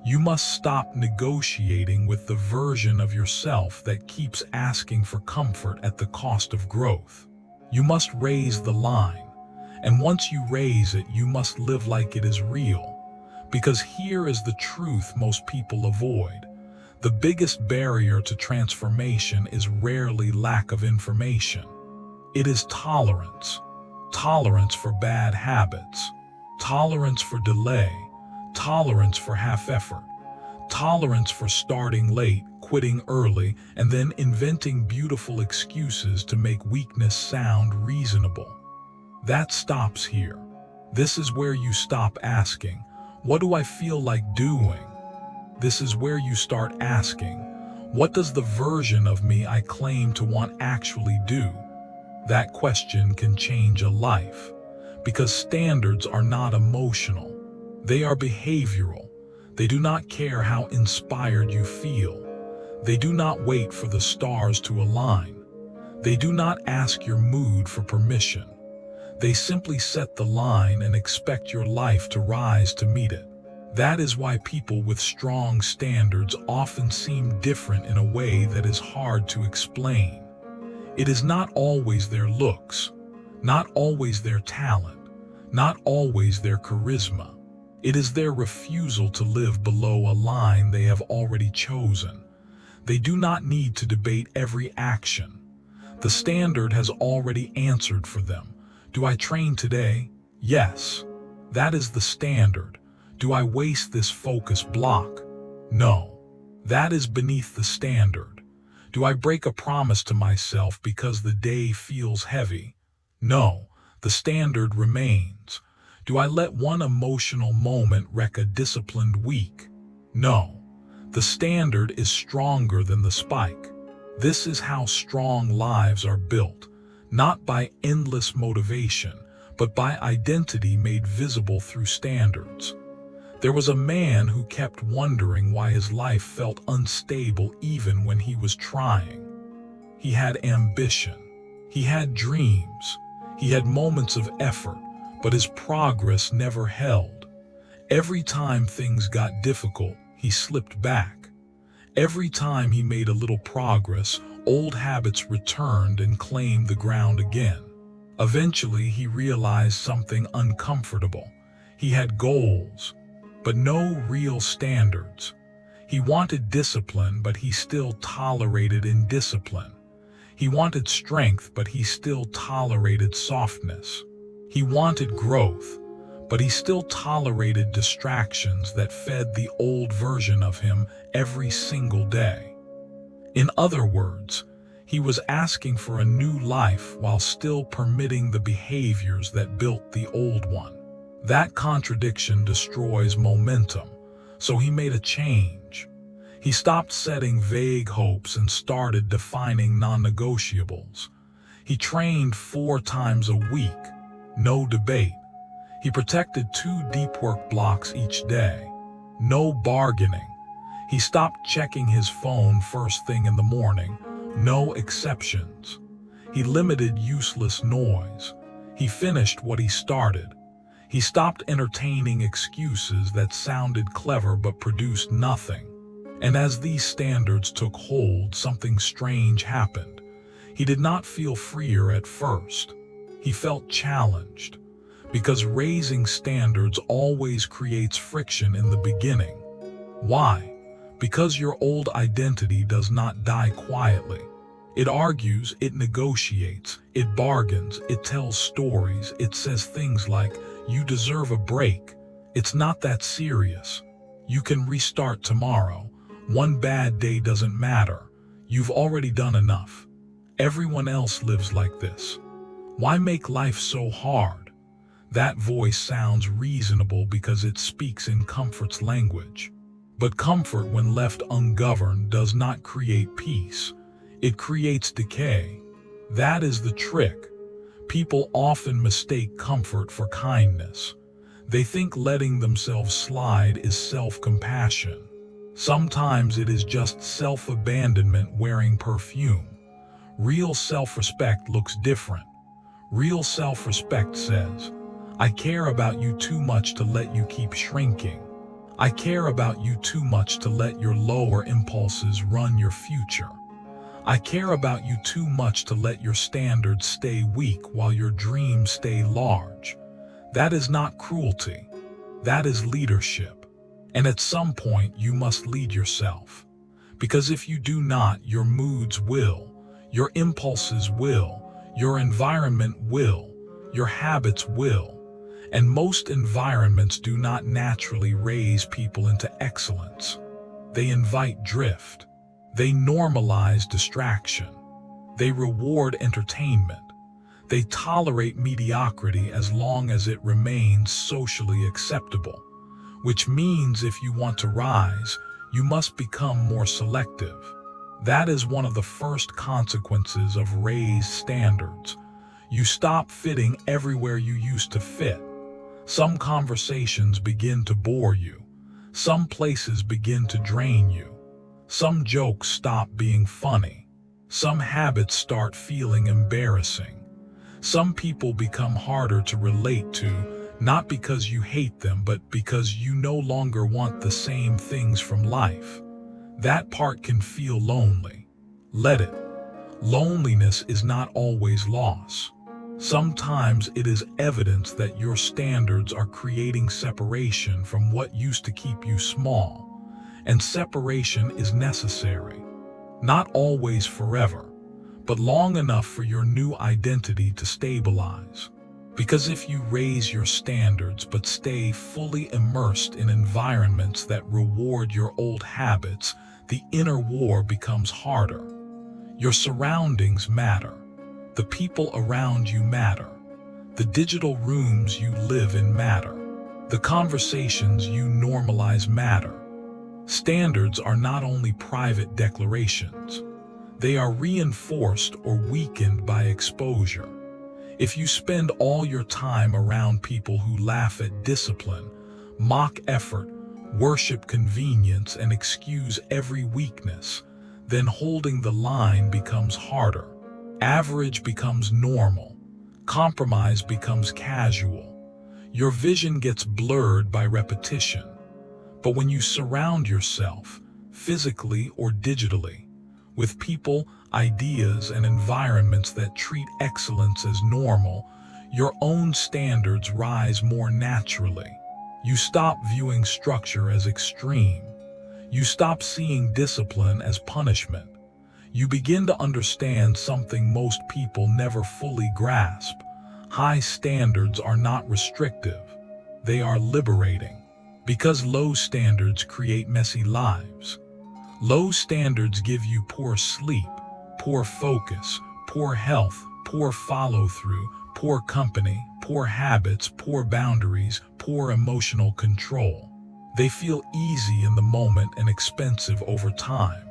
you must stop negotiating with the version of yourself that keeps asking for comfort at the cost of growth. You must raise the line, and once you raise it, you must live like it is real. Because here is the truth most people avoid. The biggest barrier to transformation is rarely lack of information. It is tolerance. Tolerance for bad habits. Tolerance for delay. Tolerance for half effort. Tolerance for starting late, quitting early, and then inventing beautiful excuses to make weakness sound reasonable. That stops here. This is where you stop asking, what do I feel like doing? This is where you start asking, what does the version of me I claim to want actually do? That question can change a life, because standards are not emotional. They are behavioral. They do not care how inspired you feel. They do not wait for the stars to align. They do not ask your mood for permission. They simply set the line and expect your life to rise to meet it. That is why people with strong standards often seem different in a way that is hard to explain. It is not always their looks, not always their talent, not always their charisma. It is their refusal to live below a line they have already chosen. They do not need to debate every action. The standard has already answered for them. Do I train today? Yes. That is the standard. Do I waste this focus block? No. That is beneath the standard. Do I break a promise to myself because the day feels heavy? No. The standard remains. Do I let one emotional moment wreck a disciplined week? No. The standard is stronger than the spike. This is how strong lives are built, not by endless motivation, but by identity made visible through standards. There was a man who kept wondering why his life felt unstable even when he was trying. He had ambition. He had dreams. He had moments of effort, but his progress never held. Every time things got difficult, he slipped back. Every time he made a little progress, old habits returned and claimed the ground again. Eventually, he realized something uncomfortable. He had goals, but no real standards. He wanted discipline, but he still tolerated indiscipline. He wanted strength, but he still tolerated softness. He wanted growth, but he still tolerated distractions that fed the old version of him every single day. In other words, he was asking for a new life while still permitting the behaviors that built the old one. That contradiction destroys momentum, so he made a change. He stopped setting vague hopes and started defining non-negotiables. He trained 4 times a week, no debate. He protected 2 deep work blocks each day. No bargaining. He stopped checking his phone first thing in the morning. No exceptions. He limited useless noise. He finished what he started. He stopped entertaining excuses that sounded clever but produced nothing. And as these standards took hold, something strange happened. He did not feel freer at first. He felt challenged. Because raising standards always creates friction in the beginning. Why? Because your old identity does not die quietly. It argues, it negotiates, it bargains, it tells stories, it says things like, "You deserve a break. It's not that serious. You can restart tomorrow. One bad day doesn't matter. You've already done enough. Everyone else lives like this. Why make life so hard?" That voice sounds reasonable because it speaks in comfort's language. But comfort, when left ungoverned, does not create peace. It creates decay. That is the trick. People often mistake comfort for kindness. They think letting themselves slide is self-compassion. Sometimes it is just self-abandonment wearing perfume. Real self-respect looks different. Real self-respect says, "I care about you too much to let you keep shrinking. I care about you too much to let your lower impulses run your future. I care about you too much to let your standards stay weak while your dreams stay large." That is not cruelty. That is leadership. And at some point you must lead yourself. Because if you do not, your moods will, your impulses will, your environment will, your habits will. And most environments do not naturally raise people into excellence. They invite drift. They normalize distraction. They reward entertainment. They tolerate mediocrity as long as it remains socially acceptable. Which means if you want to rise, you must become more selective. That is one of the first consequences of raised standards. You stop fitting everywhere you used to fit. Some conversations begin to bore you. Some places begin to drain you. Some jokes stop being funny. Some habits start feeling embarrassing. Some people become harder to relate to, not because you hate them, but because you no longer want the same things from life. That part can feel lonely. Let it. Loneliness is not always loss. Sometimes it is evidence that your standards are creating separation from what used to keep you small. And separation is necessary. Not always forever, but long enough for your new identity to stabilize. Because if you raise your standards but stay fully immersed in environments that reward your old habits, the inner war becomes harder. Your surroundings matter. The people around you matter. The digital rooms you live in matter. The conversations you normalize matter. Standards are not only private declarations. They are reinforced or weakened by exposure. If you spend all your time around people who laugh at discipline, mock effort, worship convenience, and excuse every weakness, then holding the line becomes harder. Average becomes normal. Compromise becomes casual. Your vision gets blurred by repetition. But when you surround yourself, physically or digitally, with people, ideas, and environments that treat excellence as normal, your own standards rise more naturally. You stop viewing structure as extreme. You stop seeing discipline as punishment. You begin to understand something most people never fully grasp. High standards are not restrictive. They are liberating. Because low standards create messy lives. Low standards give you poor sleep, poor focus, poor health, poor follow-through, poor company, poor habits, poor boundaries, poor emotional control. They feel easy in the moment and expensive over time.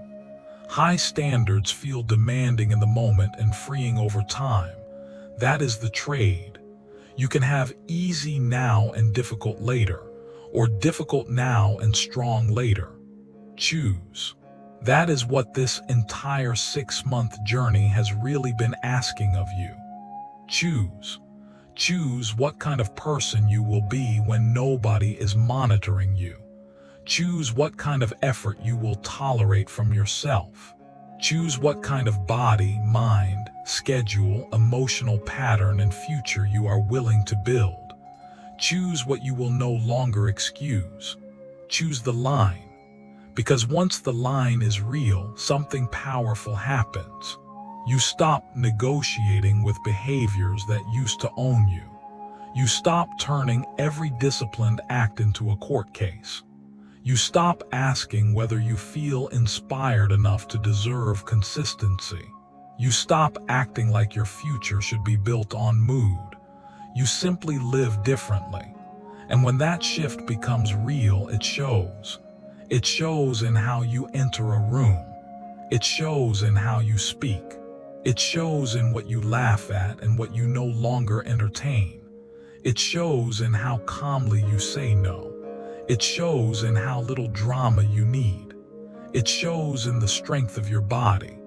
High standards feel demanding in the moment and freeing over time. That is the trade. You can have easy now and difficult later, or difficult now and strong later. Choose. That is what this entire 6-month journey has really been asking of you. Choose. Choose what kind of person you will be when nobody is monitoring you. Choose what kind of effort you will tolerate from yourself. Choose what kind of body, mind, schedule, emotional pattern, and future you are willing to build. Choose what you will no longer excuse. Choose the line. Because once the line is real, something powerful happens. You stop negotiating with behaviors that used to own you. You stop turning every disciplined act into a court case. You stop asking whether you feel inspired enough to deserve consistency. You stop acting like your future should be built on mood. You simply live differently. And when that shift becomes real, it shows. It shows in how you enter a room. It shows in how you speak. It shows in what you laugh at and what you no longer entertain. It shows in how calmly you say no. It shows in how little drama you need. It shows in the strength of your body.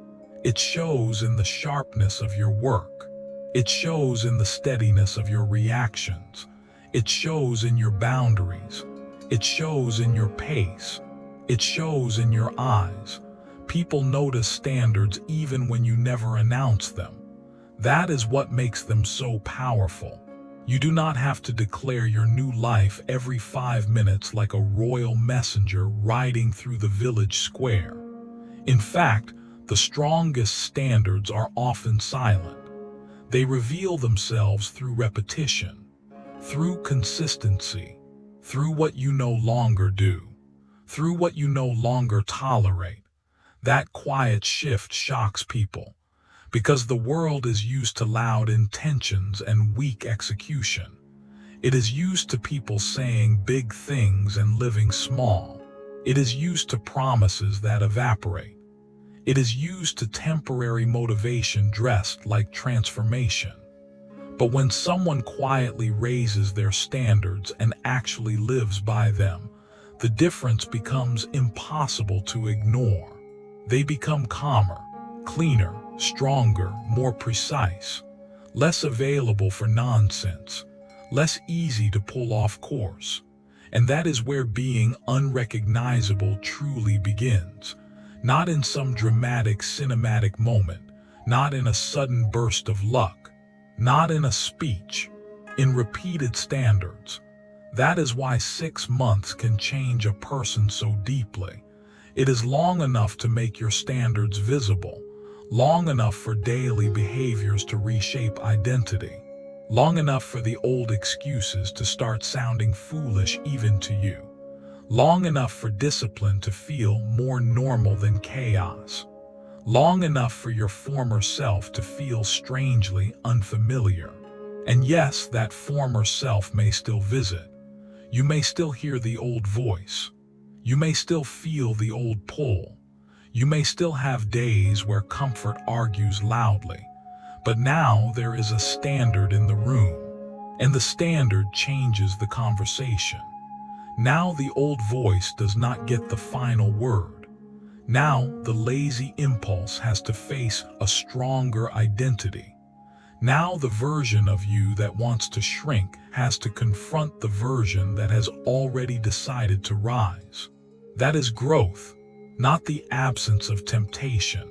It shows in the sharpness of your work. It shows in the steadiness of your reactions. It shows in your boundaries. It shows in your pace. It shows in your eyes. People notice standards even when you never announce them. That is what makes them so powerful. You do not have to declare your new life every 5 minutes like a royal messenger riding through the village square. In fact, the strongest standards are often silent. They reveal themselves through repetition, through consistency, through what you no longer do, through what you no longer tolerate. That quiet shift shocks people, because the world is used to loud intentions and weak execution. It is used to people saying big things and living small. It is used to promises that evaporate. It is used to temporary motivation dressed like transformation. But when someone quietly raises their standards and actually lives by them, the difference becomes impossible to ignore. They become calmer, cleaner, stronger, more precise, less available for nonsense, less easy to pull off course. And that is where being unrecognizable truly begins. Not in some dramatic cinematic moment, not in a sudden burst of luck, not in a speech, in repeated standards. That is why 6 months can change a person so deeply. It is long enough to make your standards visible, long enough for daily behaviors to reshape identity, long enough for the old excuses to start sounding foolish even to you, long enough for discipline to feel more normal than chaos, long enough for your former self to feel strangely unfamiliar. And yes, that former self may still visit. You may still hear the old voice. You may still feel the old pull. You may still have days where comfort argues loudly. But now there is a standard in the room, and the standard changes the conversation. Now the old voice does not get the final word. Now the lazy impulse has to face a stronger identity. Now the version of you that wants to shrink has to confront the version that has already decided to rise. That is growth, not the absence of temptation,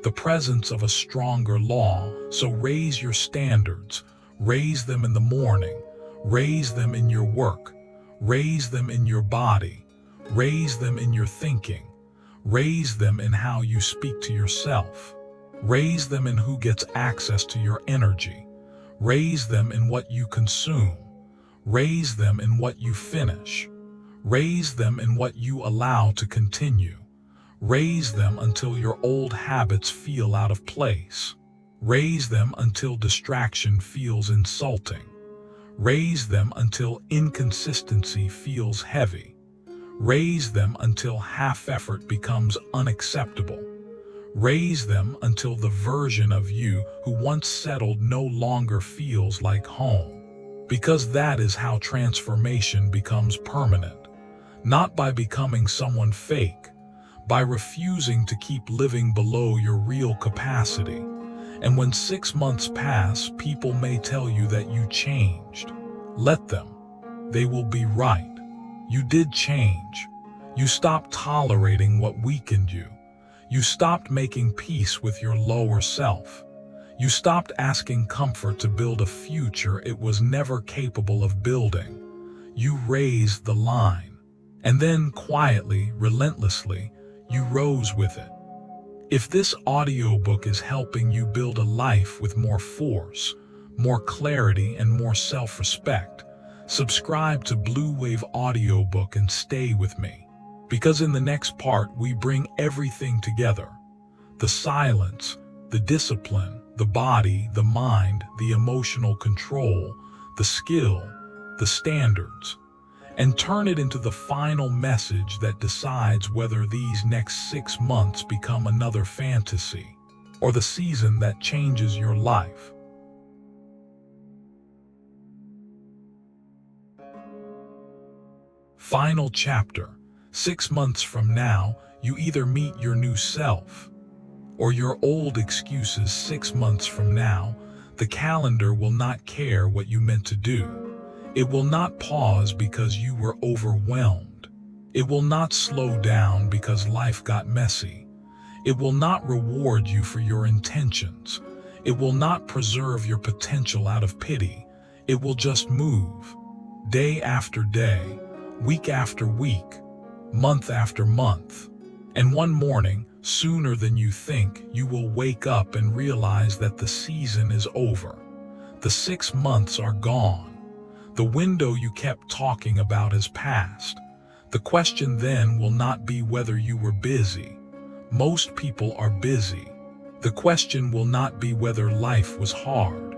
the presence of a stronger law. So raise your standards, raise them in the morning, raise them in your work, raise them in your body, raise them in your thinking, raise them in how you speak to yourself, raise them in who gets access to your energy, raise them in what you consume, raise them in what you finish, raise them in what you allow to continue. Raise them until your old habits feel out of place. Raise them until distraction feels insulting. Raise them until inconsistency feels heavy. Raise them until half effort becomes unacceptable. Raise them until the version of you who once settled no longer feels like home. Because that is how transformation becomes permanent. Not by becoming someone fake, by refusing to keep living below your real capacity. And when 6 months pass, people may tell you that you changed. Let them. They will be right. You did change. You stopped tolerating what weakened you. You stopped making peace with your lower self. You stopped asking comfort to build a future it was never capable of building. You raised the line. And then quietly, relentlessly, you rose with it. If this audiobook is helping you build a life with more force, more clarity, and more self-respect, subscribe to Bluewave Audiobook and stay with me. Because in the next part, we bring everything together. The silence, the discipline, the body, the mind, the emotional control, the skill, the standards, and turn it into the final message that decides whether these next 6 months become another fantasy or the season that changes your life. Final chapter. 6 months from now, you either meet your new self or your old excuses. 6 months from now, the calendar will not care what you meant to do. It will not pause because you were overwhelmed. It will not slow down because life got messy. It will not reward you for your intentions. It will not preserve your potential out of pity. It will just move. Day after day, week after week, month after month. And one morning, sooner than you think, you will wake up and realize that the season is over. The 6 months are gone. The window you kept talking about has passed. The question then will not be whether you were busy. Most people are busy. The question will not be whether life was hard.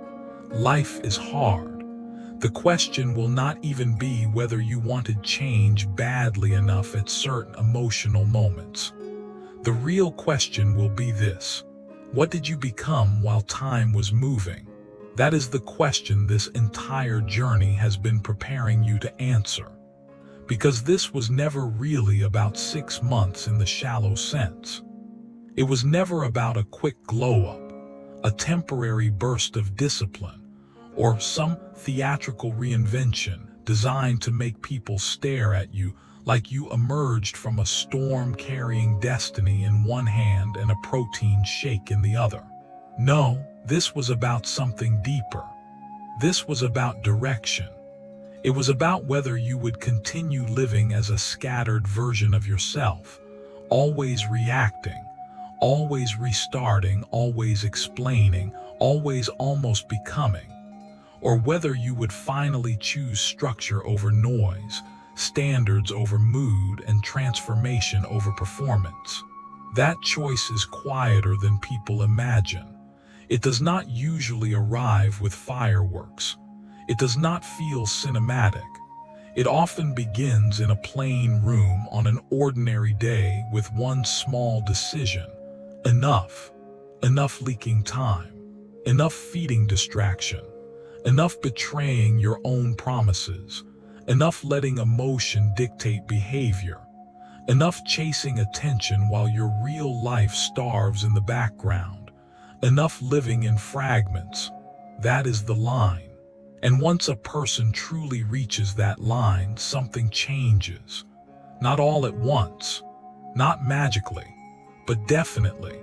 Life is hard. The question will not even be whether you wanted change badly enough at certain emotional moments. The real question will be this: what did you become while time was moving? That is the question this entire journey has been preparing you to answer. Because this was never really about 6 months in the shallow sense. It was never about a quick glow-up, a temporary burst of discipline, or some theatrical reinvention designed to make people stare at you like you emerged from a storm carrying destiny in one hand and a protein shake in the other. No, this was about something deeper. This was about direction. It was about whether you would continue living as a scattered version of yourself, always reacting, always restarting, always explaining, always almost becoming, or whether you would finally choose structure over noise, standards over mood, and transformation over performance. That choice is quieter than people imagine. It does not usually arrive with fireworks. It does not feel cinematic. It often begins in a plain room on an ordinary day with one small decision. Enough. Enough leaking time. Enough feeding distraction. Enough betraying your own promises. Enough letting emotion dictate behavior. Enough chasing attention while your real life starves in the background. Enough living in fragments. That is the line. And once a person truly reaches that line, something changes. Not all at once, not magically, but definitely.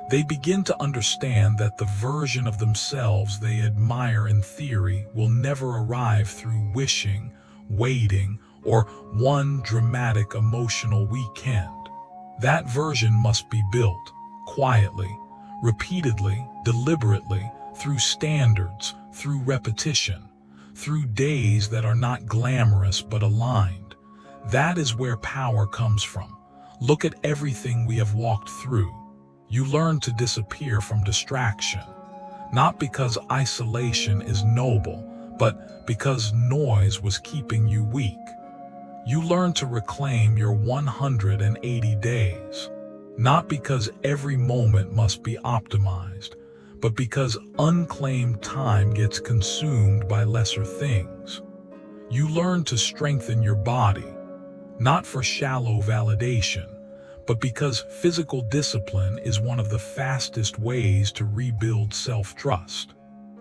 They begin to understand that the version of themselves they admire in theory will never arrive through wishing, waiting, or one dramatic emotional weekend. That version must be built, quietly, repeatedly, deliberately, through standards, through repetition, through days that are not glamorous but aligned. That is where power comes from. Look at everything we have walked through. You learn to disappear from distraction, not because isolation is noble, but because noise was keeping you weak. You learn to reclaim your 180 days, not because every moment must be optimized, but because unclaimed time gets consumed by lesser things. You learn to strengthen your body, not for shallow validation, but because physical discipline is one of the fastest ways to rebuild self-trust.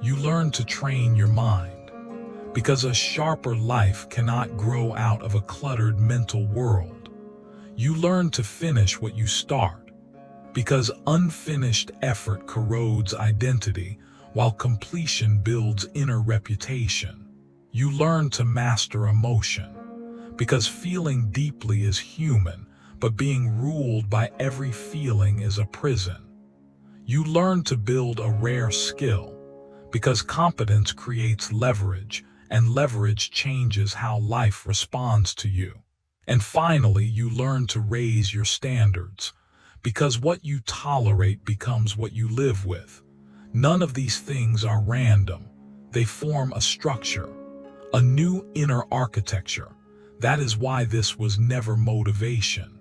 You learn to train your mind, because a sharper life cannot grow out of a cluttered mental world. You learn to finish what you start, because unfinished effort corrodes identity, while completion builds inner reputation. You learn to master emotion, because feeling deeply is human, but being ruled by every feeling is a prison. You learn to build a rare skill, because competence creates leverage, and leverage changes how life responds to you. And finally, you learn to raise your standards, because what you tolerate becomes what you live with. None of these things are random. They form a structure, a new inner architecture. That is why this was never motivation.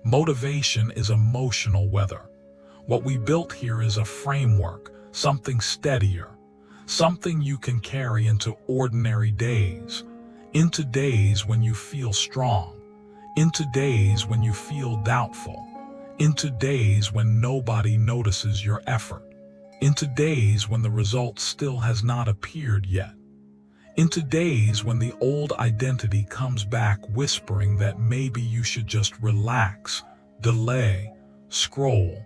Motivation is emotional weather. What we built here is a framework, something steadier, something you can carry into ordinary days, into days when you feel strong, into days when you feel doubtful, into days when nobody notices your effort, into days when the result still has not appeared yet, into days when the old identity comes back whispering that maybe you should just relax, delay, scroll,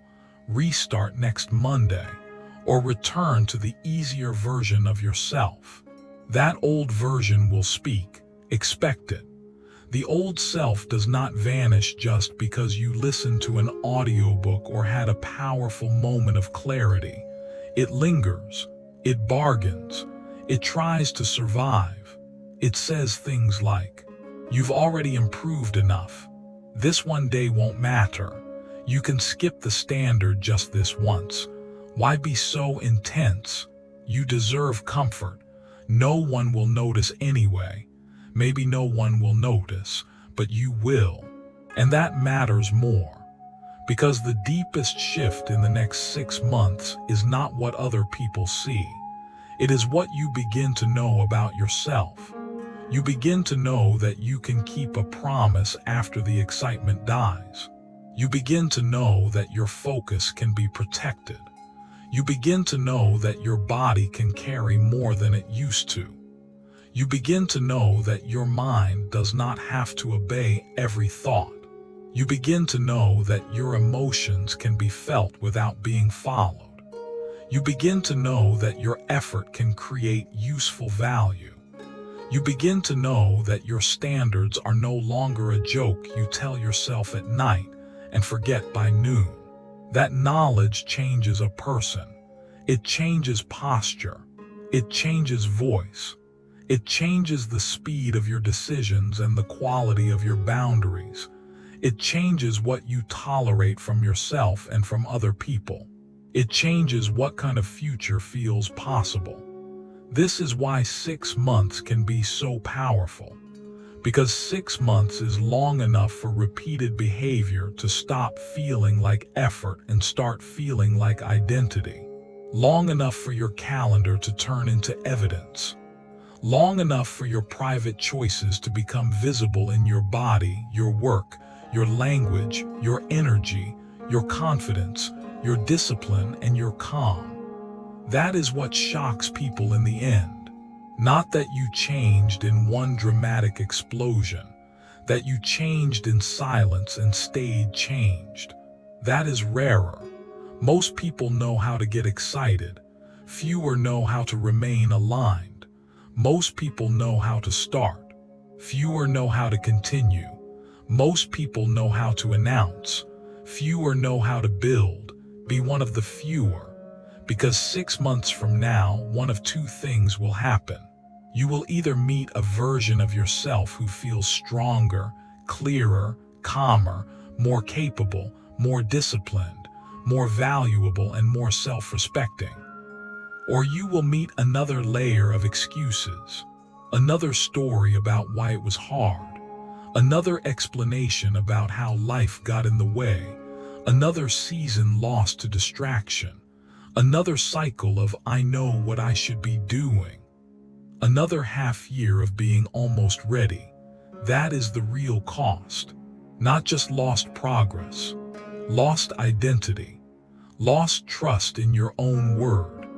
restart next Monday, or return to the easier version of yourself. That old version will speak. Expect it. The old self does not vanish just because you listened to an audiobook or had a powerful moment of clarity. It lingers. It bargains. It tries to survive. It says things like, "You've already improved enough. This one day won't matter. You can skip the standard just this once. Why be so intense? You deserve comfort. No one will notice anyway. Maybe no one will notice, but you will." And that matters more, because the deepest shift in the next 6 months is not what other people see. It is what you begin to know about yourself. You begin to know that you can keep a promise after the excitement dies. You begin to know that your focus can be protected. You begin to know that your body can carry more than it used to. You begin to know that your mind does not have to obey every thought. You begin to know that your emotions can be felt without being followed. You begin to know that your effort can create useful value. You begin to know that your standards are no longer a joke you tell yourself at night and forget by noon. That knowledge changes a person. It changes posture. It changes voice. It changes the speed of your decisions and the quality of your boundaries. It changes what you tolerate from yourself and from other people. It changes what kind of future feels possible. This is why 6 months can be so powerful. Because 6 months is long enough for repeated behavior to stop feeling like effort and start feeling like identity. Long enough for your calendar to turn into evidence. Long enough for your private choices to become visible in your body, your work, your language, your energy, your confidence, your discipline, and your calm. That is what shocks people in the end. Not that you changed in one dramatic explosion, that you changed in silence and stayed changed. That is rarer. Most people know how to get excited. Fewer know how to remain aligned. Most people know how to start. Fewer know how to continue. Most people know how to announce. Fewer know how to build. Be one of the fewer. Because 6 months from now, one of two things will happen. You will either meet a version of yourself who feels stronger, clearer, calmer, more capable, more disciplined, more valuable, and more self-respecting. Or you will meet another layer of excuses, another story about why it was hard, another explanation about how life got in the way, another season lost to distraction. Another cycle of I know what I should be doing. Another half year of being almost ready. That is the real cost. Not just lost progress, lost identity, lost trust in your own word.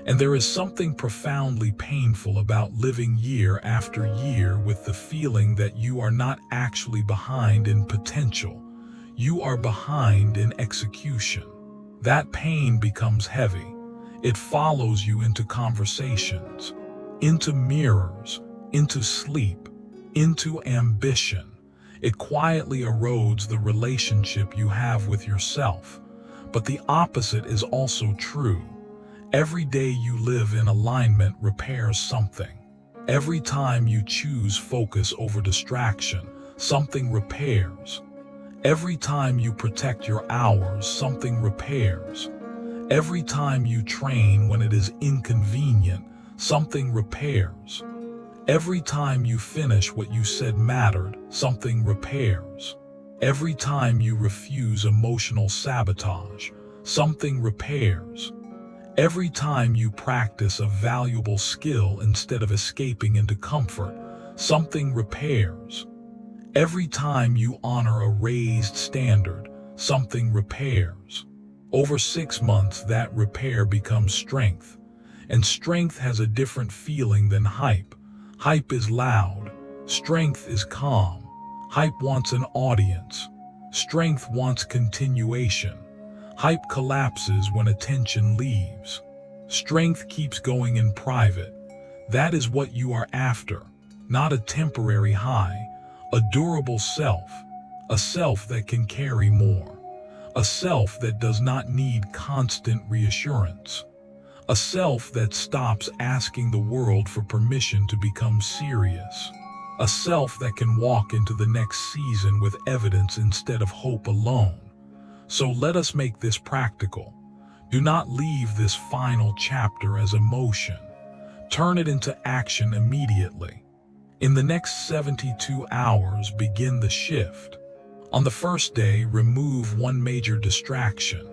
And there is something profoundly painful about living year after year with the feeling that you are not actually behind in potential. You are behind in execution. That pain becomes heavy. It follows you into conversations, into mirrors, into sleep, into ambition. It quietly erodes the relationship you have with yourself. But the opposite is also true. Every day you live in alignment repairs something. Every time you choose focus over distraction, something repairs. Every time you protect your hours, something repairs. Every time you train when it is inconvenient, something repairs. Every time you finish what you said mattered, something repairs. Every time you refuse emotional sabotage, something repairs. Every time you practice a valuable skill instead of escaping into comfort, something repairs. Every time you honor a raised standard, something repairs. Over 6 months, that repair becomes strength. And strength has a different feeling than hype. Hype is loud. Strength is calm. Hype wants an audience. Strength wants continuation. Hype collapses when attention leaves. Strength keeps going in private. That is what you are after, not a temporary high. A durable self, a self that can carry more, a self that does not need constant reassurance, a self that stops asking the world for permission to become serious, a self that can walk into the next season with evidence instead of hope alone. So let us make this practical. Do not leave this final chapter as emotion. Turn it into action immediately. In the next 72 hours, begin the shift. On the first day, remove one major distraction.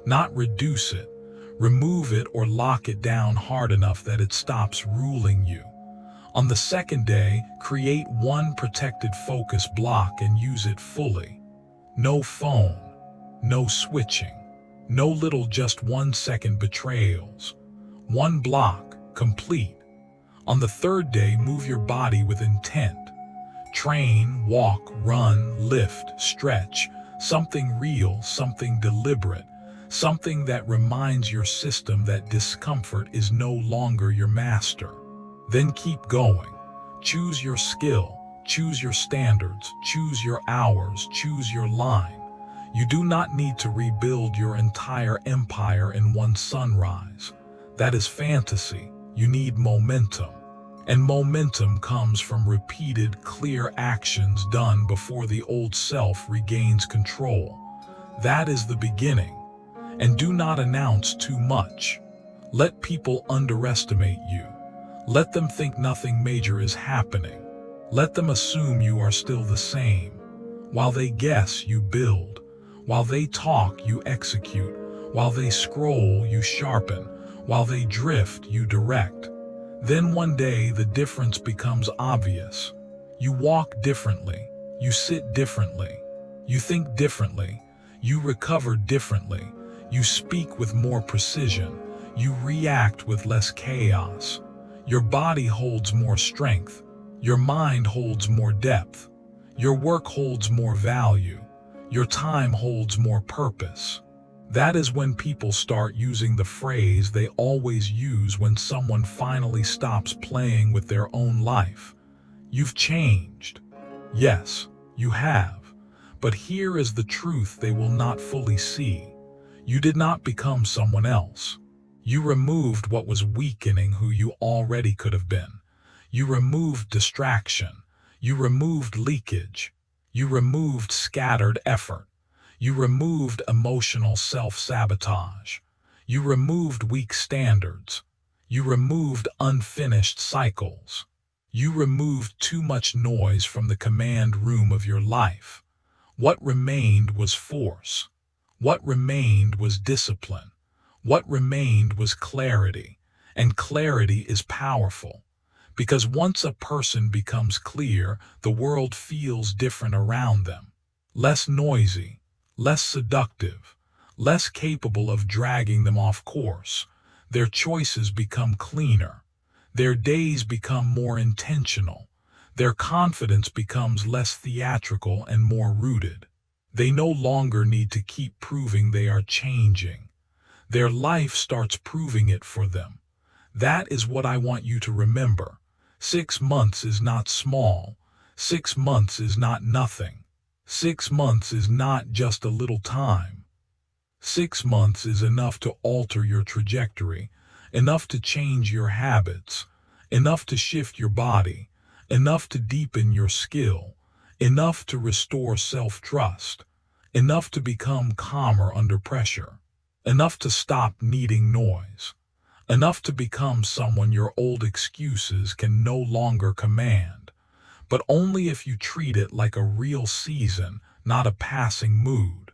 Not reduce it. Remove it or lock it down hard enough that it stops ruling you. On the second day, create one protected focus block and use it fully. No phone, no switching, no little just 1 second betrayals. One block, complete. On the third day, move your body with intent. Train, walk, run, lift, stretch, something real, something deliberate, something that reminds your system that discomfort is no longer your master. Then keep going. Choose your skill, choose your standards, choose your hours, choose your line. You do not need to rebuild your entire empire in one sunrise. That is fantasy. You need momentum. And momentum comes from repeated, clear actions done before the old self regains control. That is the beginning. And do not announce too much. Let people underestimate you. Let them think nothing major is happening. Let them assume you are still the same. While they guess, you build. While they talk, you execute. While they scroll, you sharpen. While they drift, you direct. Then one day the difference becomes obvious. You walk differently. You sit differently. You think differently. You recover differently. You speak with more precision. You react with less chaos. Your body holds more strength. Your mind holds more depth. Your work holds more value. Your time holds more purpose. That is when people start using the phrase they always use when someone finally stops playing with their own life. You've changed. Yes, you have. But here is the truth they will not fully see. You did not become someone else. You removed what was weakening who you already could have been. You removed distraction. You removed leakage. You removed scattered effort. You removed emotional self-sabotage. You removed weak standards. You removed unfinished cycles. You removed too much noise from the command room of your life. What remained was force. What remained was discipline. What remained was clarity. And clarity is powerful. Because once a person becomes clear, the world feels different around them. Less noisy. Less seductive, less capable of dragging them off course. Their choices become cleaner. Their days become more intentional. Their confidence becomes less theatrical and more rooted. They no longer need to keep proving they are changing. Their life starts proving it for them. That is what I want you to remember. 6 months is not small. 6 months is not nothing. 6 months is not just a little time. 6 months is enough to alter your trajectory, enough to change your habits, enough to shift your body, enough to deepen your skill, enough to restore self-trust, enough to become calmer under pressure, enough to stop needing noise, enough to become someone your old excuses can no longer command. But only if you treat it like a real season, not a passing mood.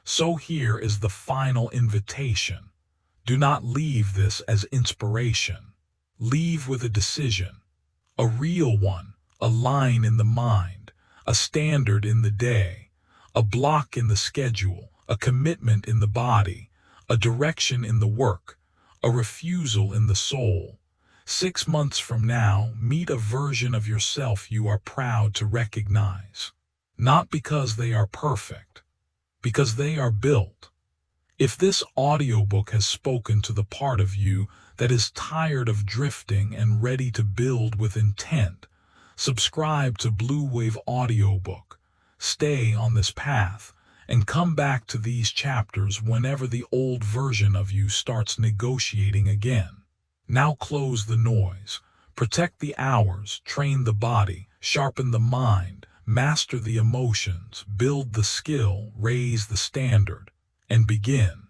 So here is the final invitation. Do not leave this as inspiration. Leave with a decision. A real one, a line in the mind, a standard in the day, a block in the schedule, a commitment in the body, a direction in the work, a refusal in the soul. 6 months from now, meet a version of yourself you are proud to recognize. Not because they are perfect, because they are built. If this audiobook has spoken to the part of you that is tired of drifting and ready to build with intent, subscribe to Bluewave Audiobook. Stay on this path and come back to these chapters whenever the old version of you starts negotiating again. Now close the noise, protect the hours, train the body, sharpen the mind, master the emotions, build the skill, raise the standard, and begin.